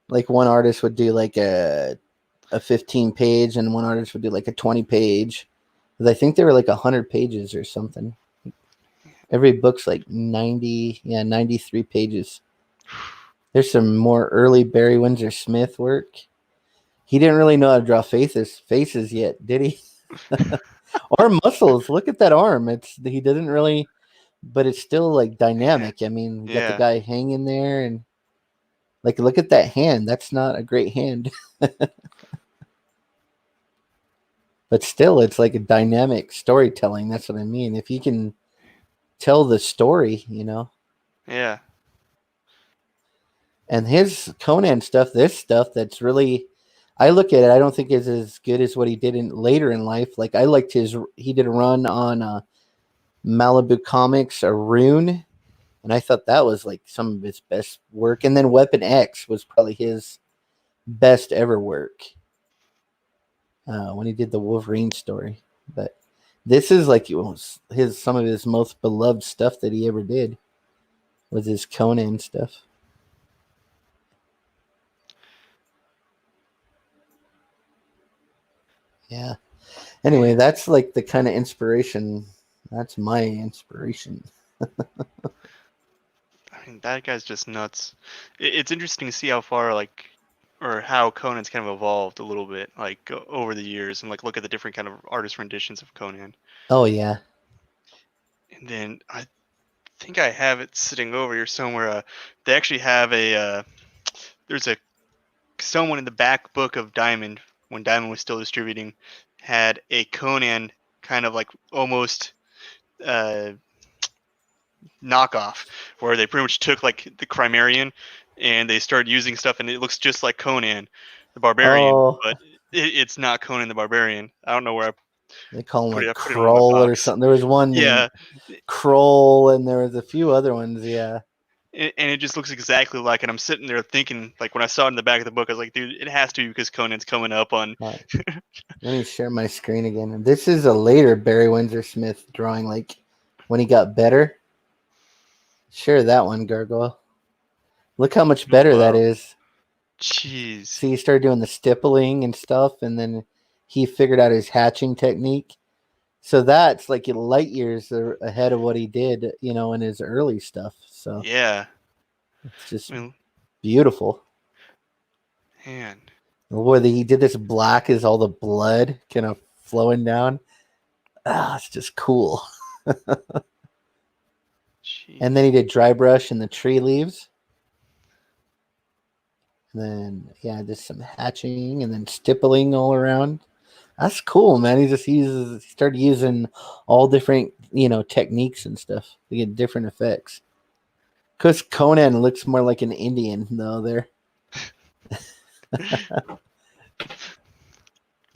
Like one artist would do like a 15 page, and one artist would do like a 20 page. Because I think they were like 100 pages or something. Every book's like 93 pages. There's some more early Barry Windsor Smith work. He didn't really know how to draw faces yet, did he? Or muscles. Look at that arm. He didn't really, but it's still like dynamic. I mean, you got the Yeah. guy hanging there, and like look at that hand. That's not a great hand. But still, it's like a dynamic storytelling. That's what I mean. If you can tell the story, Yeah. And his Conan stuff, this stuff that's really, I look at it, I don't think is as good as what he did later in life. Like I liked he did a run on Malibu Comics, a Rune, and I thought that was like some of his best work. And then Weapon X was probably his best ever work when he did the Wolverine story. But this is like some of his most beloved stuff that he ever did was his Conan stuff. Yeah. Anyway, that's like the kind of inspiration. That's my inspiration. I mean, that guy's just nuts. It's interesting to see how far, or how Conan's kind of evolved a little bit, over the years, and look at the different kind of artist renditions of Conan. Oh yeah. And then I think I have it sitting over here somewhere. They actually have there's someone in the back book of Diamond, when Diamond was still distributing, had a Conan kind of almost knockoff, where they pretty much took the Crimerian and they started using stuff, and it looks just like Conan the Barbarian, but it's not Conan the Barbarian. I don't know where they call him put it in my Kroll or box. something. There was one named Kroll, and there was a few other ones. Yeah. And it just looks exactly like it. I'm sitting there thinking, when I saw it in the back of the book, I was like, dude, it has to be because Conan's coming up on. Right. Let me share my screen again. This is a later Barry Windsor Smith drawing, when he got better. Share that one, Gargoyle. Look how much better that is. Jeez. See, he started doing the stippling and stuff, and then he figured out his hatching technique. So that's like light years ahead of what he did, in his early stuff. So yeah, it's just beautiful. Man, whether he did this black is all the blood kind of flowing down. It's just cool. And then he did dry brush and the tree leaves. And then just some hatching and then stippling all around. That's cool, man. He started using all different, techniques and stuff to get different effects. Because Conan looks more like an Indian, though, there.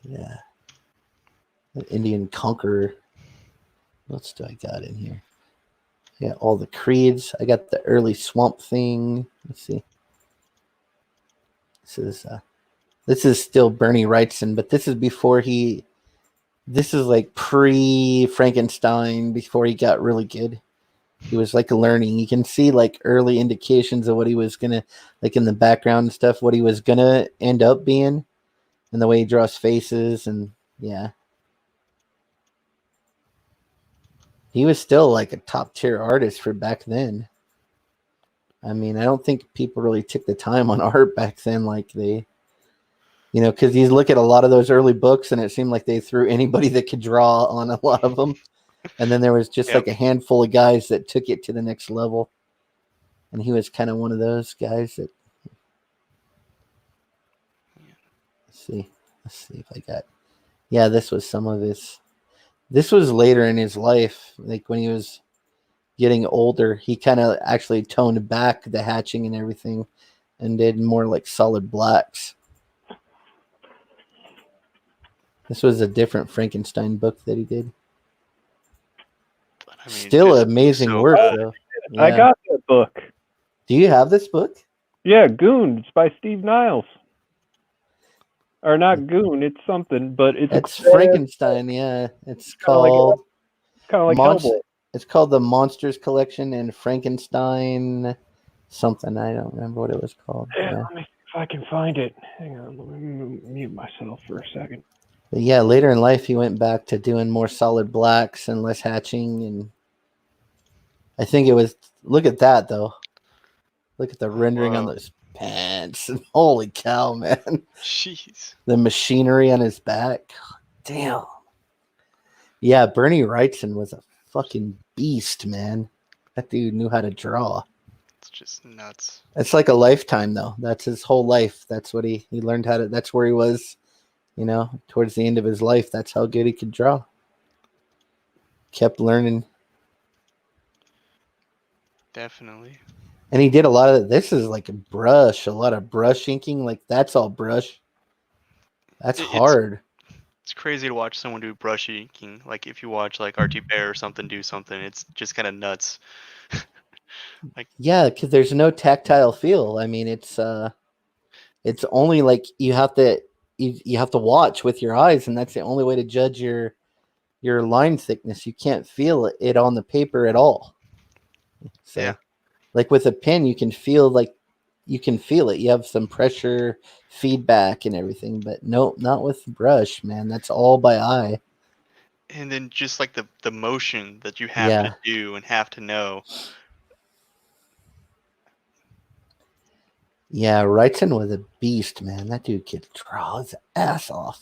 Yeah. An Indian conqueror. What else do I got in here? I got all the creeds. I got the early Swamp Thing. Let's see. This is still Bernie Wrightson, but this is before this is like pre-Frankenstein, before he got really good. He was learning. You can see early indications of what he was gonna, in the background and stuff, what he was gonna end up being, and the way he draws faces, and yeah. He was still a top tier artist for back then. I mean, I don't think people really took the time on art back then they, because you look at a lot of those early books and it seemed like they threw anybody that could draw on a lot of them. And then there was just a handful of guys that took it to the next level. And he was kind of one of those guys that. Let's see if I got. Yeah, this was some of his. This was later in his life, when he was getting older. He kind of actually toned back the hatching and everything and did more solid blacks. This was a different Frankenstein book that he did. I mean, still amazing work, though. Yeah. I got that book. Do you have this book? Yeah, Goon. It's by Steve Niles. Or not Goon, it's something, but it's Frankenstein, yeah. It's called kind of like Hellboy. It's called the Monsters Collection and Frankenstein something. I don't remember what it was called. Yeah. Let me see if I can find it. Hang on, let me mute myself for a second. But yeah, later in life he went back to doing more solid blacks and less hatching, and I think it was, look at that though. Look at the rendering on Whoa. those pants. Holy cow, man. Jeez. The machinery on his back. Damn. Yeah, Bernie Wrightson was a fucking beast, man. That dude knew how to draw. It's just nuts. It's like a lifetime, though. That's his whole life. That's what he learned how to. That's where he was, towards the end of his life. That's how good he could draw. Kept learning. Definitely. And he did a lot of this is like a lot of brush inking. Like that's all brush. That's hard. It's crazy to watch someone do brush inking. Like if you watch like RT Bear or something do something, it's just kind of nuts. Yeah, because there's no tactile feel. I mean, it's only like you have to watch with your eyes, and that's the only way to judge your line thickness. You can't feel it on the paper at all. So, yeah. Like with a pen, you can feel it. You have some pressure, feedback, and everything. But no, not with brush, man. That's all by eye. And then just like the motion that you have to do and have to know. Yeah, Wrightson was a beast, man. That dude could draw his ass off.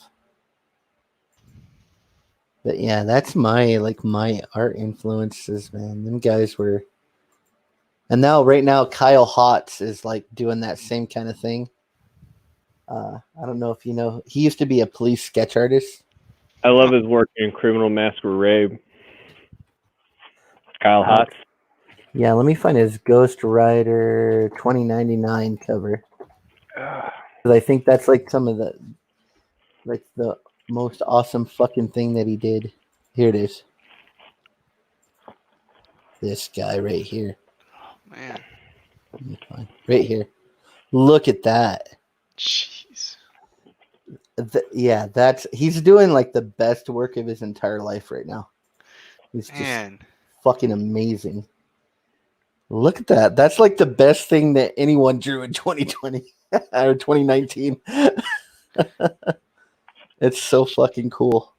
But yeah, that's my art influences, man. Them guys were. And right now, Kyle Hotz is like doing that same kind of thing. I don't know if you know. He used to be a police sketch artist. I love his work in Criminal Masquerade. Kyle Hotz. Yeah, let me find his Ghost Rider 2099 cover. Because I think that's like some of the most awesome fucking thing that he did. Here it is. This guy right here. Oh, man. Right here. Look at that. Jeez. He's doing like the best work of his entire life right now. He's just fucking amazing. Look at that. That's like the best thing that anyone drew in 2020 or 2019. It's so fucking cool.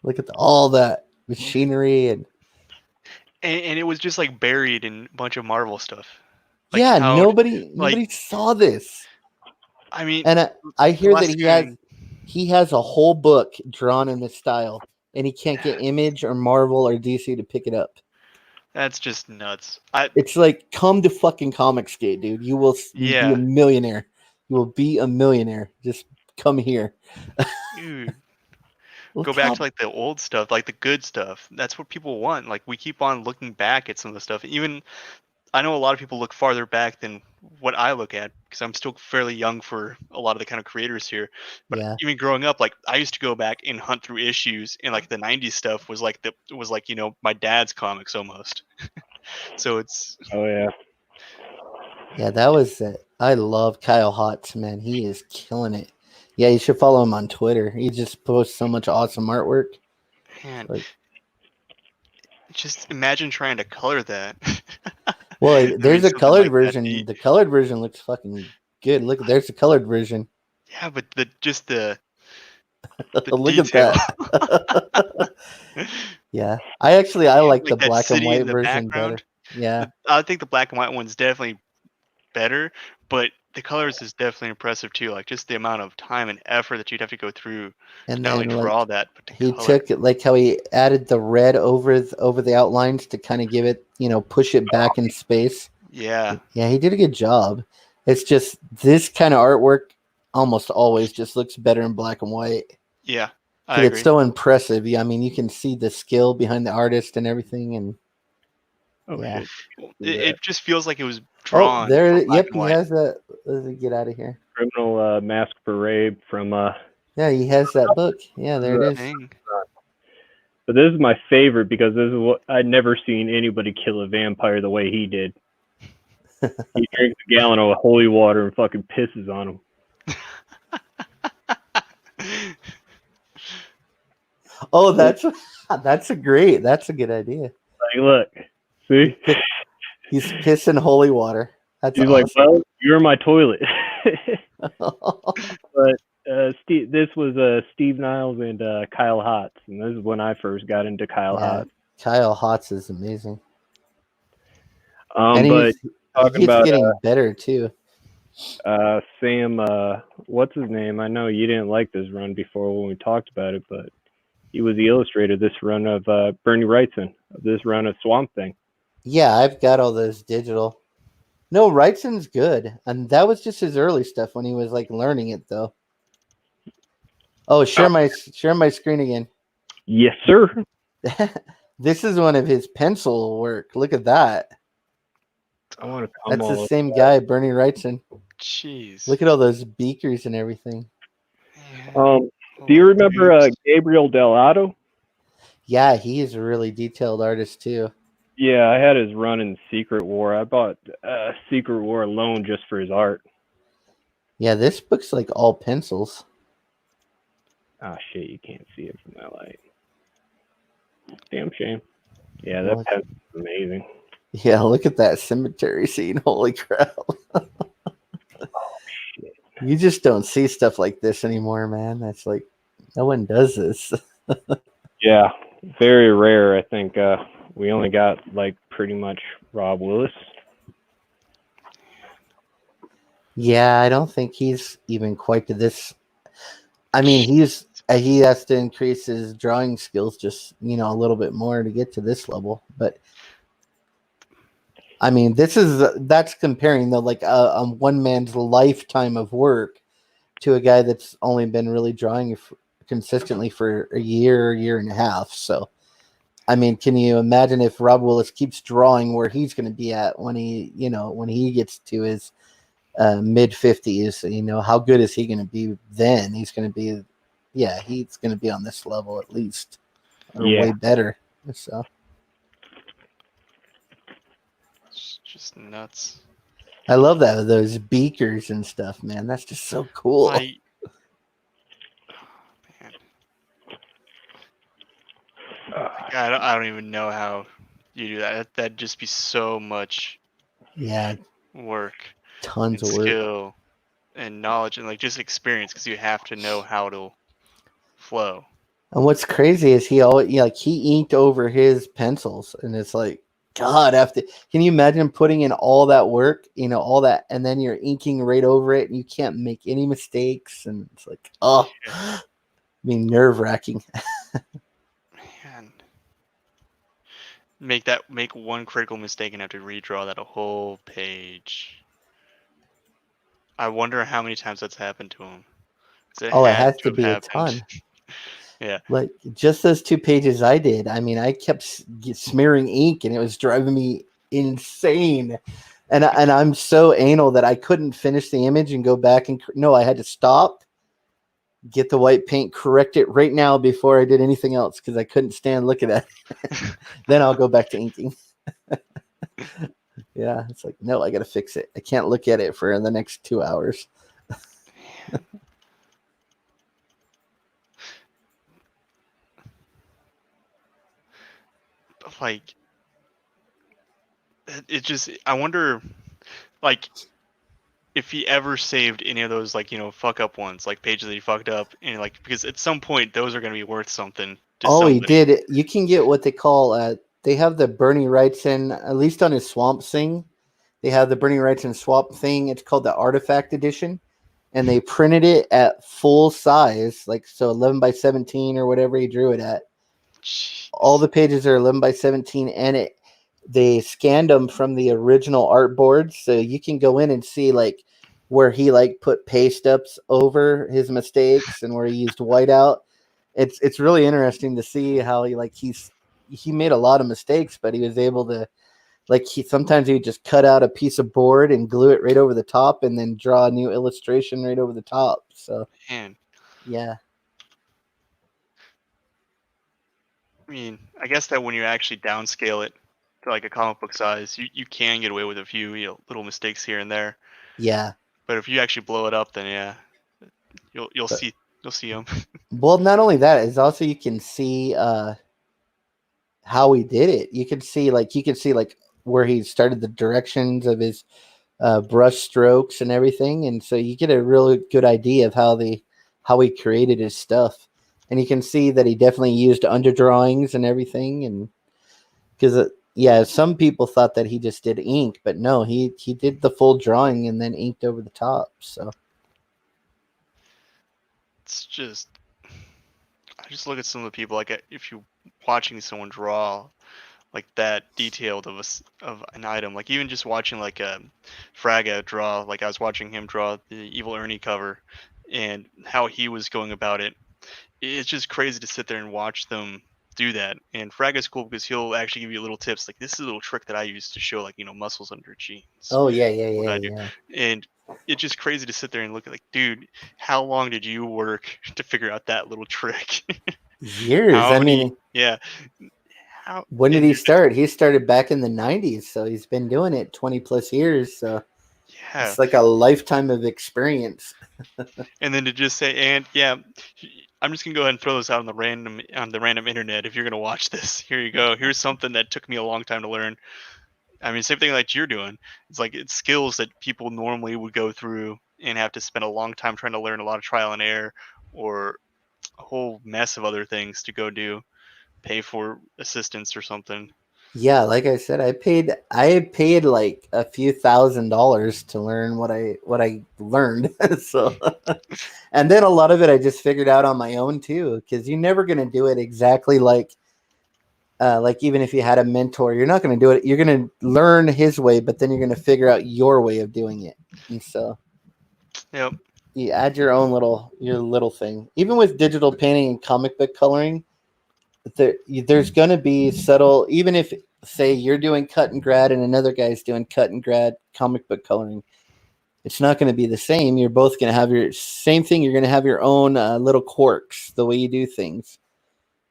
Look at all that machinery and it was just like buried in a bunch of Marvel stuff. Like nobody saw this. I mean, and I hear that he has a whole book drawn in this style, and he can't get Image or Marvel or DC to pick it up. That's just nuts. It's like, come to fucking Comicsgate, dude. You will be a millionaire. You will be a millionaire. Just come here. Dude. Go back to like the old stuff, like the good stuff. That's what people want. Like we keep on looking back at some of the stuff. Even I know a lot of people look farther back than what I look at because I'm still fairly young for a lot of the kind of creators here. But even growing up, like I used to go back and hunt through issues, and like the '90s stuff was like my dad's comics almost. So it's yeah, that was it. I love Kyle Hotz, man. He is killing it. Yeah, you should follow him on Twitter. He just posts so much awesome artwork. Man, just imagine trying to color that. Well, there's a colored version. The colored version looks fucking good. Look, there's a colored version. Yeah, but the look detail. at that. Yeah, I like the black and white version better. Yeah, I think the black and white one's definitely better, but the colors is definitely impressive too. Like just the amount of time and effort that you'd have to go through, and not only for all that, but he took it like how he added the red over the outlines to kind of give it, push it back in space. Yeah, he did a good job. It's just this kind of artwork almost always just looks better in black and white. Yeah, I agree. It's so impressive. Yeah, I mean, you can see the skill behind the artist and everything, and it just feels like it was drawn. Oh, there. Yep, he has that. Let's get out of here. Criminal Masquerade from. Yeah, he has that book. Yeah, there it is. But this is my favorite because this is what I'd never seen anybody kill a vampire the way he did. He drinks a gallon of holy water and fucking pisses on him. Oh, that's a good idea. Like, look, see, he's pissing holy water. He's awesome. Like, well, you're my toilet. But this was Steve Niles and Kyle Hotz, and this is when I first got into Kyle Hotz. Kyle Hotz is amazing. And But he talking keeps about getting better too. Sam, what's his name? I know you didn't like this run before when we talked about it, but he was the illustrator this run of Bernie Wrightson, of this run of Swamp Thing. Yeah, I've got all those digital. No, Wrightson's good, and that was just his early stuff when he was like learning it though. Oh, share my screen again. Yes, sir. This is one of his pencil work. Look at that. I want to come That's the all same guy, Bernie Wrightson. Jeez. Look at all those beakers and everything. Man. Do you remember Gabriel Delato? Yeah, he is a really detailed artist too. Yeah, I had his run in Secret War. I bought Secret War alone just for his art. Yeah, this book's like all pencils. Ah, shit, you can't see it from that light. Damn shame. Yeah, Well, that pencil's amazing. yeah, look at that cemetery scene. Holy crap. Shit. You just don't see stuff like this anymore, man. That's like, no one does this. Yeah, very rare. I think we only got like pretty much Rob Willis. Yeah, I don't think he's even quite to this. I mean, he has to increase his drawing skills just, a little bit more to get to this level. But I mean, that's comparing though, like a one man's lifetime of work to a guy that's only been really drawing consistently for a year and a half. So, I mean, can you imagine if Rob Willis keeps drawing where he's going to be at when he gets to his mid 50s? How good is he going to be then? He's going to be, he's going to be on this level at least, or way better. So. It's just nuts. I love that, those beakers and stuff, man. That's just so cool. Man. I don't even know how you do that. That'd just be so much work. Tons and of work. Skill and knowledge and like just experience because you have to know how to flow. And what's crazy is he inked over his pencils, and it's like, God, can you imagine putting in all that work, all that, and then you're inking right over it, and you can't make any mistakes, and it's like, I mean, nerve-wracking. Man, make one critical mistake and have to redraw that a whole page. I wonder how many times that's happened to him. It has to be a ton. Yeah. Like just those 2 pages I did. I mean, I kept smearing ink, and it was driving me insane. And I'm so anal that I couldn't finish the image and go back and I had to stop, get the white paint, correct it right now before I did anything else because I couldn't stand looking at it. Then I'll go back to inking. Yeah, it's like, no, I got to fix it. I can't look at it for the next 2 hours. Like it just, I wonder, like, if he ever saved any of those, like, fuck up ones, like pages that he fucked up, and like, because at some point those are going to be worth something to somebody. He did. You can get what they call they have the Bernie Wrightson, at least on his Swamp Thing. They have the Bernie Wrightson Swamp Thing. It's called the Artifact Edition, and they printed it at full size, like so 11 by 17 or whatever he drew it at. Jeez. All the pages are 11 by 17, and they scanned them from the original art board, so you can go in and see like where he like put paste ups over his mistakes and where he used whiteout. It's really interesting to see how he made a lot of mistakes, but he was able to sometimes he would just cut out a piece of board and glue it right over the top and then draw a new illustration right over the top. So, man. Yeah. I mean, I guess that when you actually downscale it to like a comic book size, you can get away with a few little mistakes here and there. Yeah. But if you actually blow it up, then you'll see them. Well, not only that, is also you can see how he did it. You can see where he started the directions of his brush strokes and everything, and so you get a really good idea of how he created his stuff. And you can see that he definitely used underdrawings and everything, and because Yeah, some people thought that he just did ink, but no, he did the full drawing and then inked over the top. So It's just, I just look at some of the people, like if you're watching someone draw like that detailed of of an item, like even just watching like Fraga draw, like I was watching him draw the Evil Ernie cover, and how he was going about it. It's just crazy to sit there and watch them do that. And Fraga's cool because he'll actually give you little tips, like this is a little trick that I use to show, like, muscles under jeans, oh what yeah, I do. And it's just crazy to sit there and look at, like, dude, how long did you work to figure out that little trick? years. How I many? mean, Yeah. How? when did And he you're just, start? He started back in the 90s, so he's been doing it 20 plus years. So yeah. it's like a lifetime of experience. And then to just say, and yeah, I'm just gonna go ahead and throw this out on the random internet. If you're gonna watch this, here you go. Here's something that took me a long time to learn. I mean, same thing like you're doing. It's like it's skills that people normally would go through and have to spend a long time trying to learn, a lot of trial and error, or a whole mess of other things to go do, pay for assistance or something. Yeah, like I said, I paid like a few $1,000s to learn what I learned. So and then a lot of it I just figured out on my own too, because you're never gonna do it exactly like even if you had a mentor, you're not gonna do it. You're gonna learn his way, but then you're gonna figure out your way of doing it. And so Yep. you add your little thing. Even with digital painting and comic book coloring, there's going to be subtle, even if say you're doing cut and grad and another guy's doing cut and grad comic book coloring, it's not going to be the same. You're both going to have your same thing. You're going to have your own little quirks, the way you do things.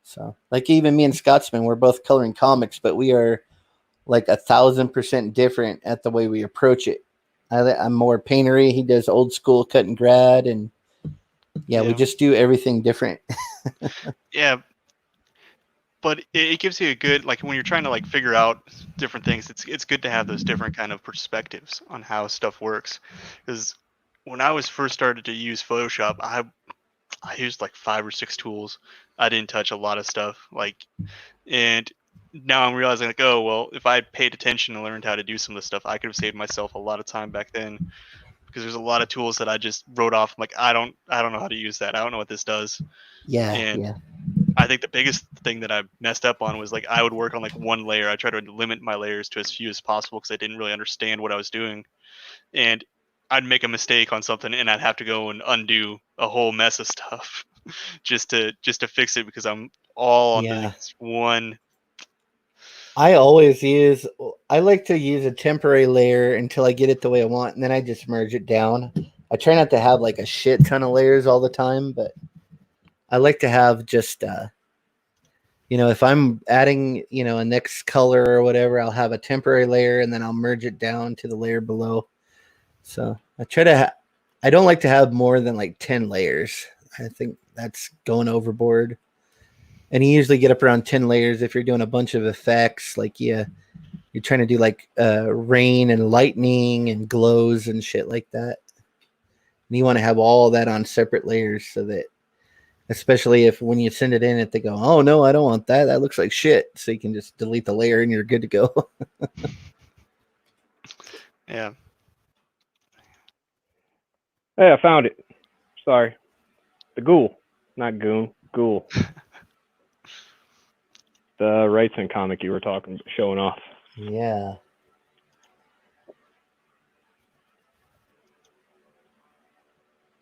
So like even me and Scotsman, we're both coloring comics, but we are like 1,000% different at the way we approach it. I'm more paintery. He does old school cut and grad, and yeah, we Yeah. just do everything different. Yeah. But it gives you a good, like, when you're trying to like figure out different things, it's good to have those different kind of perspectives on how stuff works. Because when I was first started to use Photoshop, I used like 5 or 6 tools. I didn't touch a lot of stuff, like, and now I'm realizing, like, oh well, if I had paid attention and learned how to do some of the stuff, I could have saved myself a lot of time back then. Because there's a lot of tools that I just wrote off. I'm like, I don't know how to use that. I don't know what this does. Yeah, And yeah, I think the biggest thing that I messed up on was, like, I would work on like one layer. I tried to limit my layers to as few as possible because I didn't really understand what I was doing. And I'd make a mistake on something and I'd have to go and undo a whole mess of stuff just to fix it because I'm all on yeah. this one. I like to use a temporary layer until I get it the way I want, and then I just merge it down. I try not to have like a shit ton of layers all the time, but I like to have just if I'm adding, a next color or whatever, I'll have a temporary layer and then I'll merge it down to the layer below. So I don't like to have more than like 10 layers. I think that's going overboard. And you usually get up around 10 layers if you're doing a bunch of effects. Like, yeah, you're trying to do like rain and lightning and glows and shit like that. And you want to have all that on separate layers so that, especially if when you send it in, if they go, oh no, I don't want that. That looks like shit. So you can just delete the layer and you're good to go. Yeah. Hey, I found it. Sorry. The ghoul. Not goon. Ghoul. The Wrightson comic you were showing off. Yeah.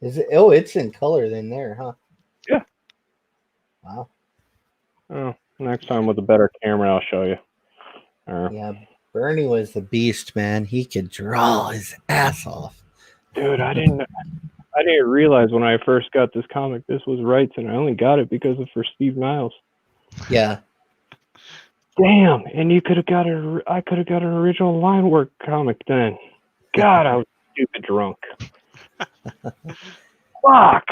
Is it? Oh, it's in color then there, huh? Yeah. Wow. Oh, next time with a better camera, I'll show you. Yeah. Bernie was the beast, man. He could draw his ass off. Dude, I didn't realize when I first got this comic this was Wrightson. I only got it because of for Steve Niles. Yeah. Damn, and I could have got an original line work comic then. God, I was stupid drunk. Fuck.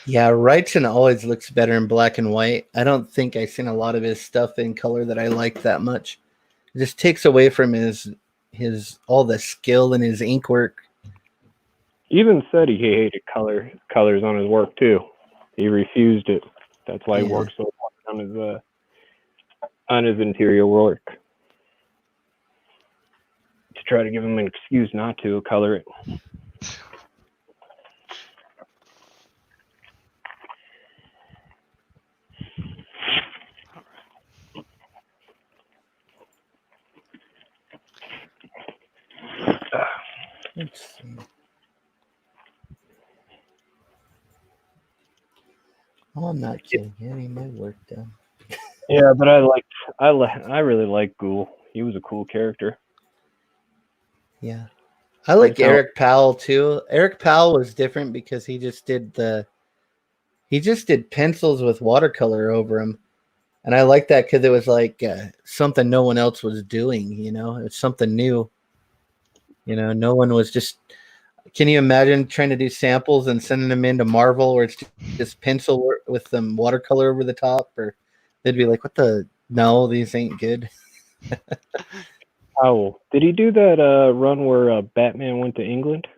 Yeah, Wrightson always looks better in black and white. I don't think I've seen a lot of his stuff in color that I like that much. It just takes away from his all the skill in his ink work. He even said he hated colors on his work too. He refused it. That's why he Yeah. works so hard on his interior work to try to give him an excuse not to color it. Let's see. Oh, I'm not getting any of my work done. Yeah, but I really like Ghoul. He was a cool character. Yeah. I like That's how- Eric Powell too. Eric Powell was different because he just did pencils with watercolor over them. And I like that because it was like something no one else was doing, you know? It's something new. You know, no one was just. Can you imagine trying to do samples and sending them into Marvel where it's just pencil with some watercolor over the top? Or they'd be like, what the? No, these ain't good. Powell. Did he do that run where Batman went to England?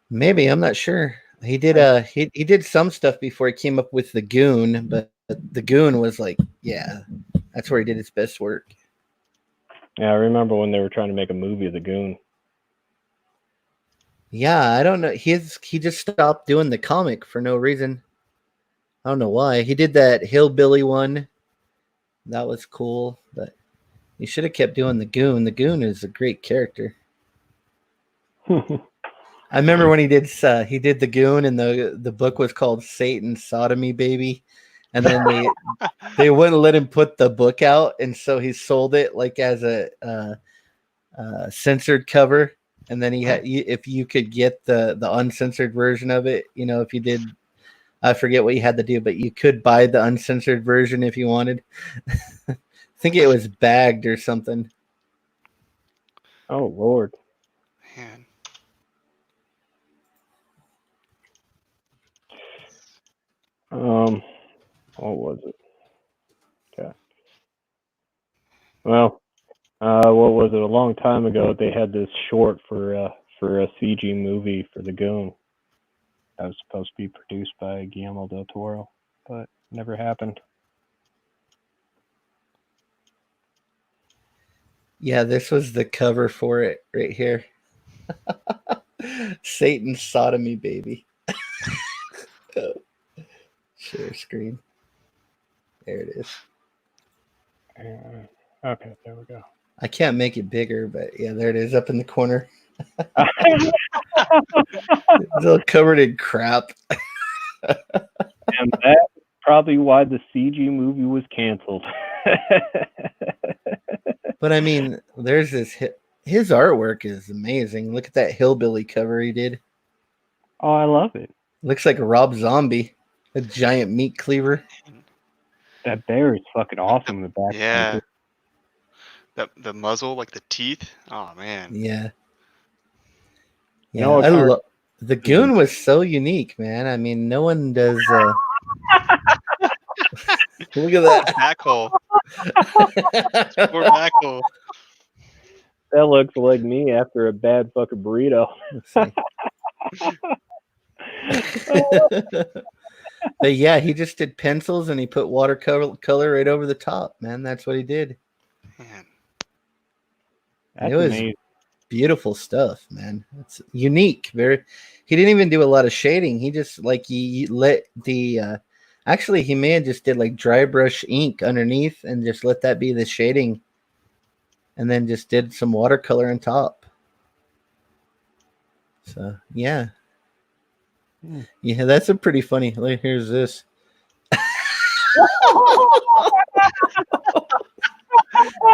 Maybe, I'm not sure. He did he did some stuff before he came up with the Goon, but the Goon was like, yeah, that's where he did his best work. Yeah, I remember when they were trying to make a movie of the Goon. Yeah, I don't know. He just stopped doing the comic for no reason. I don't know why. He did that Hillbilly one. That was cool, but he should have kept doing the Goon. The Goon is a great character. I remember when he did the Goon, and the book was called Satan's Sodomy Baby, and then they wouldn't let him put the book out, and so he sold it like as a censored cover. And then he had, if you could get the uncensored version of it, you know, if you did, I forget what you had to do, but you could buy the uncensored version if you wanted. I think it was bagged or something. Oh Lord. Man. What was it? Okay. Well, what was it? A long time ago, they had this short for a CG movie for the Goon. That was supposed to be produced by Guillermo del Toro, but never happened. Yeah, this was the cover for it right here. Satan's Sodomy Baby. Share screen. There it is. Okay, there we go. I can't make it bigger, but yeah, there it is up in the corner. It's all covered in crap. And that's probably why the CG movie was canceled. But I mean, there's this. His artwork is amazing. Look at that hillbilly cover he did. Oh, I love it. Looks like a Rob Zombie, a giant meat cleaver. That bear is fucking awesome in the back. Yeah. The muzzle, like the teeth. Oh man. Yeah. You know, Yeah, the Goon was so unique, man. I mean, no one does. Look at that back hole. Poor back hole. That looks like me after a bad fucking burrito. But yeah, he just did pencils and he put watercolor right over the top, man. That's what he did. Man. It was amazing. Beautiful stuff, man. It's unique. He didn't even do a lot of shading. He just like he let the actually he may have just did like dry brush ink underneath and just let that be the shading, and then just did some watercolor on top. So yeah. Yeah, that's a pretty funny. Like, here's this.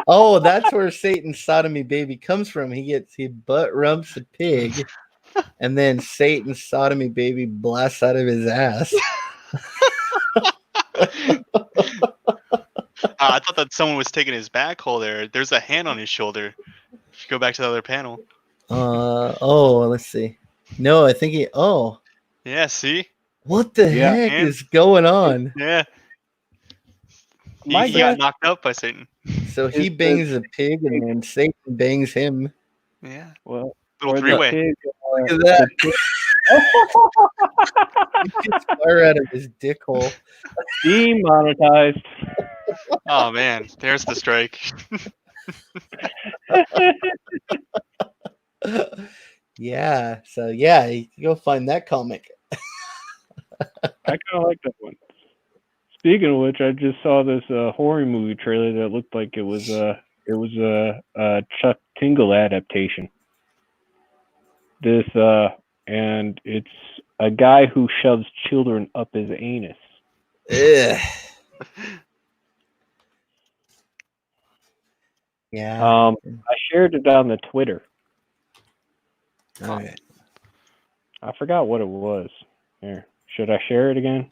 Oh, that's where Satan's Sodomy Baby comes from. He butt rumps a pig, and then Satan's Sodomy Baby blasts out of his ass. I thought that someone was taking his back hole there. There's a hand on his shoulder. If you go back to the other panel. Let's see. No, I think yeah, see? What the heck is going on? Yeah. He got knocked out by Satan. So he bangs a pig and then Satan bangs him. Yeah. Well, little three-way. Look at that. He gets fire out of his dick hole. Demonetized. Oh man, there's the strike. Yeah. So yeah, you can go find that comic. I kind of like that one. Speaking of which, I just saw this horror movie trailer that looked like it was a Chuck Tingle adaptation. This and it's a guy who shoves children up his anus. Ugh. Yeah. I shared it on the Twitter. All right. I forgot what it was. Here, should I share it again?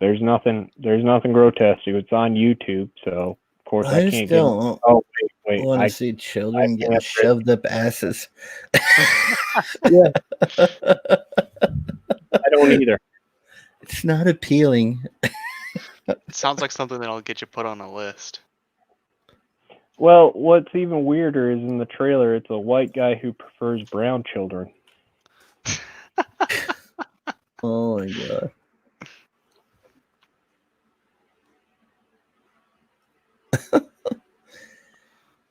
There's nothing grotesque. It's on YouTube, so of course I I can't just get. don't Oh wait, want to I see children getting can't. shoved up asses. Yeah, I don't either. It's not appealing. It sounds like something that'll get you put on a list. Well, what's even weirder is in the trailer, it's a white guy who prefers brown children. Oh my god.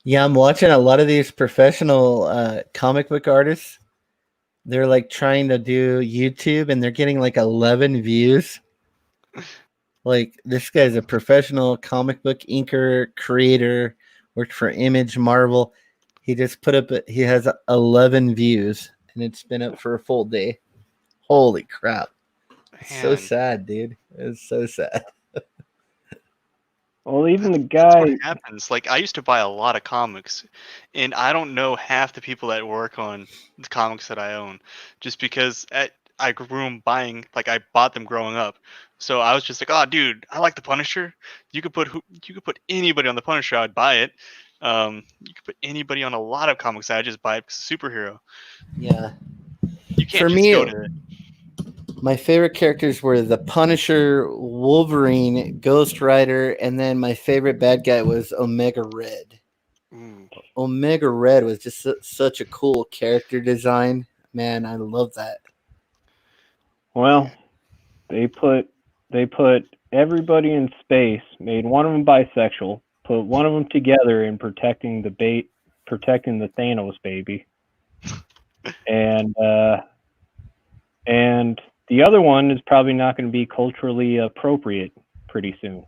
Yeah, I'm watching a lot of these professional comic book artists. They're like trying to do YouTube and they're getting like 11 views. Like this guy's a professional comic book inker, creator, worked for Image, Marvel. He just put up he has 11 views and it's been up for a full day. Holy crap. It's so Man, sad, dude. It's so sad. Well, even the that's what guy. happens. Like I used to buy a lot of comics, and I don't know half the people that work on the comics that I own, just because I grew 'em buying. Like I bought them growing up, so I was just like, oh, dude, I like the Punisher. You could put anybody on the Punisher, I'd buy it. You could put anybody on a lot of comics. I just buy it because it's a superhero. Yeah. You can't For just me, go to. my favorite characters were the Punisher, Wolverine, Ghost Rider, and then my favorite bad guy was Omega Red. Ooh, Omega Red was just such a cool character design. Man, I love that. Well, they put everybody in space, made one of them bisexual, put one of them together in protecting the Thanos baby, and the other one is probably not going to be culturally appropriate pretty soon.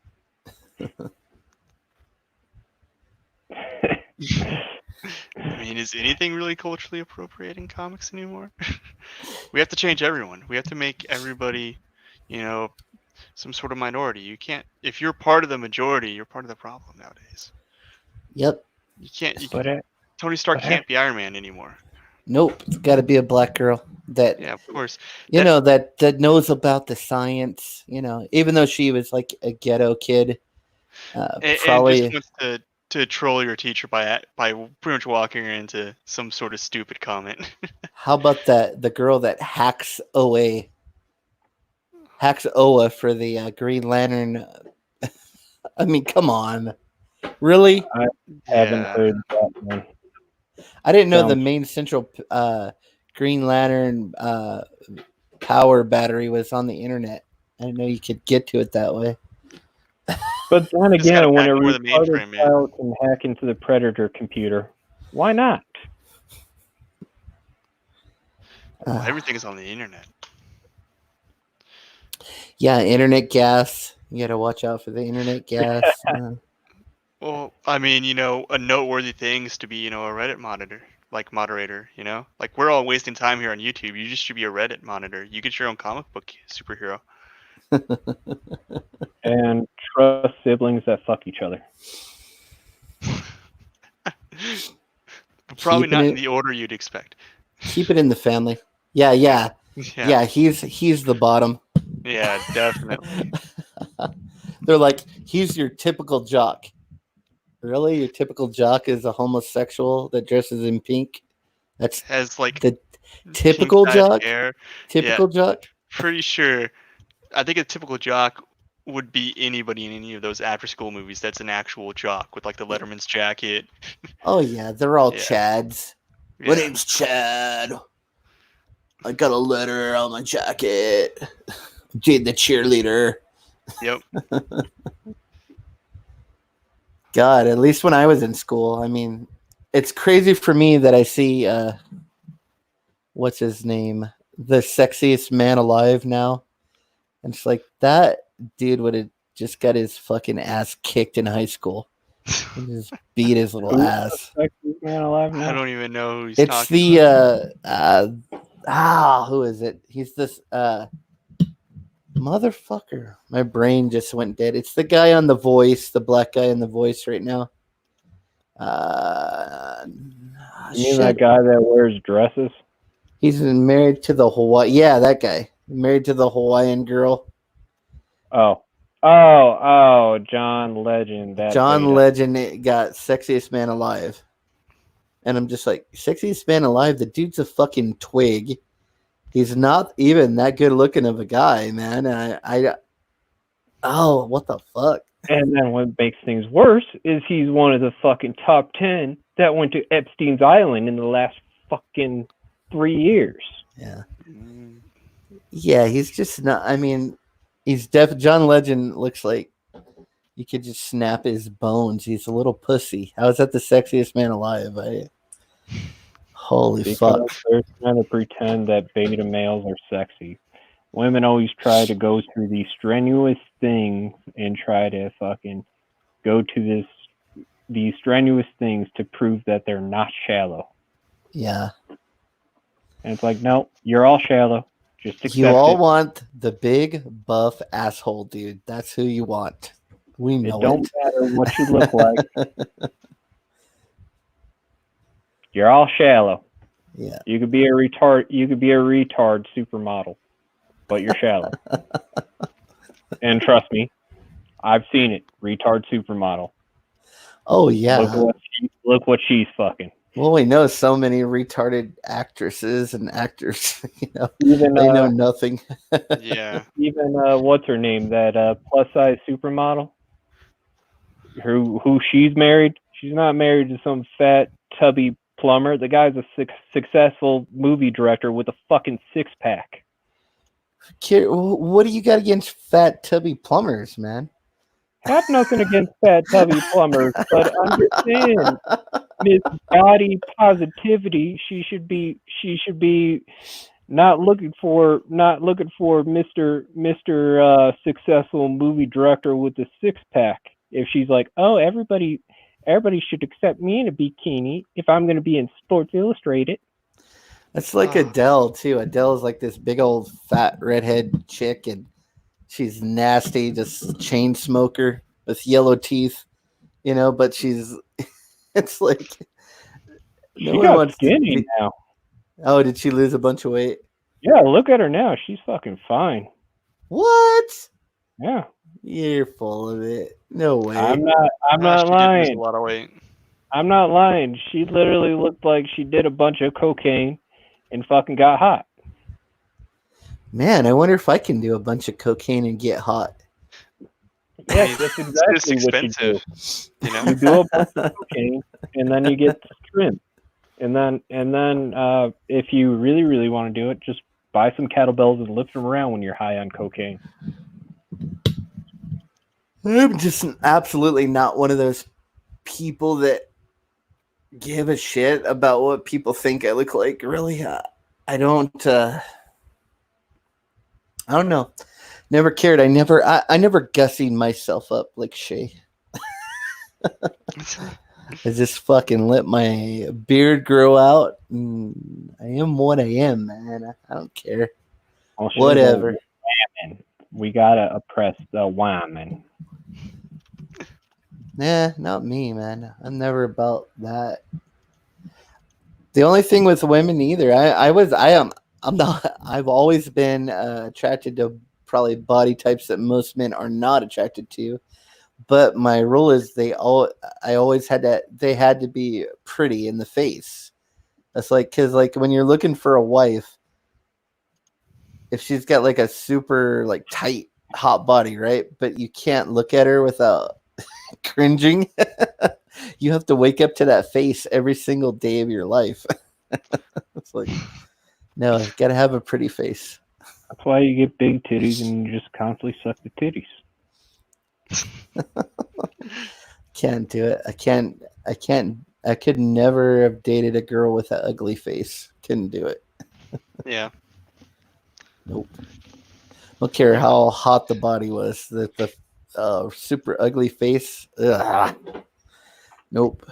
I mean, is anything really culturally appropriate in comics anymore? We have to change everyone. We have to make everybody, some sort of minority. You can't, if you're part of the majority, you're part of the problem nowadays. Yep. You can't. But Tony Stark but can't be Iron Man anymore. Nope. It's got to be a black girl that Yeah, of course. that knows about the science. Even though she was like a ghetto kid, And probably. just wants to troll your teacher by pretty much walking her into some sort of stupid comment. How about the girl that hacks Oa for the Green Lantern? I mean, come on, really? I haven't Yeah. heard that one. I didn't know the Sounds- main central Green Lantern power battery was on the internet. I didn't know you could get to it that way. But then Just gotta again, when a back over the retarded mainframe, man. child can hack into the Predator computer, why not? Well, everything is on the internet. Yeah, internet gas. You got to watch out for the internet gas. Well, I mean, a noteworthy thing is to be, a Reddit moderator, Like we're all wasting time here on YouTube. You just should be a Reddit monitor. You get your own comic book superhero. And trust siblings that fuck each other. But probably not in it- the order you'd expect. Keep it in the family. Yeah. Yeah. He's the bottom. Yeah, definitely. They're like, he's your typical jock. Really? Your typical jock is a homosexual that dresses in pink? That's Has like the typical pink-dyed jock? hair. Typical jock? Pretty sure. I think a typical jock would be anybody in any of those after-school movies that's an actual jock with like the Letterman's jacket. Oh, yeah. They're all Yeah. Chads. Yeah. My name's Chad. I got a letter on my jacket. Jade the cheerleader. Yep. God, at least when I was in school. I mean, it's crazy for me that I see what's his name, the sexiest man alive now, and it's like that dude would have just got his fucking ass kicked in high school and just beat his little Who's ass. the sexiest man alive I now? don't even know who he's It's talking the about. who is it? He's this motherfucker. My brain just went dead. It's the guy on The Voice, the black guy on The Voice right now. You mean that guy that wears dresses? He's been married to the Hawaii. Yeah, that guy. Married to the Hawaiian girl. Oh, John Legend. That John beta. Legend got sexiest man alive. And I'm just like, sexiest man alive? The dude's a fucking twig. He's not even that good looking of a guy, man. Oh, what the fuck? And then what makes things worse is he's one of the fucking top 10 that went to Epstein's Island in the last fucking 3 years. Yeah. Mm. Yeah, he's just not. I mean, John Legend looks like you could just snap his bones. He's a little pussy. How is that the sexiest man alive? Holy Because fuck. they're trying to pretend that beta males are sexy. Women always try to go through these strenuous things and try to fucking go to these strenuous things to prove that they're not shallow. Yeah. And it's like, no, you're all shallow. Just accept You all it. want the big buff asshole dude. That's who you want. We know It don't matter what you look like. You're all shallow. Yeah. You could be a retard. You could be a retard supermodel, but you're shallow. And trust me, I've seen it. Retard supermodel. Oh yeah. Look what she's fucking. Well, we know so many retarded actresses and actors. You know, Even they know nothing. Yeah. even what's her name? That plus size supermodel. Who she's married? She's not married to some fat tubby plumber. The guy's a successful movie director with a fucking 6-pack. What do you got against fat tubby plumbers, man? Have nothing against fat tubby plumbers, but understand Miss Body Positivity. She should be not looking for Mr. Successful movie director with a 6-pack. If she's like, oh, everybody should accept me in a bikini if I'm going to be in Sports Illustrated. That's like Adele too. Adele's like this big old fat redhead chick, and she's nasty, just chain smoker with yellow teeth, you know. But it's like She got skinny now. Oh, did she lose a bunch of weight? Yeah, look at her now. She's fucking fine. What? Yeah. You're full of it. No way. I'm not She did lose lying. a lot of weight. I'm not lying. She literally looked like she did a bunch of cocaine and fucking got hot. Man, I wonder if I can do a bunch of cocaine and get hot. Yes, that's exactly what you do. You know? You do a bunch of cocaine and then you get shrimp. And then if you really, really want to do it, just buy some kettlebells and lift them around when you're high on cocaine. I'm just absolutely not one of those people that give a shit about what people think I look like. Really, I don't know. Never cared. I never gussied myself up like Shay. I just fucking let my beard grow out. And I am what I am, man. I don't care. Well, whatever. We gotta oppress the women. Nah, not me, man. I'm never about that. The only thing with women either, I'm not. I've always been attracted to probably body types that most men are not attracted to. But my rule is they had to be pretty in the face. That's like, because like when you're looking for a wife, if she's got like a super like tight hot body, right? But you can't look at her without cringing. You have to wake up to that face every single day of your life. It's like, no, you gotta have a pretty face. That's why you get big titties and you just constantly suck the titties. Can't do it. I can't. I could never have dated a girl with an ugly face. Couldn't do it. Yeah. Nope. Don't care how hot the body was. The super ugly face. Ugh. Nope.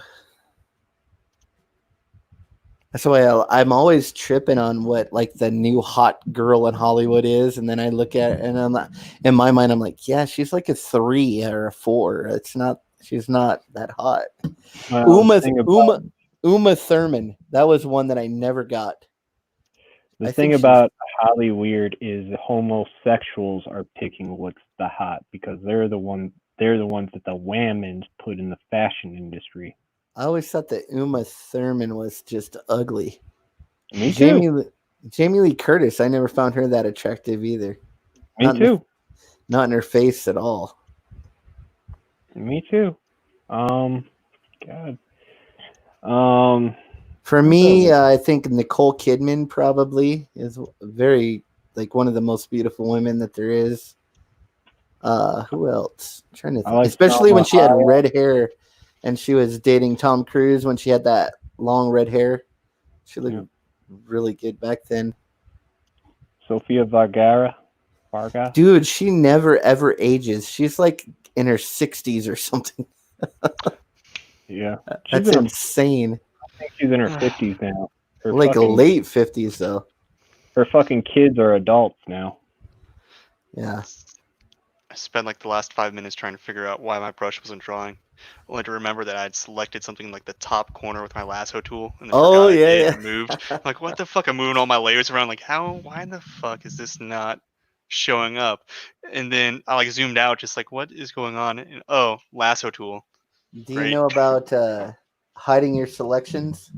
That's why I'm always tripping on what like the new hot girl in Hollywood is, and then I look at it and I'm not, in my mind I'm like, yeah, she's like a 3 or a 4. It's not. She's not that hot. Well, Uma the thing Uma about Uma Thurman. That was one that I never got. the I thing think she's. about Hollywood is homosexuals are picking what's the hot because they're the ones that the whammons put in the fashion industry. I always thought that Uma Thurman was just ugly. Me too. Jamie Lee Curtis. I never found her that attractive either. Me too. Not in her face at all. Me too. God. For me, I think Nicole Kidman probably is very like one of the most beautiful women that there is. Who else? I'm trying to think. like Especially when Salma she had Hayek. red hair and she was dating Tom Cruise when she had that long red hair. She looked really good back then. Sofia Vergara. Dude, she never ever ages. She's like in her 60s or something. Yeah. That's insane. I think she's in her 50s now. Like late 50s though. Her fucking kids are adults now. Yeah. I spent like the last 5 minutes trying to figure out why my brush wasn't drawing. Only to remember that I'd selected something like the top corner with my lasso tool and then forgot I did and moved. I'm like, what the fuck? I'm moving all my layers around. Like, why the fuck is this not showing up? And then I like zoomed out, just like, what is going on? And, oh, lasso tool. Do you know about hiding your selections?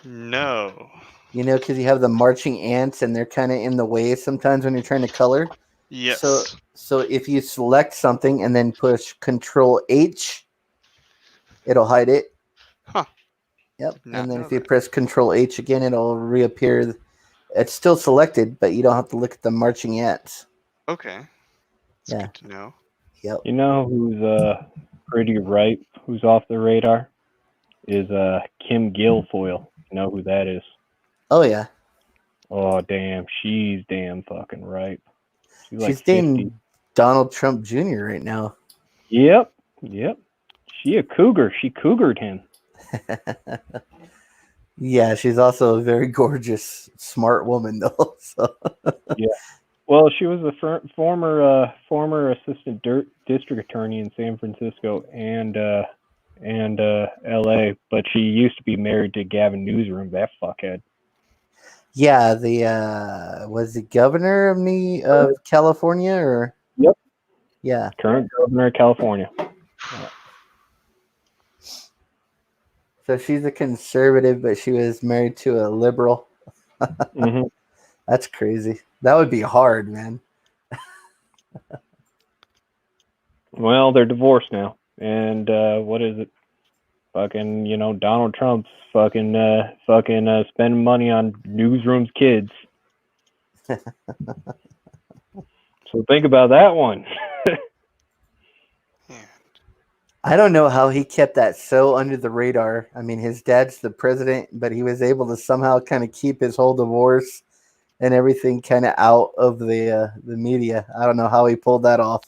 No. You know, because you have the marching ants and they're kind of in the way sometimes when you're trying to color. Yes. So if you select something and then push Control H, it'll hide it. Huh. Yep. And then if you press Control H again, it'll reappear. It's still selected, but you don't have to look at the marching ants. Okay. That's good to know. Yep. You know who's pretty ripe, who's off the radar? Is Kim Guilfoyle. You know who that is? Oh yeah. Oh damn, she's damn fucking ripe. She's like 50. Dating Donald Trump Jr. right now. Yep. She a cougar. She cougared him. Yeah, she's also a very gorgeous, smart woman though. So. Yeah. Well, she was a former assistant district attorney in San Francisco and L.A., but she used to be married to Gavin Newsom, that fuckhead. Yeah, the was the governor of California or? Yep. Yeah. Current governor of California. Yeah. So she's a conservative, but she was married to a liberal. Mm-hmm. That's crazy. That would be hard, man. Well, they're divorced now, and what is it? Fucking, Donald Trump's fucking spending money on newsroom's kids. So think about that one. I don't know how he kept that so under the radar. I mean, his dad's the president, but he was able to somehow kind of keep his whole divorce and everything kind of out of the media. I don't know how he pulled that off.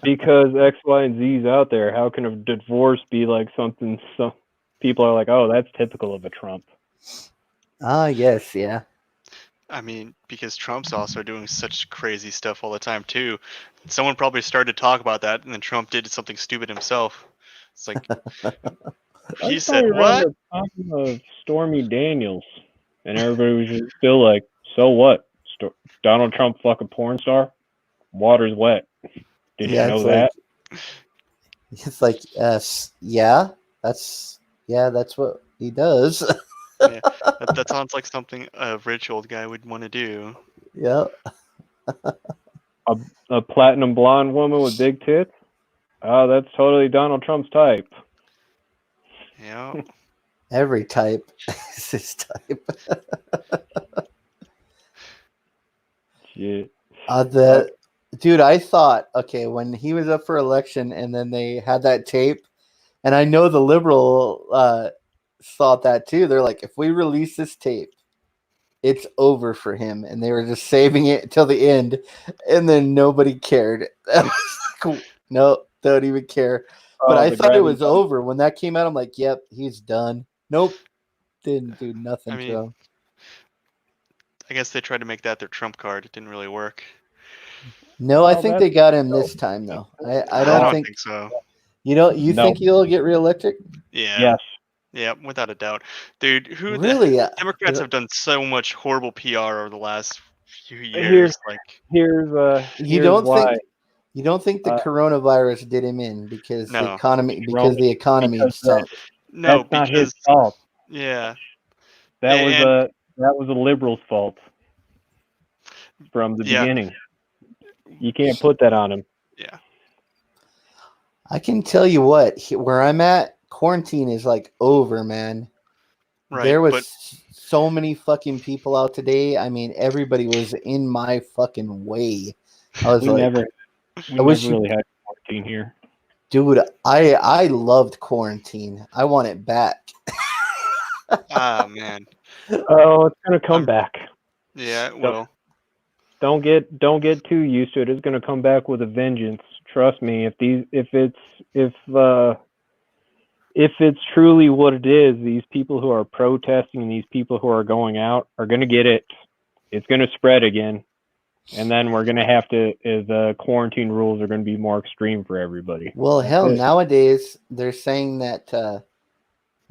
Because X, Y, and Z's out there. How can a divorce be like something some people are like, oh, that's typical of a Trump? Yes, yeah. I mean, because Trump's also doing such crazy stuff all the time too. Someone probably started to talk about that, and then Trump did something stupid himself. It's like he said, "What?" The time of Stormy Daniels, and everybody was just still like, "So what? Donald Trump fucking porn star? Water's wet. Did you know that?" It's like, yeah, that's what he does. Yeah, that sounds like something a rich old guy would want to do. Yeah. A platinum blonde woman with big tits? Oh, that's totally Donald Trump's type. Yeah. Every type is his type. Shit. Dude, I thought, okay, when he was up for election and then they had that tape, and I know the liberal thought that too. They're like, if we release this tape, it's over for him. And they were just saving it till the end, and then nobody cared. I was like, no, don't even care. But I the thought it gravity was over. When that came out, I'm like, yep, he's done. Nope. Didn't do nothing I to mean, him. I guess they tried to make that their trump card. It didn't really work. No, I Well, think that's they got him this time though. I I don't don't think think so. you know you No. think he'll get reelected? Yeah. yes. Yeah, without a doubt. Dude, Really? Democrats have done so much horrible PR over the last few Here's years. Like, You here's don't why. think the Uh, coronavirus did him in because the no. economy because sucked. No, that's not his because fault. yeah. That was And a liberal's fault from the yeah, beginning. You can't put that on him. yeah. I can tell you what, where I'm at, quarantine is like over, man. Right. There But was so many fucking people out today. I mean, everybody was in my fucking way. I was We like, never I wish you, really had quarantine here. dude. I loved quarantine. I want it back. man. Oh, it's gonna come I'm back. yeah, it Don't will. don't get too used to it. It's gonna come back with a vengeance. Trust me. If it's truly what it is, these people who are protesting and these people who are going out are gonna get it. It's gonna spread again, and then we're gonna have to. The quarantine rules are gonna be more extreme for everybody. Well, That's hell, it. nowadays they're saying that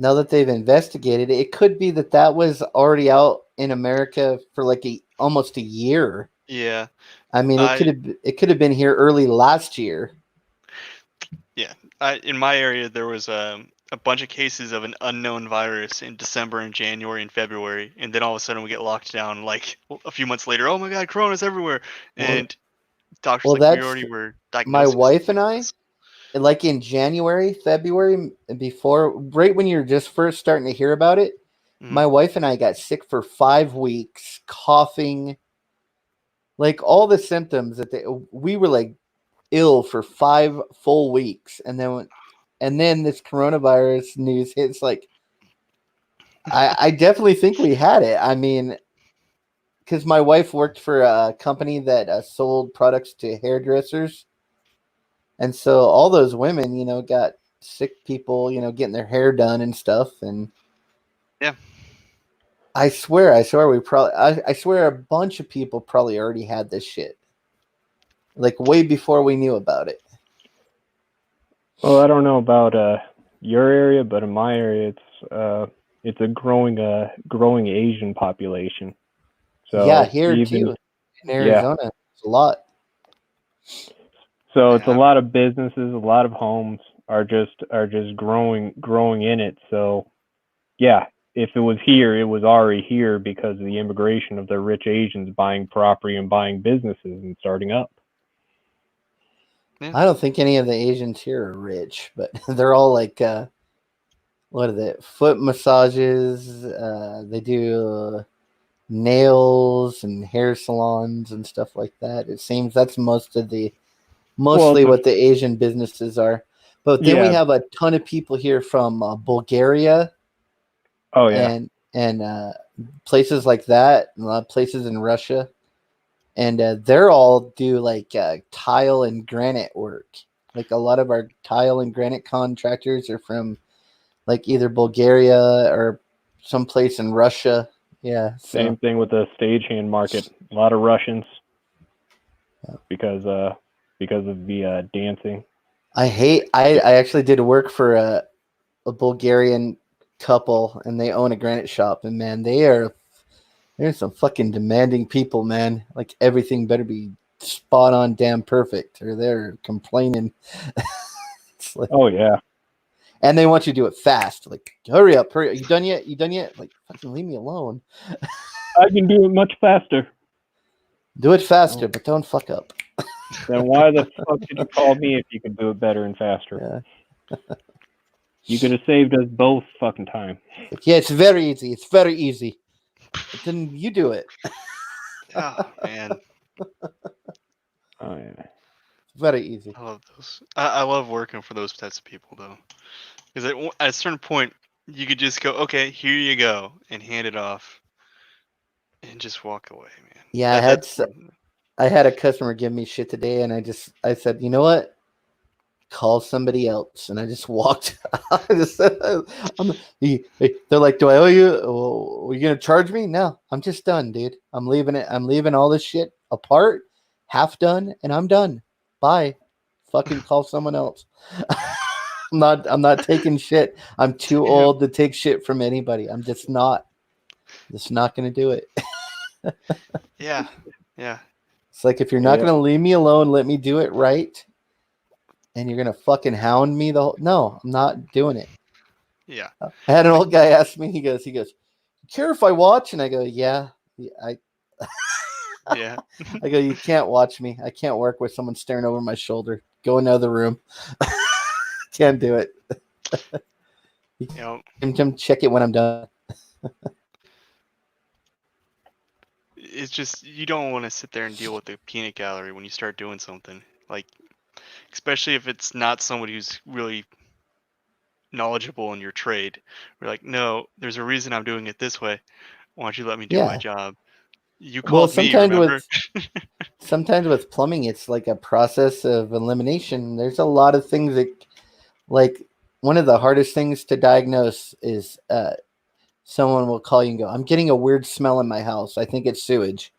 now that they've investigated it, it could be that was already out in America for like almost a year. Yeah. I mean, I it could have been here early last year. yeah. In my area there was a bunch of cases of an unknown virus in December and January and February, and then all of a sudden we get locked down like a few months later. Oh my god, corona's everywhere. Well, And doctors well, like we that's already were my diagnosing wife something and like I. this. Like in January, February, before right when you're just first starting to hear about it, Mm. my wife and I got sick for 5 weeks, coughing, like all the symptoms we were like ill for 5 full weeks, and then this coronavirus news hits. Like, I definitely think we had it. I mean, because my wife worked for a company that sold products to hairdressers, and so all those women, got sick people, getting their hair done and stuff. And Yeah. I swear, I swear, a bunch of people probably already had this shit, like way before we knew about it. Well, I don't know about your area, but in my area, it's a growing Asian population. Yeah, So here even too, in yeah, Arizona, it's a lot. so it's a Yeah. lot of businesses, a lot of homes are just growing in it. So yeah, if it was here, it was already here because of the immigration of the rich Asians buying property and buying businesses and starting up. Yeah. I don't think any of the Asians here are rich, but they're all like, what are they? Foot massages. They do nails and hair salons and stuff like that. It seems that's Well, mostly what the Asian businesses are. But then we yeah. have a ton of people here from Bulgaria Oh yeah. and places like that, a lot of places in Russia, and they're all do like tile and granite work. Like a lot of our tile and granite contractors are from like either Bulgaria or someplace in Russia. Yeah, so Same thing with the stagehand market. A lot of Russians because of the dancing. I actually did work for a Bulgarian couple, and they own a granite shop, and man, they're some fucking demanding people, man. Like everything better be spot on, damn perfect, or they're complaining. It's like, Oh yeah. and they want you to do it fast. Like, hurry up, hurry up. You done yet? You done yet? Like, fucking leave me alone. I can do it much faster. Do it faster, Oh. but don't fuck up. Then why the fuck did you call me if you could do it better and faster? Yeah. You could have saved us both fucking time. Like, yeah, it's very easy. It's very easy. But then you do it. Oh man. Oh yeah. Very easy. I love those. I love working for those types of people though, because at a certain point you could just go, okay, here you go, and hand it off, and just walk away, man. Yeah, I had a customer give me shit today, and I said, you know what? Call somebody else, and I just walked. They're like, do I owe you? Are you gonna charge me? No, I'm just done, dude. I'm leaving it. I'm leaving all this shit apart, half done, and I'm done. Bye. Fucking call someone else. I'm not taking shit. I'm too Damn. old to take shit from anybody. I'm just not gonna do it. Yeah, yeah, It's like, if you're not Yeah. gonna leave me alone, let me do it right. And you're gonna fucking hound me the whole. No, I'm not doing it. yeah, I had an old guy ask me. He goes, care if I watch? And I go, yeah. yeah. I go, you can't watch me. I can't work with someone staring over my shoulder. Go in another room. Can't do it. You know, Come check it when I'm done. it's just you don't want to sit there and deal with the peanut gallery when you start doing something like, especially if it's not somebody who's really knowledgeable in your trade. We're like, no, there's a reason I'm doing it this way. Why don't you let me do my Yeah. job? You Well, called me, remember? sometimes with plumbing, it's like a process of elimination. There's a lot of things that, like, one of the hardest things to diagnose is someone will call you and go, I'm getting a weird smell in my house. I think it's sewage.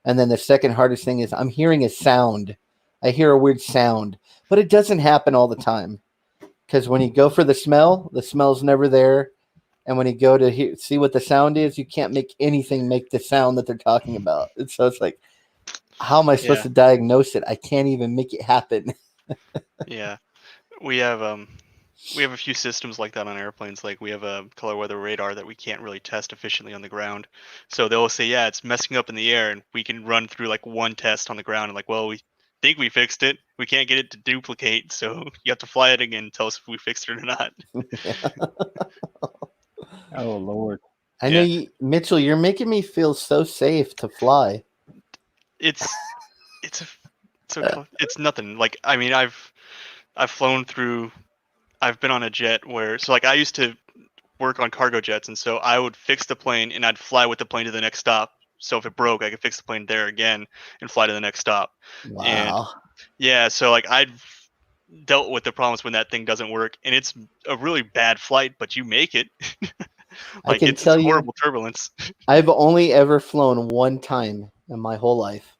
And then the second hardest thing is, I'm hearing a sound. I hear a weird sound, but it doesn't happen all the time. Because when you go for the smell's never there. And when you go to see what the sound is, you can't make anything make the sound that they're talking about. And so it's like, how am I supposed Yeah, to diagnose it? I can't even make it happen. yeah. We have a few systems like that on airplanes. Like we have a color weather radar that we can't really test efficiently on the ground. So they'll say, yeah, it's messing up in the air, and we can run through like one test on the ground, and like, well, we think we fixed it. We can't get it to duplicate, so you have to fly it again and tell us if we fixed it or not. Oh Lord. I know Yeah. you, Mitchell, you're making me feel so safe to fly. It's it's nothing. Like, I mean, I've flown through. I've been on a jet where, so like I used to work on cargo jets, and so I would fix the plane and I'd fly with the plane to the next stop. So if it broke, I could fix the plane there again and fly to the next stop. And Wow. yeah, so like I've dealt with the problems when that thing doesn't work, and it's a really bad flight, but you make it. I Like can it's tell you, horrible turbulence. I've only ever flown one time in my whole life.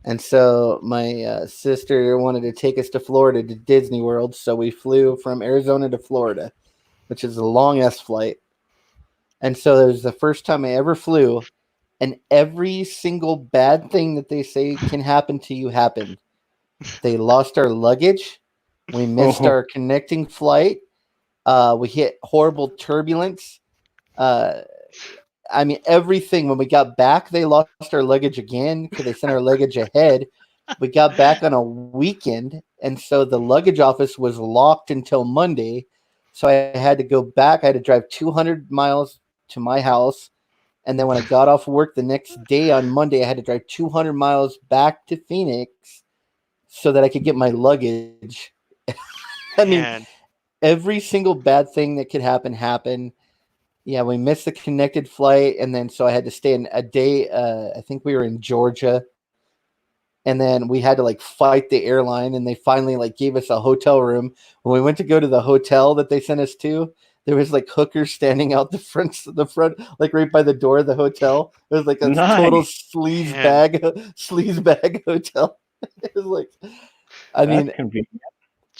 And so my sister wanted to take us to Florida to Disney World. So we flew from Arizona to Florida, which is a long ass flight. And so it was the first time I ever flew. And every single bad thing that they say can happen to you happened. They lost our luggage. We missed Oh. our connecting flight. We hit horrible turbulence. Uh, I mean, everything. When we got back, they lost our luggage again because they sent our luggage ahead. We got back on a weekend, and so the luggage office was locked until Monday. So I had to go back. I had to drive 200 miles to my house. And then when I got off work the next day on Monday, I had to drive 200 miles back to Phoenix so that I could get my luggage. I mean, Man, every single bad thing that could happen happened. Yeah, we missed the connected flight, and then so I had to stay in a day. I think we were in Georgia, and then we had to like fight the airline, and they finally like gave us a hotel room. When we went to go to the hotel that they sent us to, there was like hookers standing out the front, like right by the door of the hotel. It was like a total Nice. man. sleaze bag hotel. It was like, I That's mean, convenient.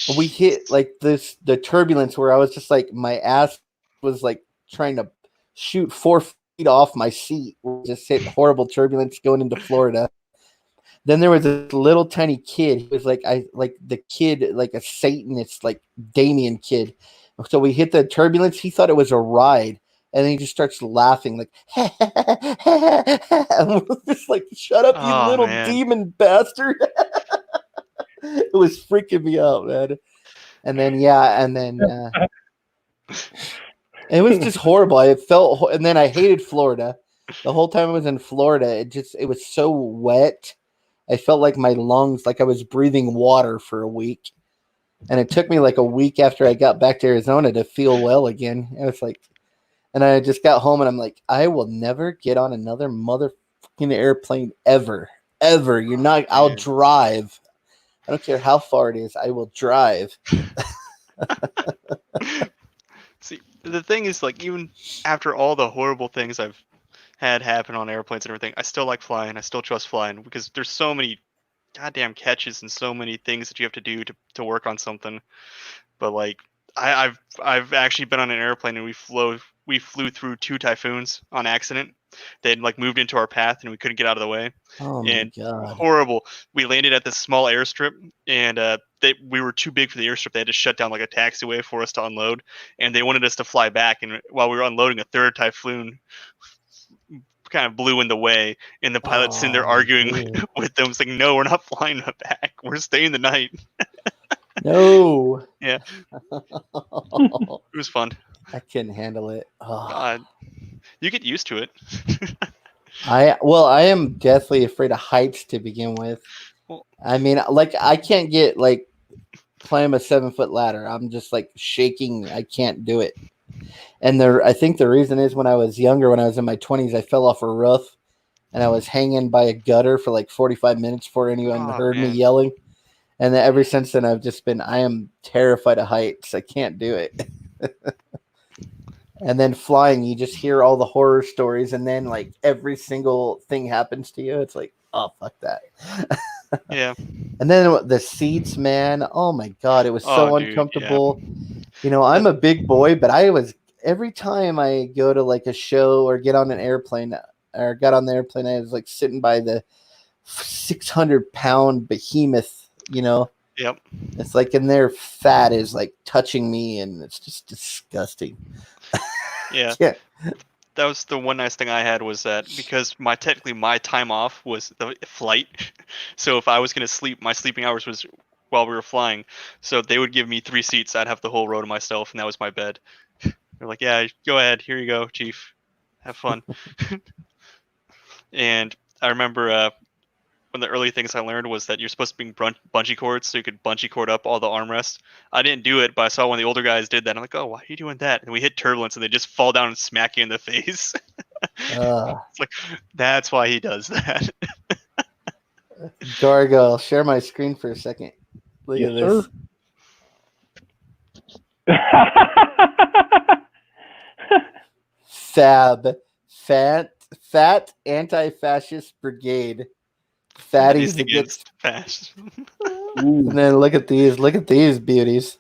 we hit Jeez. like the turbulence where I was just like, my ass was like trying to shoot 4 feet off my seat. We just hit horrible turbulence going into Florida. Then there was a little tiny kid. He was like, I like the kid, like a Satanist, like Damien kid. So we hit the turbulence. He thought it was a ride. And then he just starts laughing, like, and we're just like, shut up, you Oh little man. demon bastard. It was freaking me out, man. And then, yeah, and then it was just horrible. I felt, and then I hated Florida. The whole time I was in Florida, it was so wet. I felt like my lungs, like I was breathing water for a week. And it took me like a week after I got back to Arizona to feel well again. It was like, and I just got home and I'm like, I will never get on another motherfucking airplane ever. Ever. You're not, I'll Man. drive. I don't care how far it is. I will drive. See, the thing is, like, even after all the horrible things I've had happen on airplanes and everything, I still like flying. I still trust flying because there's so many goddamn catches and so many things that you have to do to work on something. But like, I've actually been on an airplane and we flew through 2 typhoons on accident. They had like moved into our path and we couldn't get out of the way. Oh my And God. horrible. We landed at this small airstrip and we were too big for the airstrip. They had to shut down like a taxiway for us to unload, and they wanted us to fly back. And while we were unloading, a third typhoon kind of blew in the way, and the pilot's sitting there Oh, arguing dude. with them, saying, "No, we're not flying back. We're staying the night." No. Yeah. I It was fun. couldn't handle it. Oh. God, you get used to it. I am deathly afraid of heights to begin with. Well, I mean, like I can't get like climb a 7-foot ladder. I'm just like shaking. I can't do it. And I think the reason is when I was younger, when I was in my 20s, I fell off a roof and I was hanging by a gutter for like 45 minutes before anyone oh heard me man, yelling. And then ever since then, I am terrified of heights. I can't do it. And then flying, you just hear all the horror stories, and then like every single thing happens to you. It's like, oh, fuck that. yeah. And then the seats, man. Oh my God, it was Oh so dude, yeah. uncomfortable. You know, I'm a big boy, but every time I go to like a show or get on an airplane or got on the airplane, I was like sitting by the 600-pound behemoth, you know. Yep. It's like, and their fat is like touching me, and it's just disgusting. Yeah. Yeah. That was the one nice thing I had, was that because technically my time off was the flight. So if I was gonna sleep, my sleeping hours was while we were flying. So they would give me 3 seats. I'd have the whole row to myself, and that was my bed. They're like, "Yeah, go ahead. Here you go, Chief. Have fun." And I remember one of the early things I learned was that you're supposed to bring bungee cords so you could bungee cord up all the armrests. I didn't do it, but I saw one of the older guys did that. I'm like, "Oh, why are you doing that?" And we hit turbulence, and they just fall down and smack you in the face. It's like, that's why he does that. Dorgo, I'll share my screen for a second. Look Yes, at this. sir. Fat anti-fascist brigade. Fatties Fatties against fast. And then look at these beauties.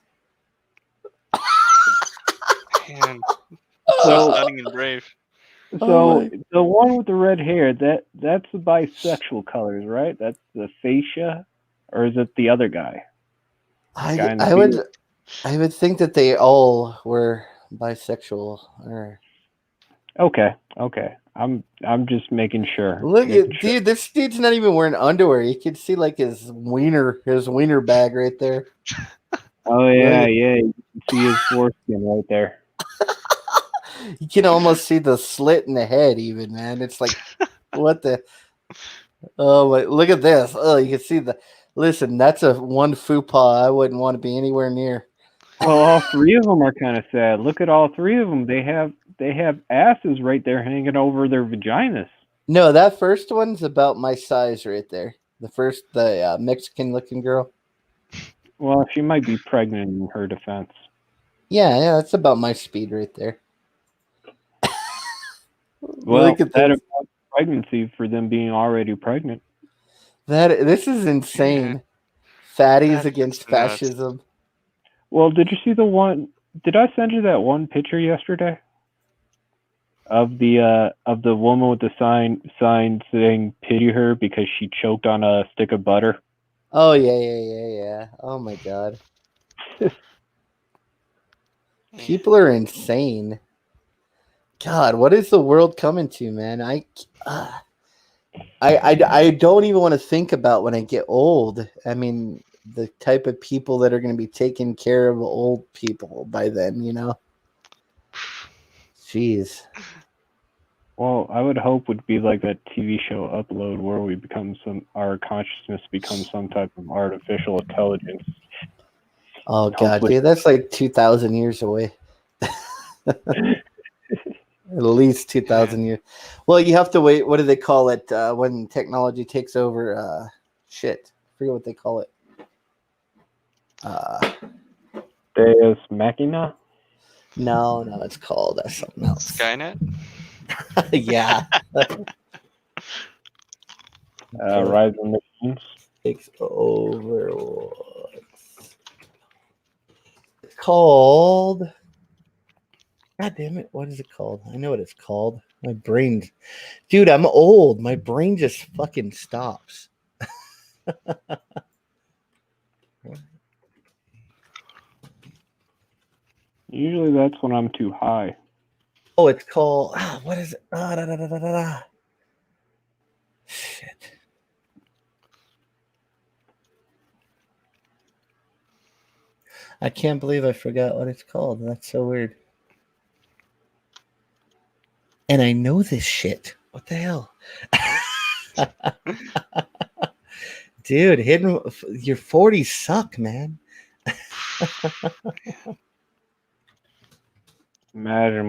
Man, so So, stunning and brave. so my- the one with the red hair, that's the bisexual colors, right? That's the fascia, or is it the other guy? Guy in the beard? I would think that they all were bisexual. Or Okay. I'm just making sure. look Making at sure. dude, this dude's not even wearing underwear. You can see like his wiener bag right there. Oh yeah, Look yeah. You can see his foreskin right there. You can almost see the slit in the head, even, man. It's like, what the? Oh, wait, look at this. Oh, you can see the. Listen, that's a one faux pas I wouldn't want to be anywhere near. Well, all three of them are kind of sad. Look at all three of them. They have asses right there hanging over their vaginas. No, that first one's about my size right there. The Mexican looking girl. Well, she might be pregnant in her defense. Yeah, that's about my speed right there. Well, Look at that this. about pregnancy for them being already pregnant. This is insane. Fatties That's against nuts. fascism. Well, did you see the one? Did I send you that one picture yesterday of the woman with the sign saying "pity her" because she choked on a stick of butter? Oh yeah. Oh my god. People are insane. God, what is the world coming to, man? I don't even want to think about when I get old. I mean, the type of people that are going to be taking care of old people by then, you know? Jeez. Well, I would hope would be like that TV show Upload, where we become our consciousness becomes some type of artificial intelligence. Oh god, Hopefully, dude, that's like 2,000 years away. At least 2,000 years. Well, you have to wait. What do they call it when technology takes over? Shit, I forget what they call it. Deus Machina. No, it's called something else. Skynet. Yeah. Rise of the Machines. Takes over. It's called. God damn it! What is it called? I know what it's called. My brain, dude. I'm old. My brain just fucking stops. Usually that's when I'm too high. Oh, it's called. What is it? Shit. I can't believe I forgot what it's called. That's so weird. And I know this shit. What the hell? Dude, your 40s suck, man. Imagine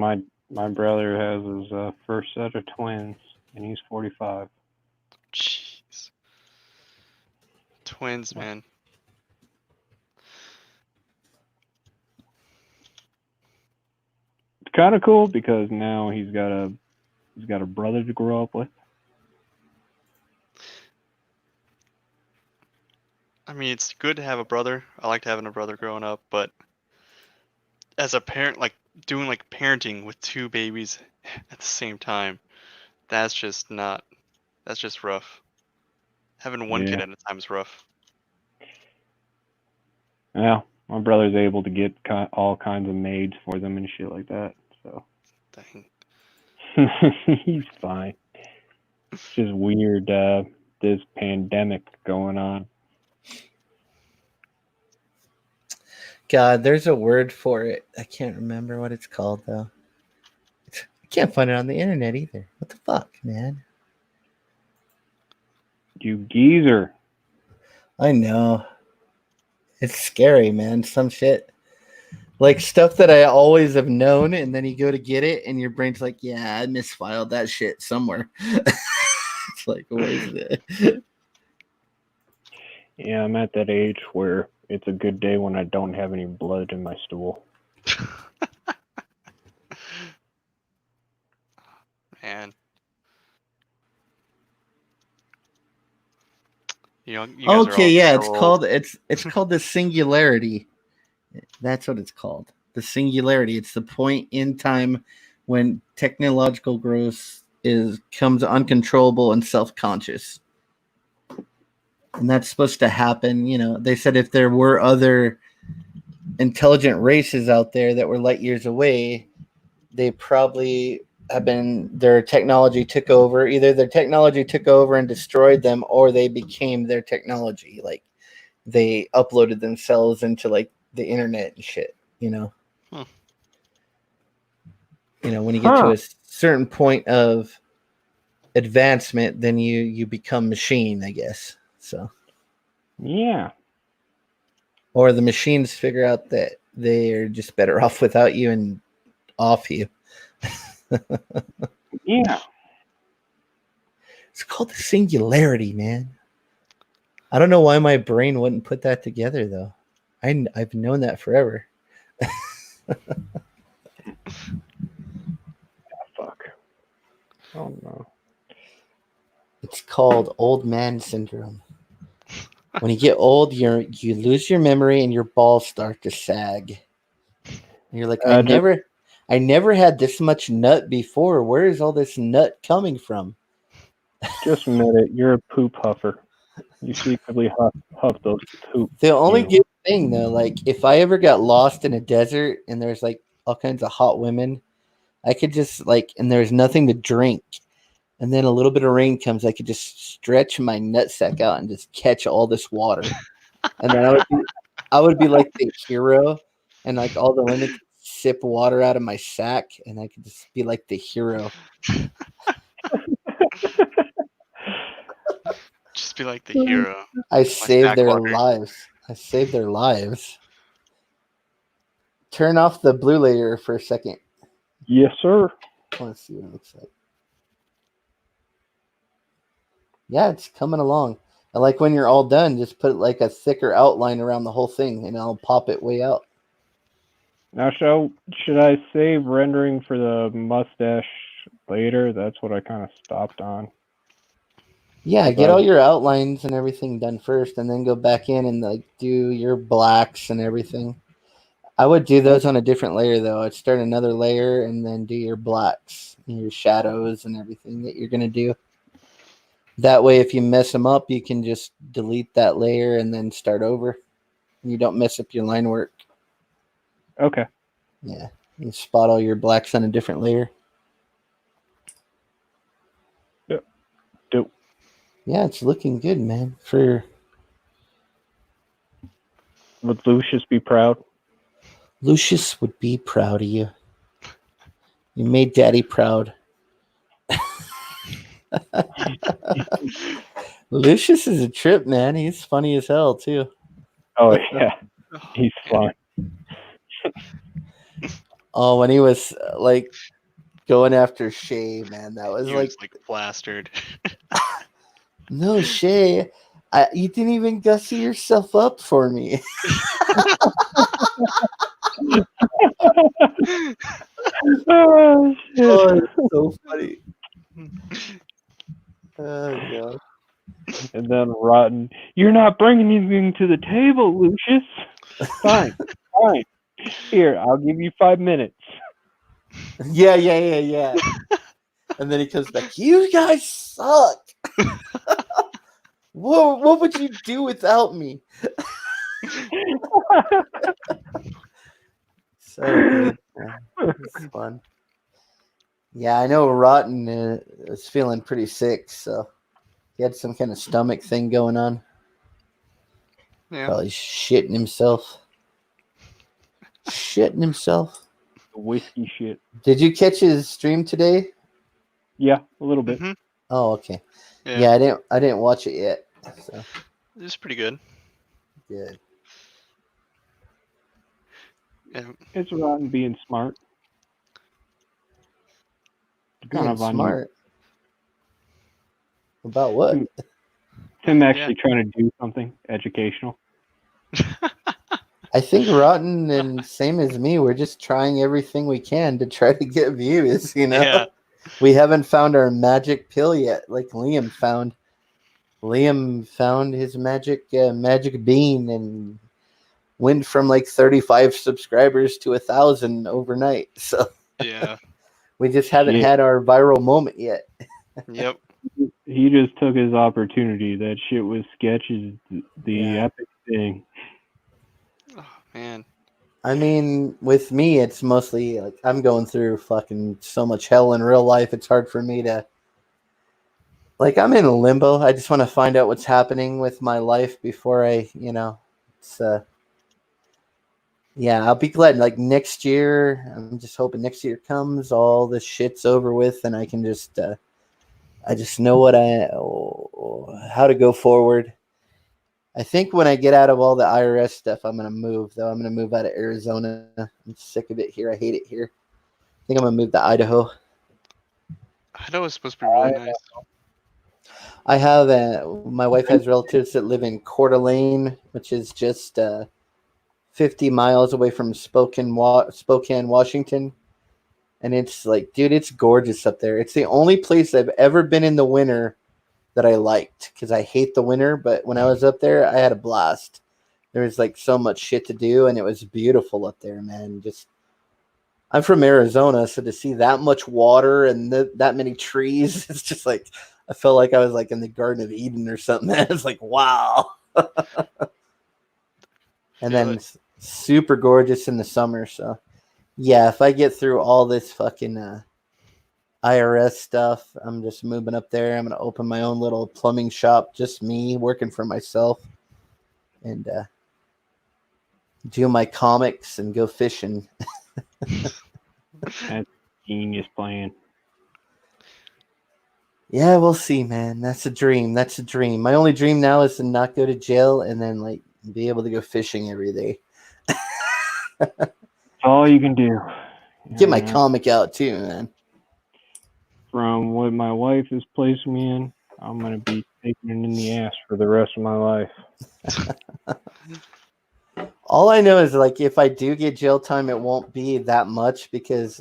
my brother has his first set of twins, and he's 45. Jeez. Twins, man. It's kind of cool because now he's got a brother to grow up with. I mean, it's good to have a brother. I liked having a brother growing up, but as a parent, like doing like parenting with two babies at the same time, that's just rough. Having one kid Yeah. at a time is rough. Yeah, my brother's able to get all kinds of maids for them and shit like that. So Dang. he's fine. It's just weird. This pandemic going on. God, there's a word for it. I can't remember what it's called though. I can't find it on the internet either. What the fuck, man? You geezer. I know. It's scary, man. Some shit. Like stuff that I always have known, and then you go to get it, and your brain's like, yeah, I misfiled that shit somewhere. It's like, where is it? Yeah, I'm at that age where it's a good day when I don't have any blood in my stool. Man. You know, you guys are Okay, all yeah, so old. it's called the singularity. That's what it's called. The singularity. It's the point in time when technological growth comes uncontrollable and self-conscious. And that's supposed to happen, they said if there were other intelligent races out there that were light years away, they probably their technology took over. Either their technology took over and destroyed them, or they became their technology. Like they uploaded themselves into like the internet and shit, Hmm. When you get to a certain point of advancement, then you become machine, I guess. So Yeah. or the machines figure out that they are just better off without you and off you. Yeah. It's called the singularity, man. I don't know why my brain wouldn't put that together, though. I've known that forever. Fuck. Oh no. It's called old man syndrome. When you get old, you lose your memory and your balls start to sag. And you're like, I never had this much nut before. Where is all this nut coming from? Just admit it. You're a poop huffer. You secretly huff those poop. The only good thing, though, like if I ever got lost in a desert and there's like all kinds of hot women, I could just and there's nothing to drink. And then a little bit of rain comes, I could just stretch my nutsack out and just catch all this water. And then I would be like the hero, and like all the women could sip water out of my sack, and I could just be like the hero. Just be like the hero. I saved sack their water. lives. I saved their lives. Turn off the blue layer for a second. Yes, sir. I want to see what it looks like. Yeah, it's coming along. I like when you're all done, just put like a thicker outline around the whole thing, and I'll pop it way out. Now, should I save rendering for the mustache later? That's what I kind of stopped on. Yeah, get all your outlines and everything done first, and then go back in and like do your blacks and everything. I would do those on a different layer though. I'd start another layer and then do your blacks and your shadows and everything that you're gonna do. That way, if you mess them up, you can just delete that layer and then start over. You don't mess up your line work. Okay. Yeah, you spot all your blacks on a different layer. Yep. Dope. Yeah, it's looking good, man. Would Lucius be proud? Lucius would be proud of you. You made Daddy proud. Lucius is a trip, man. He's funny as hell too. Oh yeah, he's fun. Oh, when he was like going after Shay, man, that was He like, was like plastered. no, Shay, you didn't even gussy yourself up for me. Oh shit! Oh, it's so funny. Oh god. And then Rotten, you're not bringing anything to the table, Lucius. Fine. Here, I'll give you 5 minutes. Yeah. And then he comes back. You guys suck. What would you do without me? So good. It's fun. Yeah, I know Rotten is feeling pretty sick, so he had some kind of stomach thing going on. Yeah. Probably shitting himself. Whiskey shit. Did you catch his stream today? Yeah, a little bit. Mm-hmm. Oh, okay. Yeah. I didn't watch it yet. So It's pretty good. good. Yeah. It's Rotten being smart. Being Kind of smart. About what? Him actually trying to do something educational. I think Rotten and same as me, we're just trying everything we can to try to get views, you know? Yeah. We haven't found our magic pill yet, like Liam found. Liam found his magic bean and went from like 35 subscribers to 1,000 overnight. So Yeah. we just haven't had our viral moment yet. Yep. He just took his opportunity. That shit was sketches. The epic thing. Oh man. I mean, with me, it's mostly like I'm going through fucking so much hell in real life. It's hard for me to, like, I'm in limbo. I just want to find out what's happening with my life before it's yeah, I'll be glad. Like next year, I'm just hoping next year comes, all this shit's over with, and I can just, I just know how to go forward. I think when I get out of all the IRS stuff, I'm gonna move. Though I'm gonna move out of Arizona. I'm sick of it here. I hate it here. I think I'm gonna move to Idaho. Idaho is supposed to be really nice. I have my wife has relatives that live in Coeur d'Alene, which is just 50 miles away from Spokane, Washington. And it's like, dude, it's gorgeous up there. It's the only place I've ever been in the winter that I liked because I hate the winter. But when I was up there, I had a blast. There was like so much shit to do, and it was beautiful up there, man. I'm from Arizona, so to see that much water and that many trees, it's just like I felt like I was like in the Garden of Eden or something. It's like wow. And then super gorgeous in the summer. So yeah, if I get through all this fucking IRS stuff, I'm just moving up there. I'm gonna open my own little plumbing shop, just me working for myself, and do my comics and go fishing. That's genius plan. Yeah, we'll see, man. That's a dream. That's a dream. My only dream now is to not go to jail and then like be able to go fishing every day. That's all you can do. Get my You know, comic out too, man. from what my wife has placed me in, I'm gonna be taking it in the ass for the rest of my life. All I know is like if I do get jail time, it won't be that much because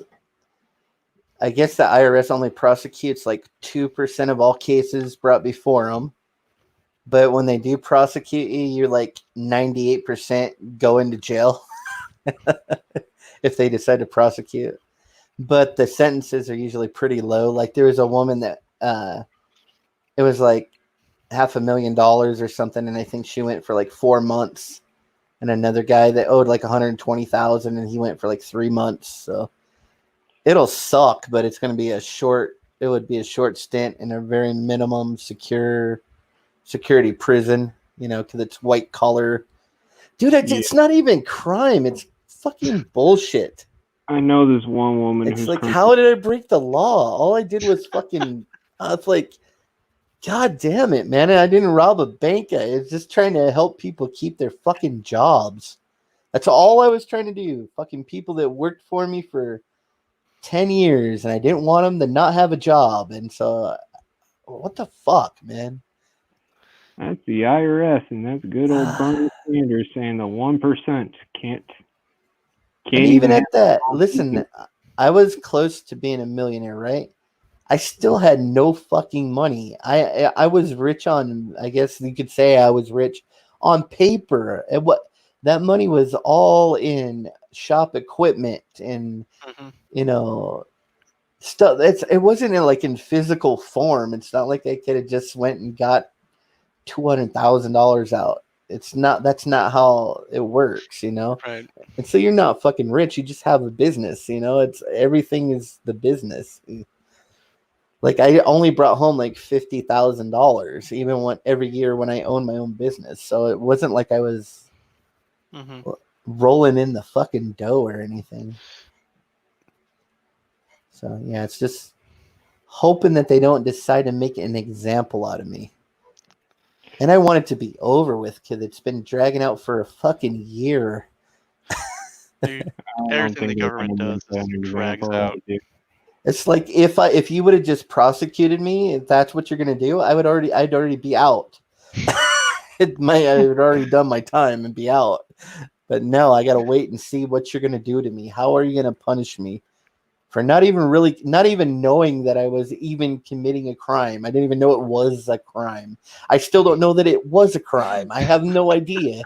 I guess the IRS only prosecutes like 2% of all cases brought before them. But when they do prosecute you, you're like 98% go into jail if they decide to prosecute. But the sentences are usually pretty low. Like there was a woman that it was like $500,000 or something, and I think she went for like 4 months. And another guy that owed like 120,000, and he went for like 3 months. So it'll suck, but it's going to be a short. It would be a short stint in a very minimum security prison. You know, because it's white collar. Dude, it's not even crime. It's fucking bullshit. I know this one woman It's who's like, how did I break the law? All I did was fucking. It's like, God damn it, man! I didn't rob a bank. I was just trying to help people keep their fucking jobs. That's all I was trying to do. Fucking people that worked for me for 10 years, and I didn't want them to not have a job. And so, what the fuck, man? That's the IRS, and that's good old Bernie Sanders saying the 1% can't And even even have at that, listen, I was close to being a millionaire, right? I still had no fucking money. I was rich on, I guess you could say I was rich on paper. And what that money was all in shop equipment and you know stuff. It wasn't in like in physical form. It's not like I could have just went and got $200,000 out. It's not. That's not how it works, you know. Right. And so you're not fucking rich. You just have a business, you know. It's everything is the business. Like I only brought home like $50,000, even when every year when I owned my own business. So it wasn't like I was rolling in the fucking dough or anything. So yeah, it's just hoping that they don't decide to make an example out of me. And I want it to be over with because it's been dragging out for a fucking year. Dude, everything the government does drags out. It's like if you would have just prosecuted me, if that's what you're gonna do, I'd already be out. I would already done my time and be out. But no, I gotta wait and see what you're gonna do to me. How are you gonna punish me for not even knowing that I was even committing a crime? I didn't even know it was a crime. I still don't know that it was a crime. I have no idea.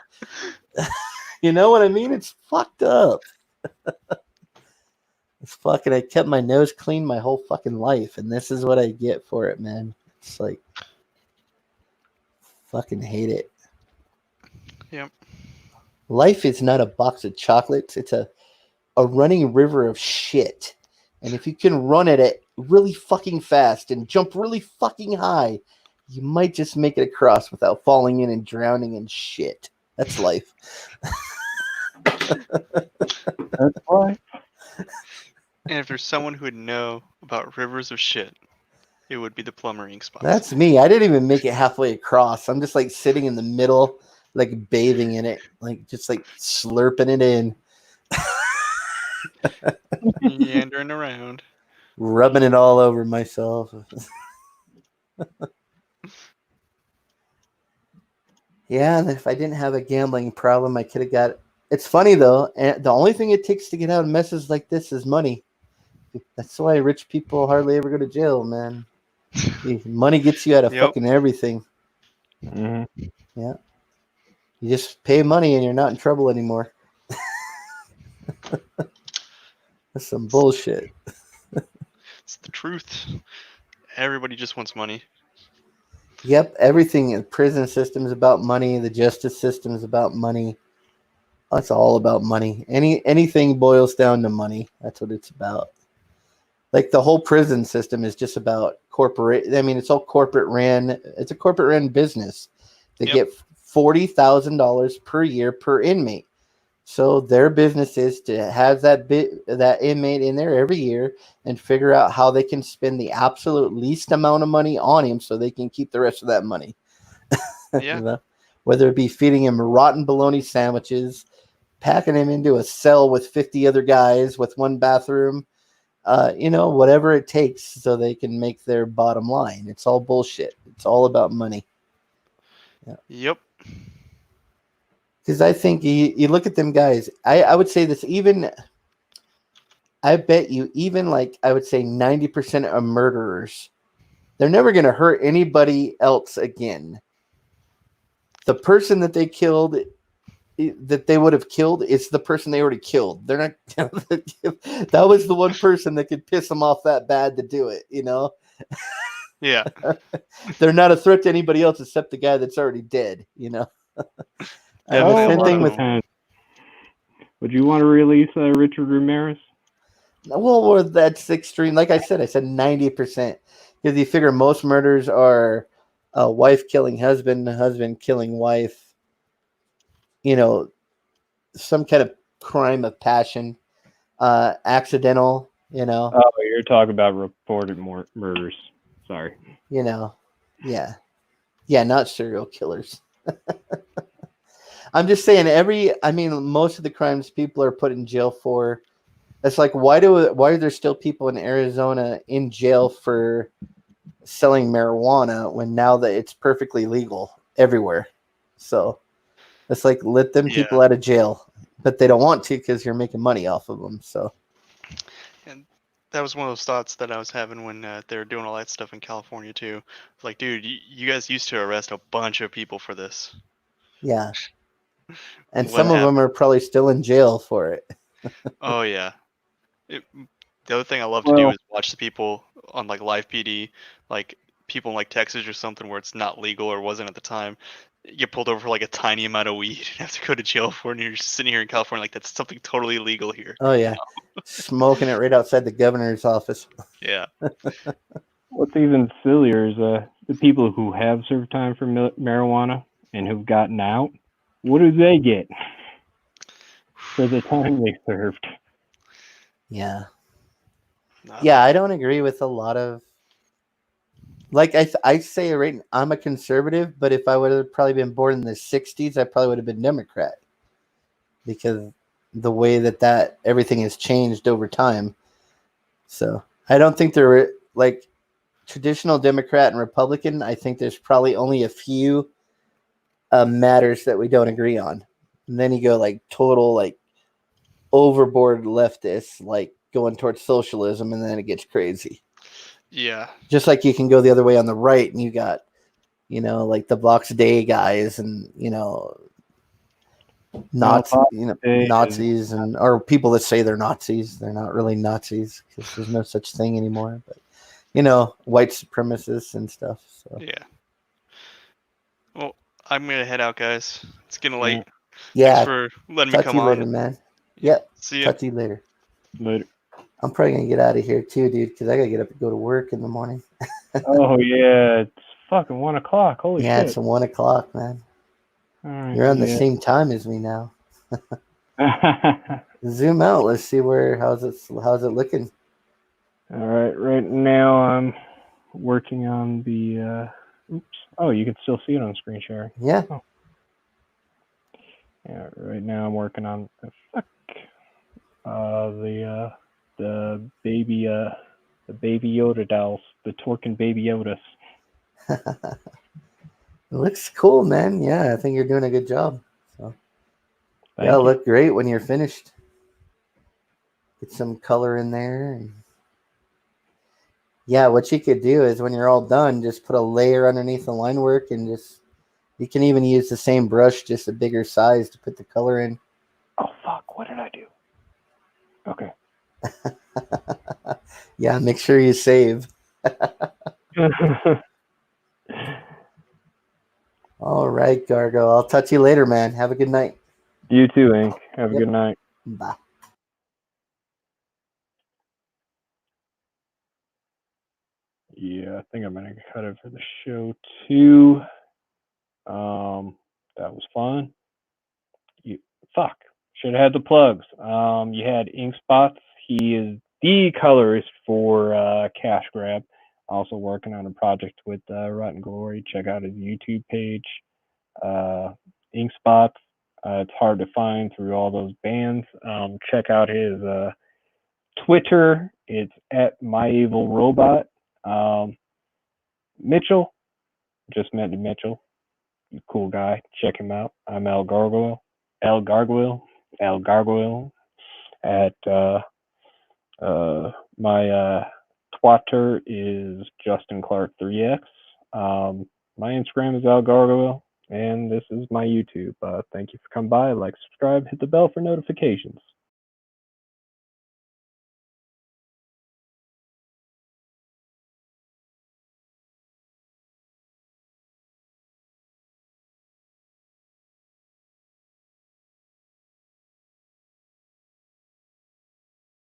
You know what I mean? It's fucked up. It's fucking. I kept my nose clean my whole fucking life, and this is what I get for it, man. It's like, fucking hate it. Yep. Life is not a box of chocolates. It's a running river of shit. And if you can run at it really fucking fast and jump really fucking high, you might just make it across without falling in and drowning in shit. That's life. That's why. And if there's someone who would know about rivers of shit, it would be the plumberine spots. That's me. I didn't even make it halfway across. I'm just like sitting in the middle, like bathing in it, like just like slurping it in. Meandering around. Rubbing it all over myself. Yeah, and if I didn't have a gambling problem, I could have got. It's funny though, and the only thing it takes to get out of messes like this is money. That's why rich people hardly ever go to jail, man. Money gets you out of fucking everything. Mm-hmm. Yeah, you just pay money and you're not in trouble anymore. That's some bullshit. It's the truth. Everybody just wants money. Yep, everything. The prison system is about money. The justice system is about money. It's all about money. Anything boils down to money. That's what it's about. Like the whole prison system is just about corporate. I mean, it's all corporate ran. It's a corporate ran business. They get $40,000 per year per inmate. So their business is to have that inmate in there every year and figure out how they can spend the absolute least amount of money on him so they can keep the rest of that money. Yeah. You know? Whether it be feeding him rotten bologna sandwiches, packing him into a cell with 50 other guys with one bathroom, whatever it takes so they can make their bottom line. It's all bullshit. It's all about money. Yeah. Yep. Because I think you look at them guys, I would say this, even, I bet you, even like, I would say 90% of murderers, they're never going to hurt anybody else again. The person that they killed, that they would have killed, is the person they already killed. They're not, that was the one person that could piss them off that bad to do it, Yeah. They're not a threat to anybody else except the guy that's already dead, And the Definitely a same lot thing of with, them. depends. Would you want to release Richard Ramirez? well, that's extreme. Like I said 90%. Because you figure most murders are a wife killing husband, husband killing wife, some kind of crime of passion, accidental, Oh, you're talking about reported murders. Sorry. yeah. Yeah, not serial killers. I'm just saying most of the crimes people are put in jail for, it's like, why are there still people in Arizona in jail for selling marijuana when now that it's perfectly legal everywhere? So it's like, let them Yeah. people out of jail, but they don't want to because you're making money off of them. So And that was one of those thoughts that I was having when they were doing all that stuff in California too. It's like, dude, you guys used to arrest a bunch of people for this. yeah, and What some of them happened? are probably still in jail for it. Oh yeah. The other thing I love to do Well, is watch the people on like live PD, like people in like Texas or something where it's not legal or wasn't at the time. You get pulled over for like a tiny amount of weed and have to go to jail for it, and you're just sitting here in California like that's something totally legal here. Oh yeah, smoking it right outside the governor's office. Yeah. what's even sillier is the people who have served time for marijuana and who've gotten out. What do they get for the time they served? Yeah, Nothing. I don't agree with a lot of, like, I say right. I'm a conservative, but if I would have probably been born in the '60s, I probably would have been Democrat because the way that everything has changed over time. So I don't think they're like traditional Democrat and Republican. I think there's probably only a few matters that we don't agree on, and then you go like total like overboard leftists, like going towards socialism, and then it gets crazy. Yeah. Just like you can go the other way on the right, and you got like the Vox Day guys, and Well, Nazi, Fox Day is Nazis, and or people that say they're Nazis. They're not really Nazis because there's no such thing anymore. But white supremacists and stuff. So Yeah. Well, I'm gonna head out, guys. It's getting late. Thanks yeah, for letting me talk to come you on. later, man. Yeah. Yep, See ya. talk to you later. later. I'm probably gonna get out of here too, dude, because I gotta get up and go to work in the morning. Oh yeah, it's fucking 1 o'clock. Holy Yeah, it's shit! 1 o'clock, man. All right, You're on the yeah. same time as me now. Zoom out. Let's see how's it looking. All right, right now I'm working on the. Oops. Oh, you can still see it on screen sharing. Yeah. Oh. Yeah, right now I'm working on fuck the baby Yoda dolls, the Torkin baby Yodas. It looks cool, man. Yeah, I think you're doing a good job. So Thank it'll you. look great when you're finished. Get some color in there. Yeah, what you could do is when you're all done, just put a layer underneath the line work, and you can even use the same brush, just a bigger size to put the color in. Oh fuck! What did I do? Okay. Yeah, make sure you save. All right, Gargo. I'll touch you later, man. Have a good night. You too, Ink. Have a Yep. good night. Bye. Yeah, I think I'm gonna cut it for the show too. That was fun. You fuck. should have had the plugs. You had Ink Spots. He is the colorist for Cash Grab. Also working on a project with Rotten Glory. Check out his YouTube page. Ink Spots. It's hard to find through all those bands. Check out his Twitter. It's at MyEvilRobot. Mitchell. Just met Mitchell. Cool guy. Check him out. I'm Al Gargoyle. Al Gargoyle. Al Gargoyle. At my Twitter is Justin Clark 3x. My Instagram is Al Gargoyle, and this is my YouTube. Thank you for coming by. Like, subscribe, hit the bell for notifications.